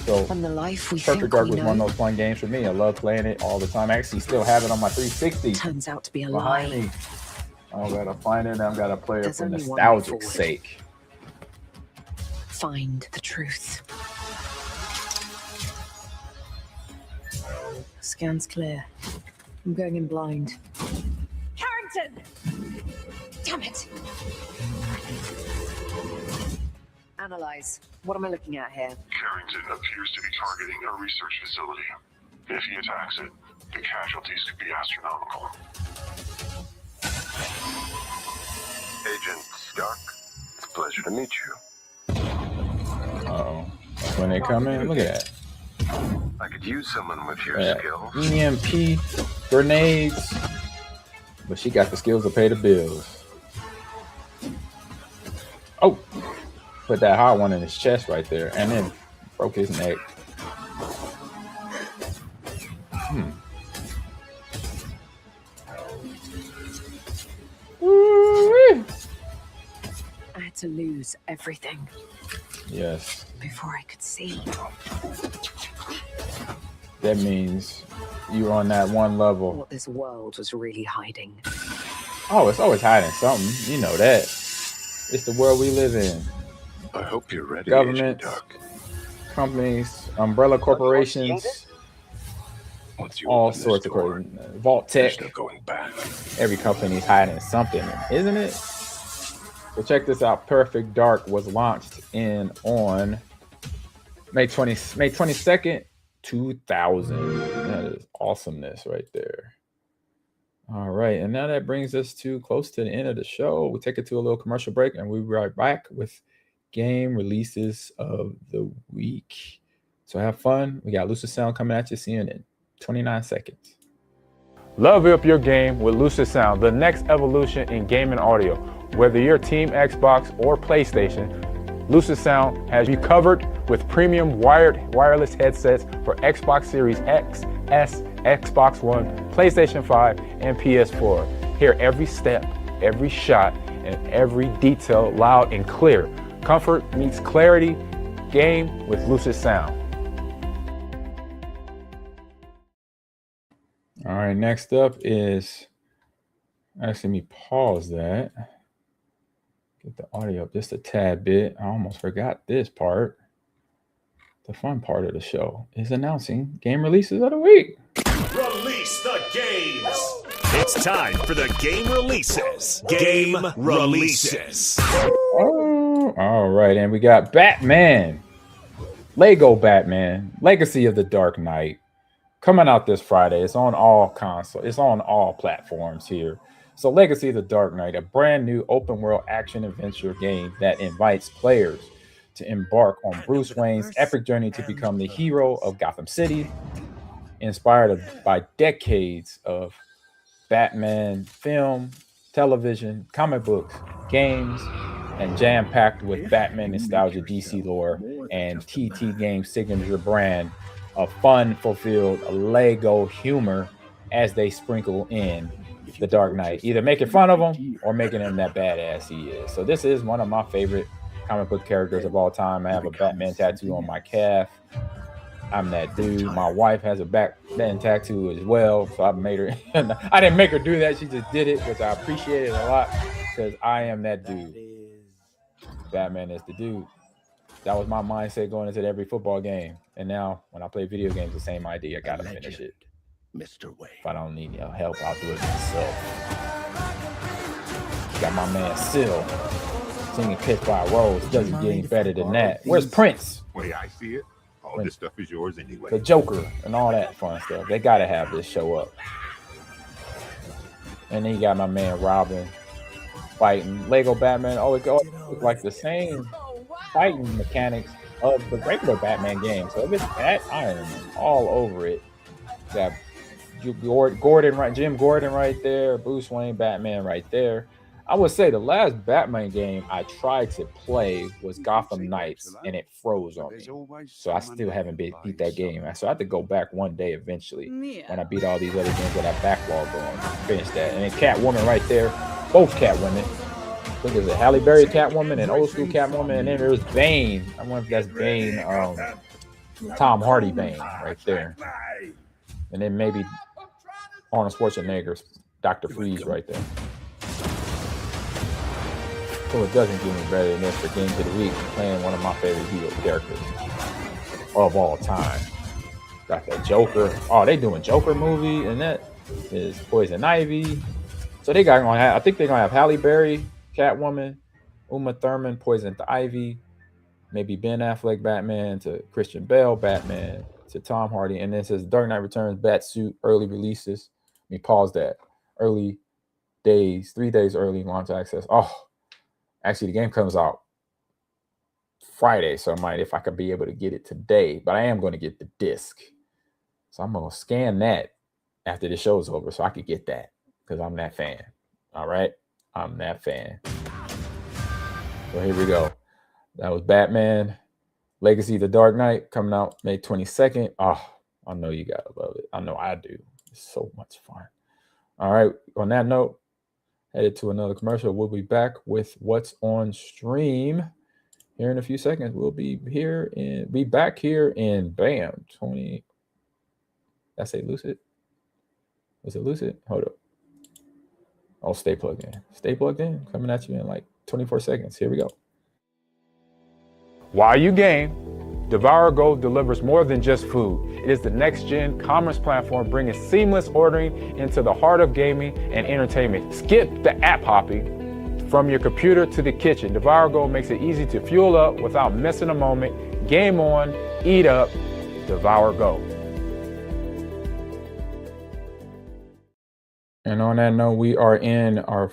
So Perfect Dark was one of those fun games for me. I love playing it all the time. I actually still have it on my 360. Turns out to be a lie. Me. I gotta find it and I've gotta play it for nostalgic sake. Find the truth. Scan's clear. I'm going in blind. Carrington! Damn it! Analyze. What am I looking at here? Carrington appears to be targeting a research facility. If he attacks it, the casualties could be astronomical. Agent Stark, it's a pleasure to meet you. Uh-oh. That's when they come in. Look at that. I could use someone with your skills. EMP, grenades. But she got the skills to pay the bills. Oh! Put that hot one in his chest right there, and then broke his neck. I had to lose everything. Yes. Before I could see. That means you're on that one level. What this world was really hiding. Oh, it's always hiding something. You know that. It's the world we live in. I hope you're ready. Governments, companies, umbrella corporations, all sorts of corporations. Vault Tech. No going back. Every company's hiding something, isn't it? So check this out. Perfect Dark was launched on May 22nd, 2000. That is awesomeness right there. All right, and now that brings us to close to the end of the show. We take it to a little commercial break, and we'll be right back with game releases of the week. So have fun. We got Lucid Sound coming at you. See you in 29 seconds. Level up your game with Lucid Sound, the next evolution in gaming audio. Whether you're Team Xbox or PlayStation, Lucid Sound has you covered with premium wireless headsets for Xbox Series X, S, Xbox One, PlayStation 5, and PS4. Hear every step, every shot, and every detail loud and clear. Comfort meets clarity. Game with Lucid Sound. All right, next up is, actually, let me pause that. Get the audio up just a tad bit. I almost forgot this part. The fun part of the show is announcing game releases of the week. Release the games. It's time for the game releases. Game releases. Oh, all right, and we got Batman. Lego Batman, Legacy of the Dark Knight, coming out this Friday. It's on all consoles. It's on all platforms here. So Legacy of the Dark Knight, a brand new open world action adventure game that invites players to embark on Bruce Wayne's epic journey to become the hero of Gotham City, inspired by decades of Batman film television, comic books, games, and jam-packed with Batman nostalgia, DC lore, and TT Games' signature brand of fun-fulfilled Lego humor as they sprinkle in the Dark Knight, either making fun of him or making him that badass he is. So this is one of my favorite comic book characters of all time. I have a Batman tattoo on my calf. I'm that dude. My wife has a Batman tattoo as well, so I made her. I didn't make her do that; she just did it, which I appreciate it a lot because I am that dude. Batman is the dude. That was my mindset going into every football game, and now when I play video games, the same idea. I gotta finish it, Mr. Wayne. If I don't need help, I'll do it myself. Got my man Syl singing "Pitch by Rose." Doesn't get any better than that. Where's Prince? Way I see it, all this stuff is yours anyway. The Joker and all that fun stuff. They gotta have this show up. And then you got my man Robin fighting Lego Batman. Oh, it goes like the same fighting mechanics of the regular Batman game. So if it's that, I am all over it. Got Gordon right, Jim Gordon right there, Bruce Wayne, Batman right there. I would say the last Batman game I tried to play was Gotham Knights, and it froze on me. So I still haven't beat that game. So I have to go back one day eventually when I beat all these other games that I backlogged on. Finish that. And then Catwoman right there. Both Catwomen. I think there's a Halle Berry Catwoman and old school Catwoman. And then there's Bane. I wonder if that's Bane, Tom Hardy Bane right there. And then maybe Arnold Schwarzenegger's Dr. Freeze right there. So it doesn't get any better than this for Games of the Week. Playing one of my favorite hero characters of all time. Got that Joker. Oh, they doing Joker movie, and that is Poison Ivy. So they got I think they're gonna have Halle Berry, Catwoman, Uma Thurman, Poison Ivy, maybe Ben Affleck Batman to Christian Bale Batman to Tom Hardy, and then it says Dark Knight Returns Batsuit early releases. Let me pause that. Early days, 3 days early launch access. Oh. Actually, the game comes out Friday, so I might, if I could be able to get it today, but I am going to get the disc. So I'm going to scan that after the show's over so I could get that because I'm that fan. All right? I'm that fan. So here we go. That was Batman Legacy of the Dark Knight coming out May 22nd. Oh, I know you got to love it. I know I do. It's so much fun. All right. On that note, headed to another commercial. We'll be back with what's on stream here in a few seconds. We'll be back here in BAM 20. Did I say Lucid? Was it Lucid? Hold up. Oh, stay plugged in. Stay plugged in. Coming at you in like 24 seconds. Here we go. While you game, DevourGo delivers more than just food. It is the next-gen commerce platform bringing seamless ordering into the heart of gaming and entertainment. Skip the app hopping from your computer to the kitchen. DevourGo makes it easy to fuel up without missing a moment. Game on, eat up, DevourGo. And on that note, we are in our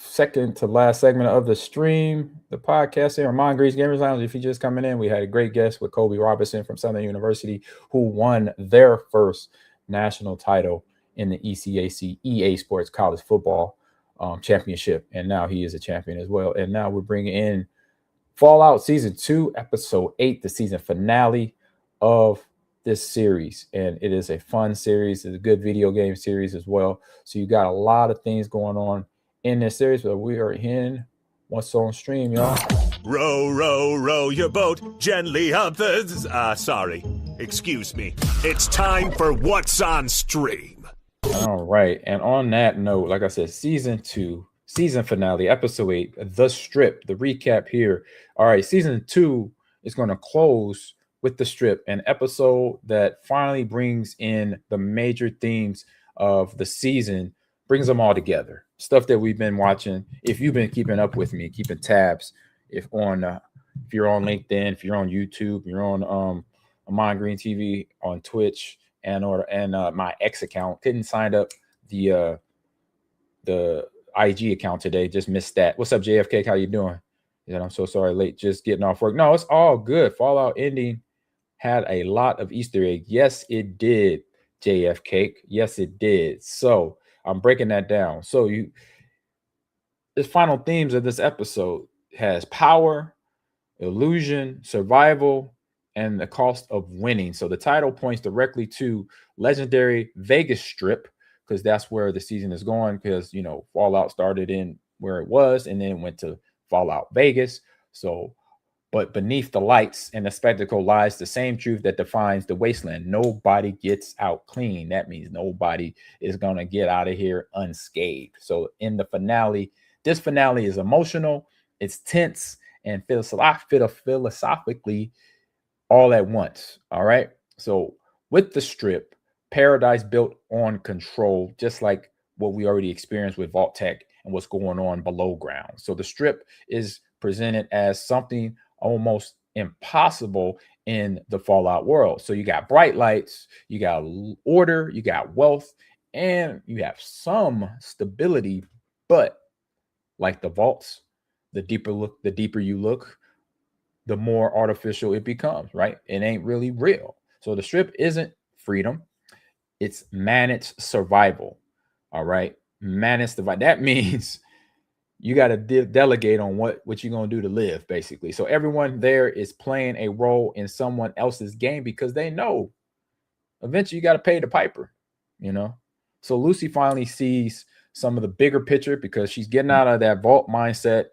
second to last segment of the stream, the podcast here on Ahman Greece Gamers Lounge. If you're just coming in, we had a great guest with Kobe Robinson from Southern University, who won their first national title in the ECAC EA Sports College Football Championship. And now he is a champion as well. And now we're bringing in Fallout Season 2, Episode 8, the season finale of this series. And it is a fun series. It's a good video game series as well. So you got a lot of things going on in this series, but we are in what's on stream, y'all. Row, row, row your boat gently up the... sorry. Excuse me. It's time for What's on Stream. All right. And on that note, like I said, Season 2, season finale, Episode 8, The Strip, the recap here. All right, Season 2 is going to close with The Strip, an episode that finally brings in the major themes of the season, brings them all together. Stuff that we've been watching. If you've been keeping up with me, keeping tabs, if you're on LinkedIn, if you're on YouTube, you're on Ahman Green TV, on Twitch, and my X account. Couldn't sign up the IG account today. Just missed that. What's up, JFK? How you doing? Yeah, I'm so sorry, late. Just getting off work. No, it's all good. Fallout ending had a lot of Easter eggs. Yes, it did, JFK. Yes, it did. So I'm breaking that down. So the final themes of this episode has power, illusion, survival, and the cost of winning. So the title points directly to legendary Vegas Strip, because that's where the season is going, because, you know, Fallout started in where it was and then went to Fallout Vegas. So, but beneath the lights and the spectacle lies the same truth that defines the wasteland. Nobody gets out clean. That means nobody is going to get out of here unscathed. So in the finale, this finale is emotional, it's tense, and philosophically all at once. All right. So with the Strip, paradise built on control, just like what we already experienced with Vault Tech and what's going on below ground. So the Strip is presented as something almost impossible in the Fallout world. So you got bright lights, you got order, you got wealth, and you have some stability. But like the vaults, the deeper you look, the more artificial it becomes, right? It ain't really real. So the Strip isn't freedom, it's managed survival. All right. Managed survival. That means you got to delegate on what you're going to do to live, basically. So everyone there is playing a role in someone else's game because they know eventually you got to pay the piper, you know? So Lucy finally sees some of the bigger picture because she's getting out of that vault mindset,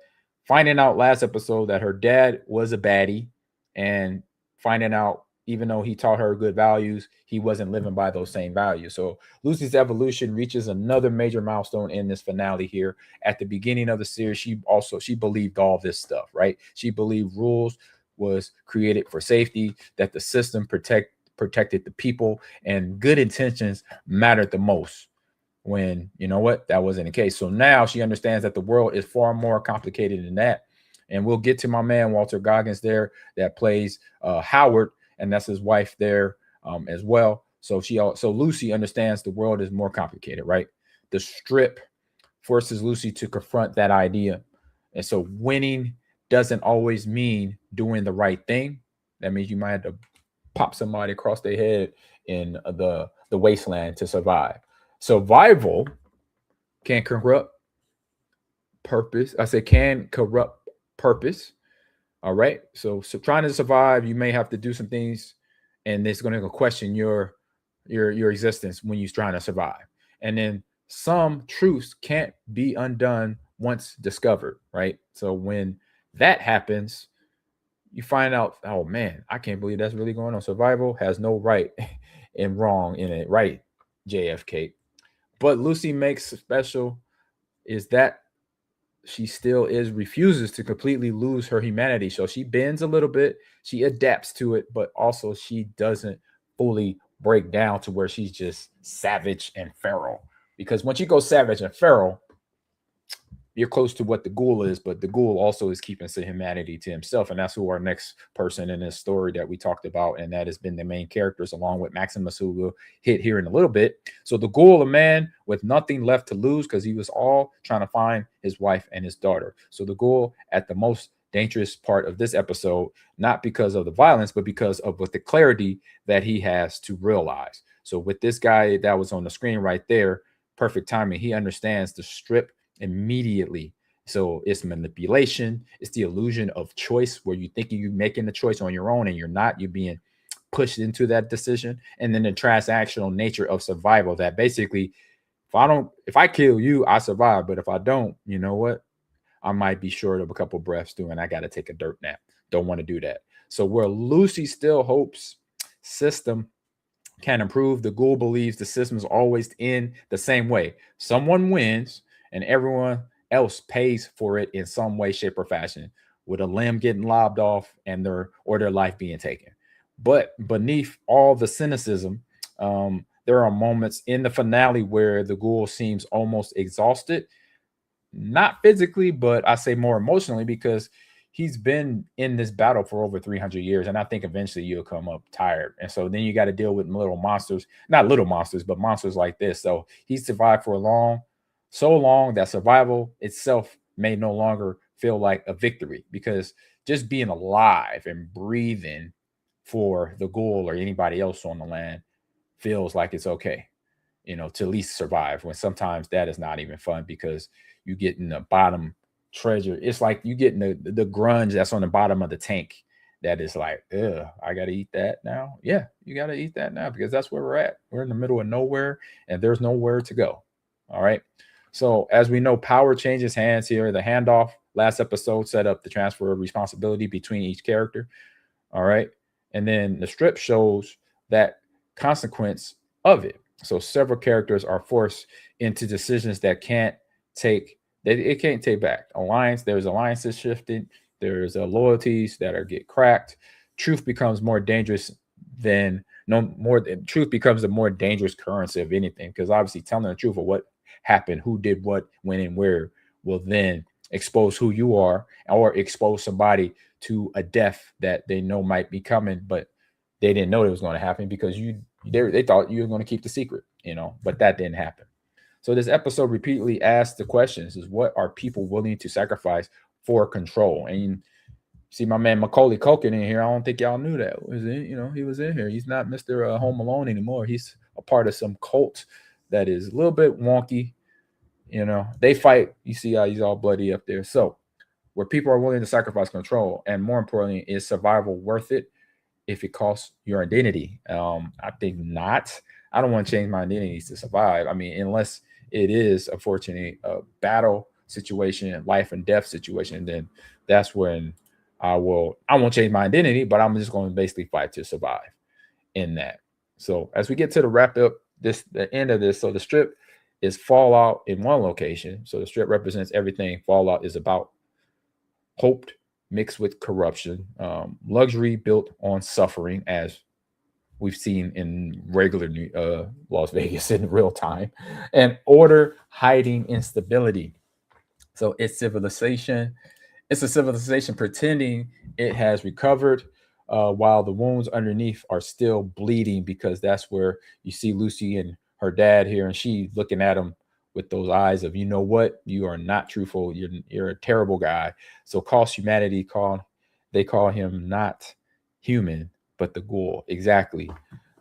finding out last episode that her dad was a baddie, and finding out even though he taught her good values, he wasn't living by those same values. So Lucy's evolution reaches another major milestone in this finale here. At the beginning of the series, she believed all this stuff, right? She believed rules was created for safety, that the system protected the people, and good intentions mattered the most. When, you know what, that wasn't the case. So now she understands that the world is far more complicated than that. And we'll get to my man Walter Goggins there that plays Howard, and that's his wife there as well. So Lucy understands the world is more complicated, right? The Strip forces Lucy to confront that idea. And so winning doesn't always mean doing the right thing. That means you might have to pop somebody across their head in the wasteland to survive. Survival can corrupt purpose. I say can corrupt purpose. All right. So trying to survive, you may have to do some things, and it's going to question your existence when you're trying to survive. And then some truths can't be undone once discovered, right? So when that happens, you find out, oh man, I can't believe that's really going on. Survival has no right and wrong in it, right? JFK. But Lucy makes special is that she still refuses to completely lose her humanity. So she bends a little bit, she adapts to it, but also she doesn't fully break down to where she's just savage and feral. Because once you go savage and feral, you're close to what the ghoul is, but the ghoul also is keeping some humanity to himself. And that's who our next person in this story that we talked about. And that has been the main characters along with Maximus, who will hit here in a little bit. So the ghoul, a man with nothing left to lose because he was all trying to find his wife and his daughter. So the ghoul at the most dangerous part of this episode, not because of the violence, but because of what the clarity that he has to realize. So with this guy that was on the screen right there, perfect timing, he understands the Strip immediately. So it's manipulation, it's the illusion of choice where you think you're making the choice on your own and you're not, you're being pushed into that decision. And then the transactional nature of survival, that basically if I kill you, I survive, but if I don't, you know what, I might be short of a couple breaths doing, I got to take a dirt nap. Don't want to do that. So where Lucy still hopes system can improve, the ghoul believes the system is always in the same way. Someone wins and everyone else pays for it in some way, shape, or fashion, with a limb getting lobbed off and their life being taken. But beneath all the cynicism, there are moments in the finale where the ghoul seems almost exhausted, not physically, but I say more emotionally, because he's been in this battle for over 300 years. And I think eventually you'll come up tired. And so then you got to deal with little monsters, not little monsters, but monsters like this. So he survived for so long that survival itself may no longer feel like a victory, because just being alive and breathing for the ghoul or anybody else on the land feels like it's okay. to at least survive, when sometimes that is not even fun because you get in the bottom treasure. It's like you get in the grunge that's on the bottom of the tank that is like, ugh, I got to eat that now. Yeah, you got to eat that now because that's where we're at. We're in the middle of nowhere and there's nowhere to go. All right. So as we know, power changes hands here. The handoff last episode set up the transfer of responsibility between each character. All right. And then the strip shows that consequence of it. So several characters are forced into decisions that it can't take back. There's alliances shifted. There's loyalties that get cracked. Truth becomes more dangerous truth becomes the more dangerous currency of anything, because obviously telling the truth of what happened, who did what, when, and where will then expose who you are, or expose somebody to a death that they know might be coming, but they didn't know it was going to happen because they thought you were going to keep the secret, but that didn't happen. So this episode repeatedly asks the questions: is what are people willing to sacrifice for control? And you see my man Macaulay Culkin in here. I don't think y'all knew that. He was in here. He's not Mr. Home Alone anymore. He's a part of some cult that is a little bit wonky. They fight. You see how he's all bloody up there. So where people are willing to sacrifice control, and more importantly, is survival worth it if it costs your identity? I think not. I don't want to change my identity to survive. I mean, unless it is, unfortunately, a battle situation, life and death situation, then that's when I won't change my identity, but I'm just going to basically fight to survive in that. So as we get to the wrap up, the end of this, so the strip is Fallout in one location. So the strip represents everything Fallout is about. Hope mixed with corruption, luxury built on suffering, as we've seen in regular Las Vegas in real time, and order hiding instability. So it's a civilization pretending it has recovered, while the wounds underneath are still bleeding, because that's where you see Lucy and her dad here, and she looking at him with those eyes of, you are not truthful. You're a terrible guy. So cost humanity, they call him not human, but the ghoul. Exactly.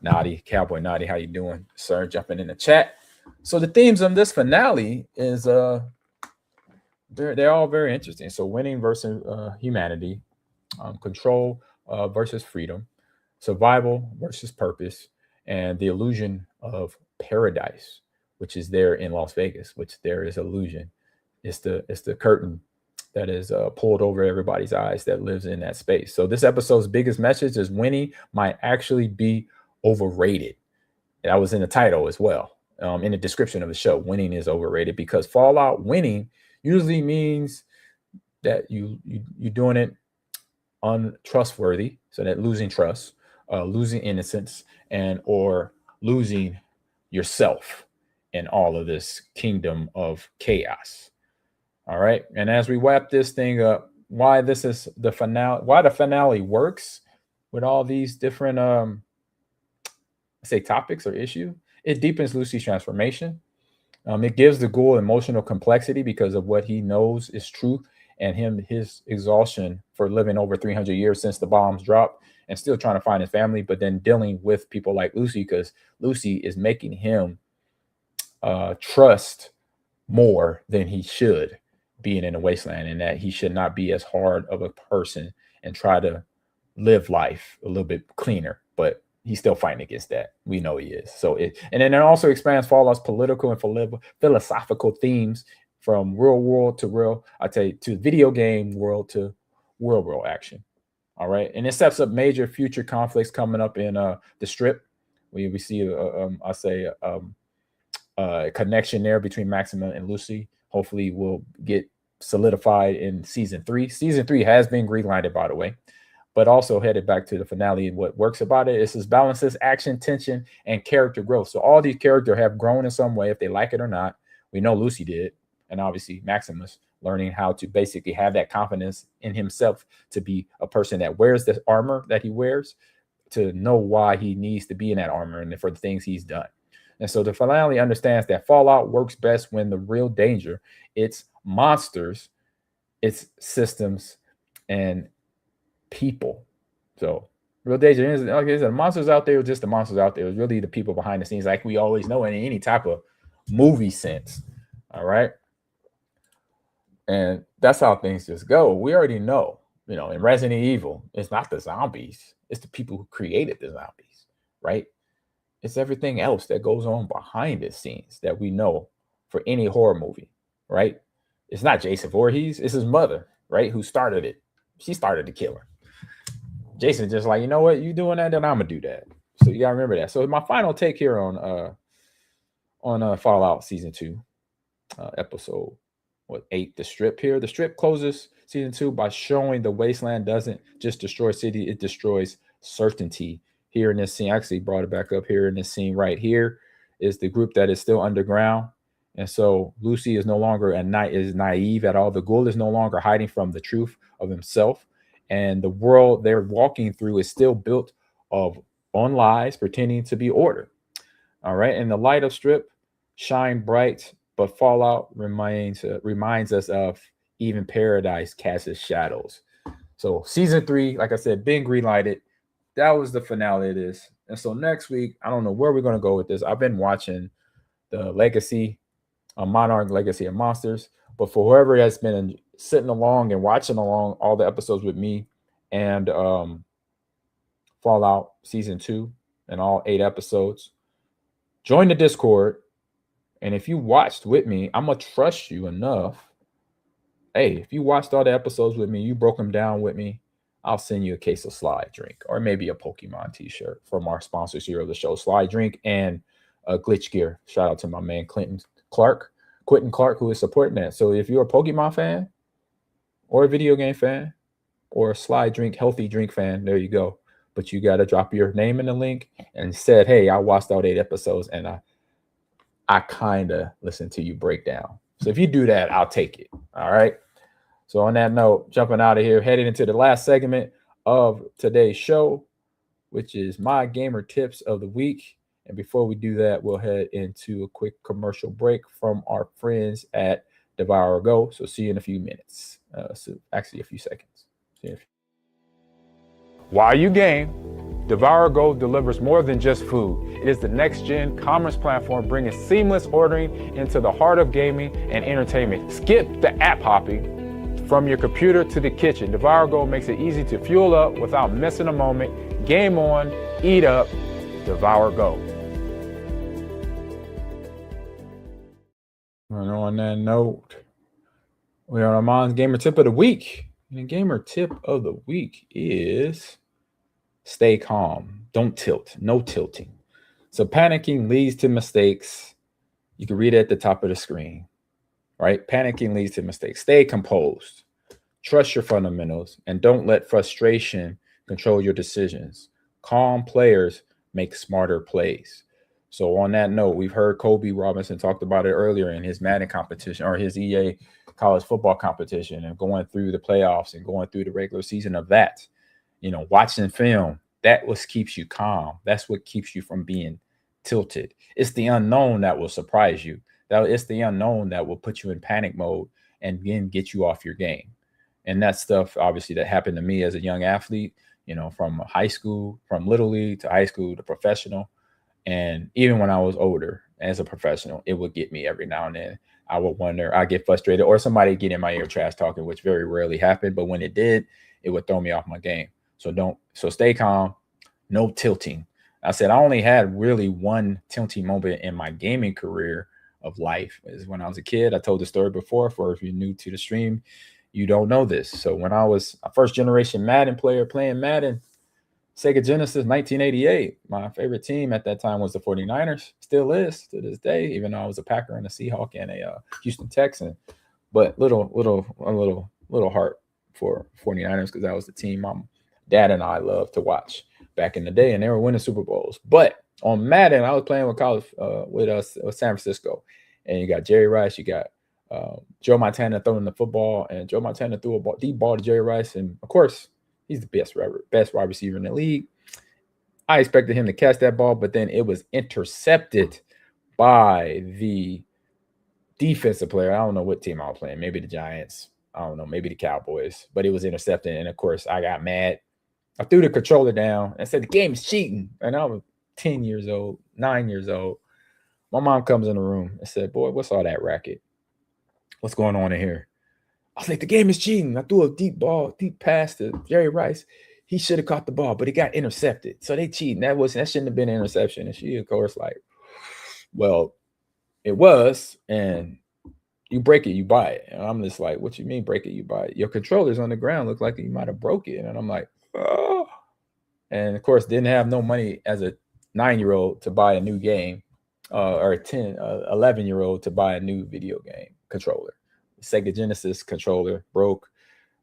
Naughty, Cowboy Naughty, how you doing, sir? Jumping in the chat. So the themes of this finale is they're all very interesting. So winning versus humanity, control versus freedom, survival versus purpose, and the illusion of paradise, which is there in Las Vegas, which there is illusion. It's the curtain that is pulled over everybody's eyes that lives in that space. So this episode's biggest message is winning might actually be overrated. That was in the title as well. In the description of the show, winning is overrated, because Fallout winning usually means that you're doing it untrustworthy, so that losing trust, losing innocence, and or losing yourself in all of this kingdom of chaos. All right. And as we wrap this thing up, why this is the finale, why the finale works with all these different topics or issue, it deepens Lucy's transformation. It gives the ghoul emotional complexity because of what he knows is truth, and his exhaustion for living over 300 years since the bombs dropped and still trying to find his family, but then dealing with people like Lucy, because Lucy is making him trust more than he should, being in a wasteland, and that he should not be as hard of a person and try to live life a little bit cleaner. But he's still fighting against that. We know he is. And then it also expands Fallout's political and philosophical themes from real world to video game world to world action. All right. And it sets up major future conflicts coming up in the strip. We see a connection there between Maxima and Lucy. Hopefully will get solidified in season 3. Season 3 has been greenlighted, by the way, but also headed back to the finale. And what works about it is this balances action, tension, and character growth. So all these characters have grown in some way, if they like it or not. We know Lucy did. And obviously Maximus learning how to basically have that confidence in himself to be a person that wears the armor that he wears, to know why he needs to be in that armor and for the things he's done. And so the finale understands that Fallout works best when the real danger, it's monsters, it's systems, and people. So Real danger is, like I said, the monsters out there, just the monsters out there. It's really the people behind the scenes, like we always know in any type of movie sense. All right. And that's how things just go. We already know, in Resident Evil, it's not the zombies, it's the people who created the zombies, right? It's everything else that goes on behind the scenes that we know for any horror movie, right? It's not Jason Voorhees, it's his mother, right? Who started it. She started the killer. Jason just like, you know what, you doing that, then I'm gonna do that. So you gotta remember that. So my final take here on Fallout Season 2, episode 8, the strip here. The strip closes Season 2 by showing the wasteland doesn't just destroy city, it destroys certainty. Here in this scene, I actually brought it back up here in this scene right here is the group that is still underground. And so Lucy is no longer is naive at all. The ghoul is no longer hiding from the truth of himself. And the world they're walking through is still built on lies, pretending to be order. All right. And the light of strip shine bright, but Fallout reminds us of even paradise casts shadows. So Season 3, like I said, been green-lighted. That was the finale of this. And so next week, I don't know where we're going to go with this. I've been watching the Legacy, Monarch Legacy of Monsters. But for whoever has been sitting along and watching along all the episodes with me and Fallout Season 2 and all 8 episodes, join the Discord. And if you watched with me, I'm going to trust you enough. Hey, if you watched all the episodes with me, you broke them down with me, I'll send you a case of Slide Drink or maybe a Pokemon t-shirt from our sponsors here of the show, Slide Drink and Glitch Gear. Shout out to my man, Quentin Clark, who is supporting that. So if you're a Pokemon fan or a video game fan or a Slide Drink, healthy drink fan, there you go. But you got to drop your name in the link and said, hey, I watched all 8 episodes and I kind of listened to you break down. So if you do that, I'll take it. All right. So on that note, jumping out of here, heading into the last segment of today's show, which is my gamer tips of the week. And before we do that, we'll head into a quick commercial break from our friends at Devour Go. So see you in a few minutes. Actually, a few seconds. See you in a few. While you game, Devour Go delivers more than just food. It is the next-gen commerce platform bringing seamless ordering into the heart of gaming and entertainment. Skip the app hopping. From your computer to the kitchen, Devour Go makes it easy to fuel up without missing a moment. Game on, eat up, Devour Go. And on that note, we are on Ahman's gamer tip of the week. And the gamer tip of the week is stay calm. Don't tilt. No tilting. So panicking leads to mistakes. You can read it at the top of the screen. Right? Panicking leads to mistakes. Stay composed. Trust your fundamentals and don't let frustration control your decisions. Calm players make smarter plays. So on that note, we've heard Kobe Robinson talked about it earlier in his Madden competition or his EA college football competition and going through the playoffs and going through the regular season of that. Watching film, that what keeps you calm. That's what keeps you from being tilted. It's the unknown that will surprise you. It's the unknown that will put you in panic mode and then get you off your game. And that stuff, obviously, that happened to me as a young athlete, from high school, from little league to high school to professional. And even when I was older as a professional, it would get me every now and then. I would wonder, I get frustrated or somebody get in my ear trash talking, which very rarely happened. But when it did, it would throw me off my game. So stay calm, no tilting. I said, I only had really one tilting moment in my gaming career of life is when I was a kid. I told the story before for if you're new to the stream, you don't know this. So when I was a first generation Madden player playing Madden, Sega Genesis 1988, my favorite team at that time was the 49ers, still is to this day, even though I was a Packer and a Seahawk and a Houston Texan, but little heart for 49ers because that was the team my dad and I loved to watch back in the day, and they were winning Super Bowls. But on Madden, I was playing with San Francisco, and you got Jerry Rice, you got Joe Montana throwing the football, and Joe Montana threw a deep ball to Jerry Rice, and of course, he's the best wide receiver in the league. I expected him to catch that ball, but then it was intercepted by the defensive player. I don't know what team I was playing, maybe the Giants, I don't know, maybe the Cowboys, but it was intercepted, and of course, I got mad. I threw the controller down and said the game is cheating. And I was 10 years old, 9 years old. My mom comes in the room and said, boy, what's all that racket? What's going on in here? I was like, the game is cheating. I threw a deep pass to Jerry Rice. He should have caught the ball, but it got intercepted. So they cheating. That shouldn't have been an interception. And she, of course, like, well, it was, and you break it, you buy it. And I'm just like, what you mean break it, you buy it? Your controller's on the ground. Look like you might have broke it. And I'm like, oh. And of course, didn't have no money as a 9-year-old to buy a new game, or a 11-year-old to buy a new video game controller. Sega Genesis controller broke.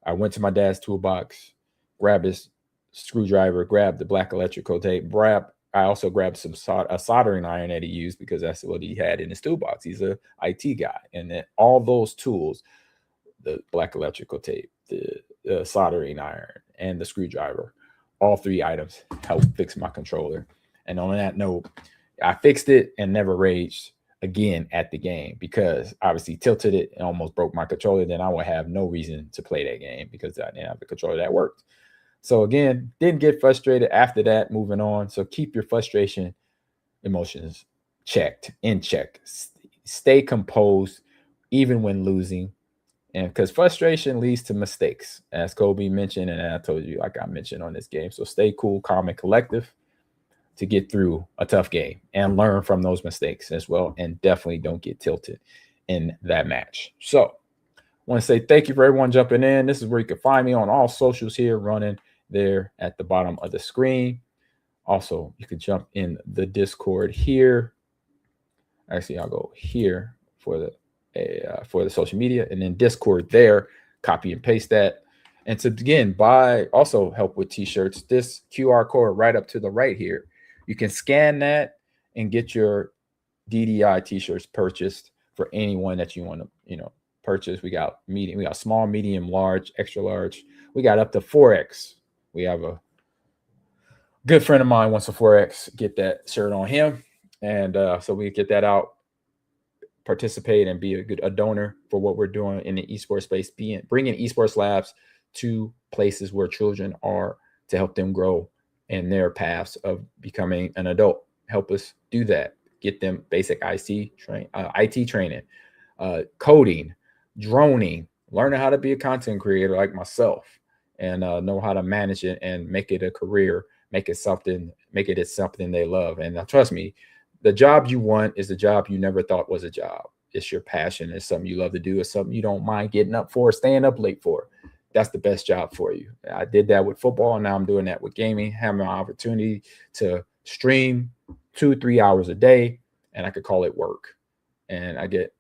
I went to my dad's toolbox, grabbed his screwdriver, grabbed the black electrical tape, I also grabbed a soldering iron that he used because that's what he had in his toolbox. He's a IT guy. And then all those tools, the black electrical tape, the soldering iron, and the screwdriver, all 3 items helped fix my controller. And on that note, I fixed it and never raged again at the game because obviously tilted it and almost broke my controller. Then I would have no reason to play that game because I didn't have the controller that worked. So again, didn't get frustrated after that, moving on. So keep your frustration emotions in check. Stay composed even when losing. And because frustration leads to mistakes, as Kobe mentioned, and I told you, like I mentioned on this game. So stay cool, calm, and collective to get through a tough game and learn from those mistakes as well. And definitely don't get tilted in that match. So I want to say thank you for everyone jumping in. This is where you can find me on all socials here, running there at the bottom of the screen. Also, you can jump in the Discord here. Actually, I'll go here for the social media, and then Discord there. Copy and paste that. And to again also help with t-shirts. This QR code right up to the right here, you can scan that and get your DDI t-shirts purchased for anyone that you want to purchase. We got small, medium, large, extra large. We got up to 4X. We have a good friend of mine wants a 4X. Get that shirt on him. And so we get that out, participate, and be a donor for what we're doing in the esports space, bringing esports labs to places where children are to help them grow in their paths of becoming an adult. Help us do that. Get them basic IT training, coding, droning, learning how to be a content creator like myself, and know how to manage it and make it a career, make it something they love. And trust me, the job you want is the job you never thought was a job. It's your passion. It's something you love to do. It's something you don't mind getting up for, staying up late for. That's the best job for you. I did that with football, and now I'm doing that with gaming, having an opportunity to stream 2-3 hours a day, and I could call it work. And I get,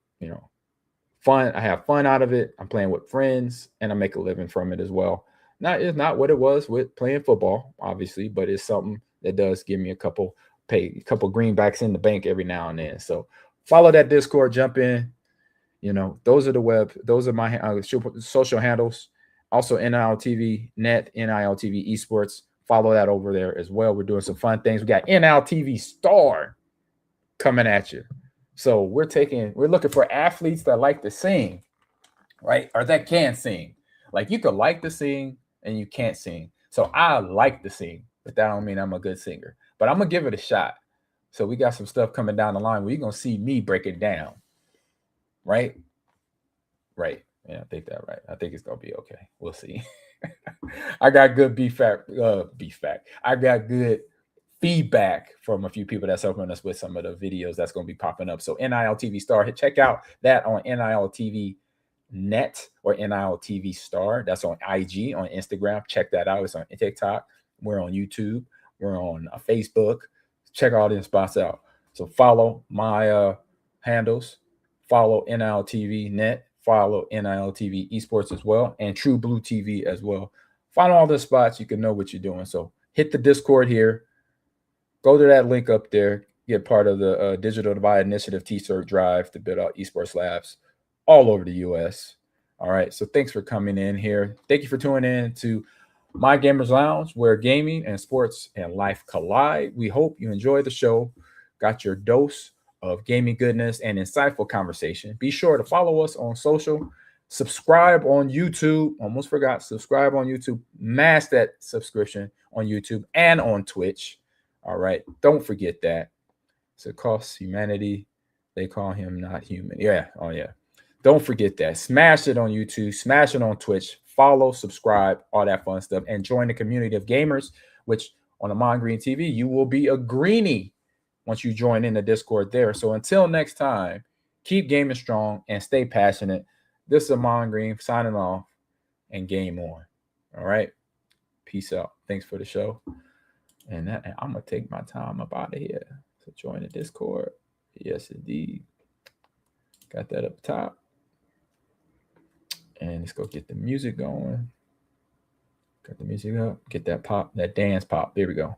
fun. I have fun out of it. I'm playing with friends, and I make a living from it as well. It's not what it was with playing football, obviously, but it's something that does give me a couple greenbacks in the bank every now and then. So follow that Discord, jump in. Those are my social handles. Also, NILTV Net, NILTV Esports. Follow that over there as well. We're doing some fun things. We got NILTV Star coming at you. So we're looking for athletes that like to sing, right? Or that can sing. Like, you could like to sing and you can't sing. So I like to sing, but that don't mean I'm a good singer. But I'm going to give it a shot. So we got some stuff coming down the line where you're going to see me break it down. Right? Right. Yeah, I think that right. I think it's going to be okay. We'll see. I got good I got good feedback from a few people that's helping us with some of the videos that's going to be popping up. So NILTV Star, check out that on NILTV Net or NILTV Star. That's on IG, on Instagram. Check that out. It's on TikTok. We're on YouTube. We're on Facebook. Check all these spots out. So follow my handles. Follow NILTV Net. Follow NILTV Esports as well, and True Blue TV as well. Follow all the spots. You can know what you're doing. So hit the Discord here. Go to that link up there. Get part of the Digital Divide Initiative T-shirt drive to build out esports labs all over the U.S. All right. So thanks for coming in here. Thank you for tuning in to My Gamers Lounge, where gaming and sports and life collide. We hope you enjoy the show. Got your dose of gaming goodness and insightful conversation. Be sure to follow us on social Subscribe on YouTube. Almost forgot. Subscribe on YouTube. Mash that subscription on YouTube and on Twitch. All right. Don't forget that. It's across humanity. They call him not human. Yeah. Oh, yeah. Don't forget that. Smash it on YouTube. Smash it on Twitch. Follow, subscribe, all that fun stuff. And join the community of gamers, which on Ahman Green TV, you will be a greenie once you join in the Discord there. So until next time, keep gaming strong and stay passionate. This is Ahman Green signing off and game on. All right. Peace out. Thanks for the show. And I'm going to take my time up out of here. So join the Discord. Yes, indeed. Got that up top. And let's go get the music going. Got the music up. Get that pop, that dance pop. There we go.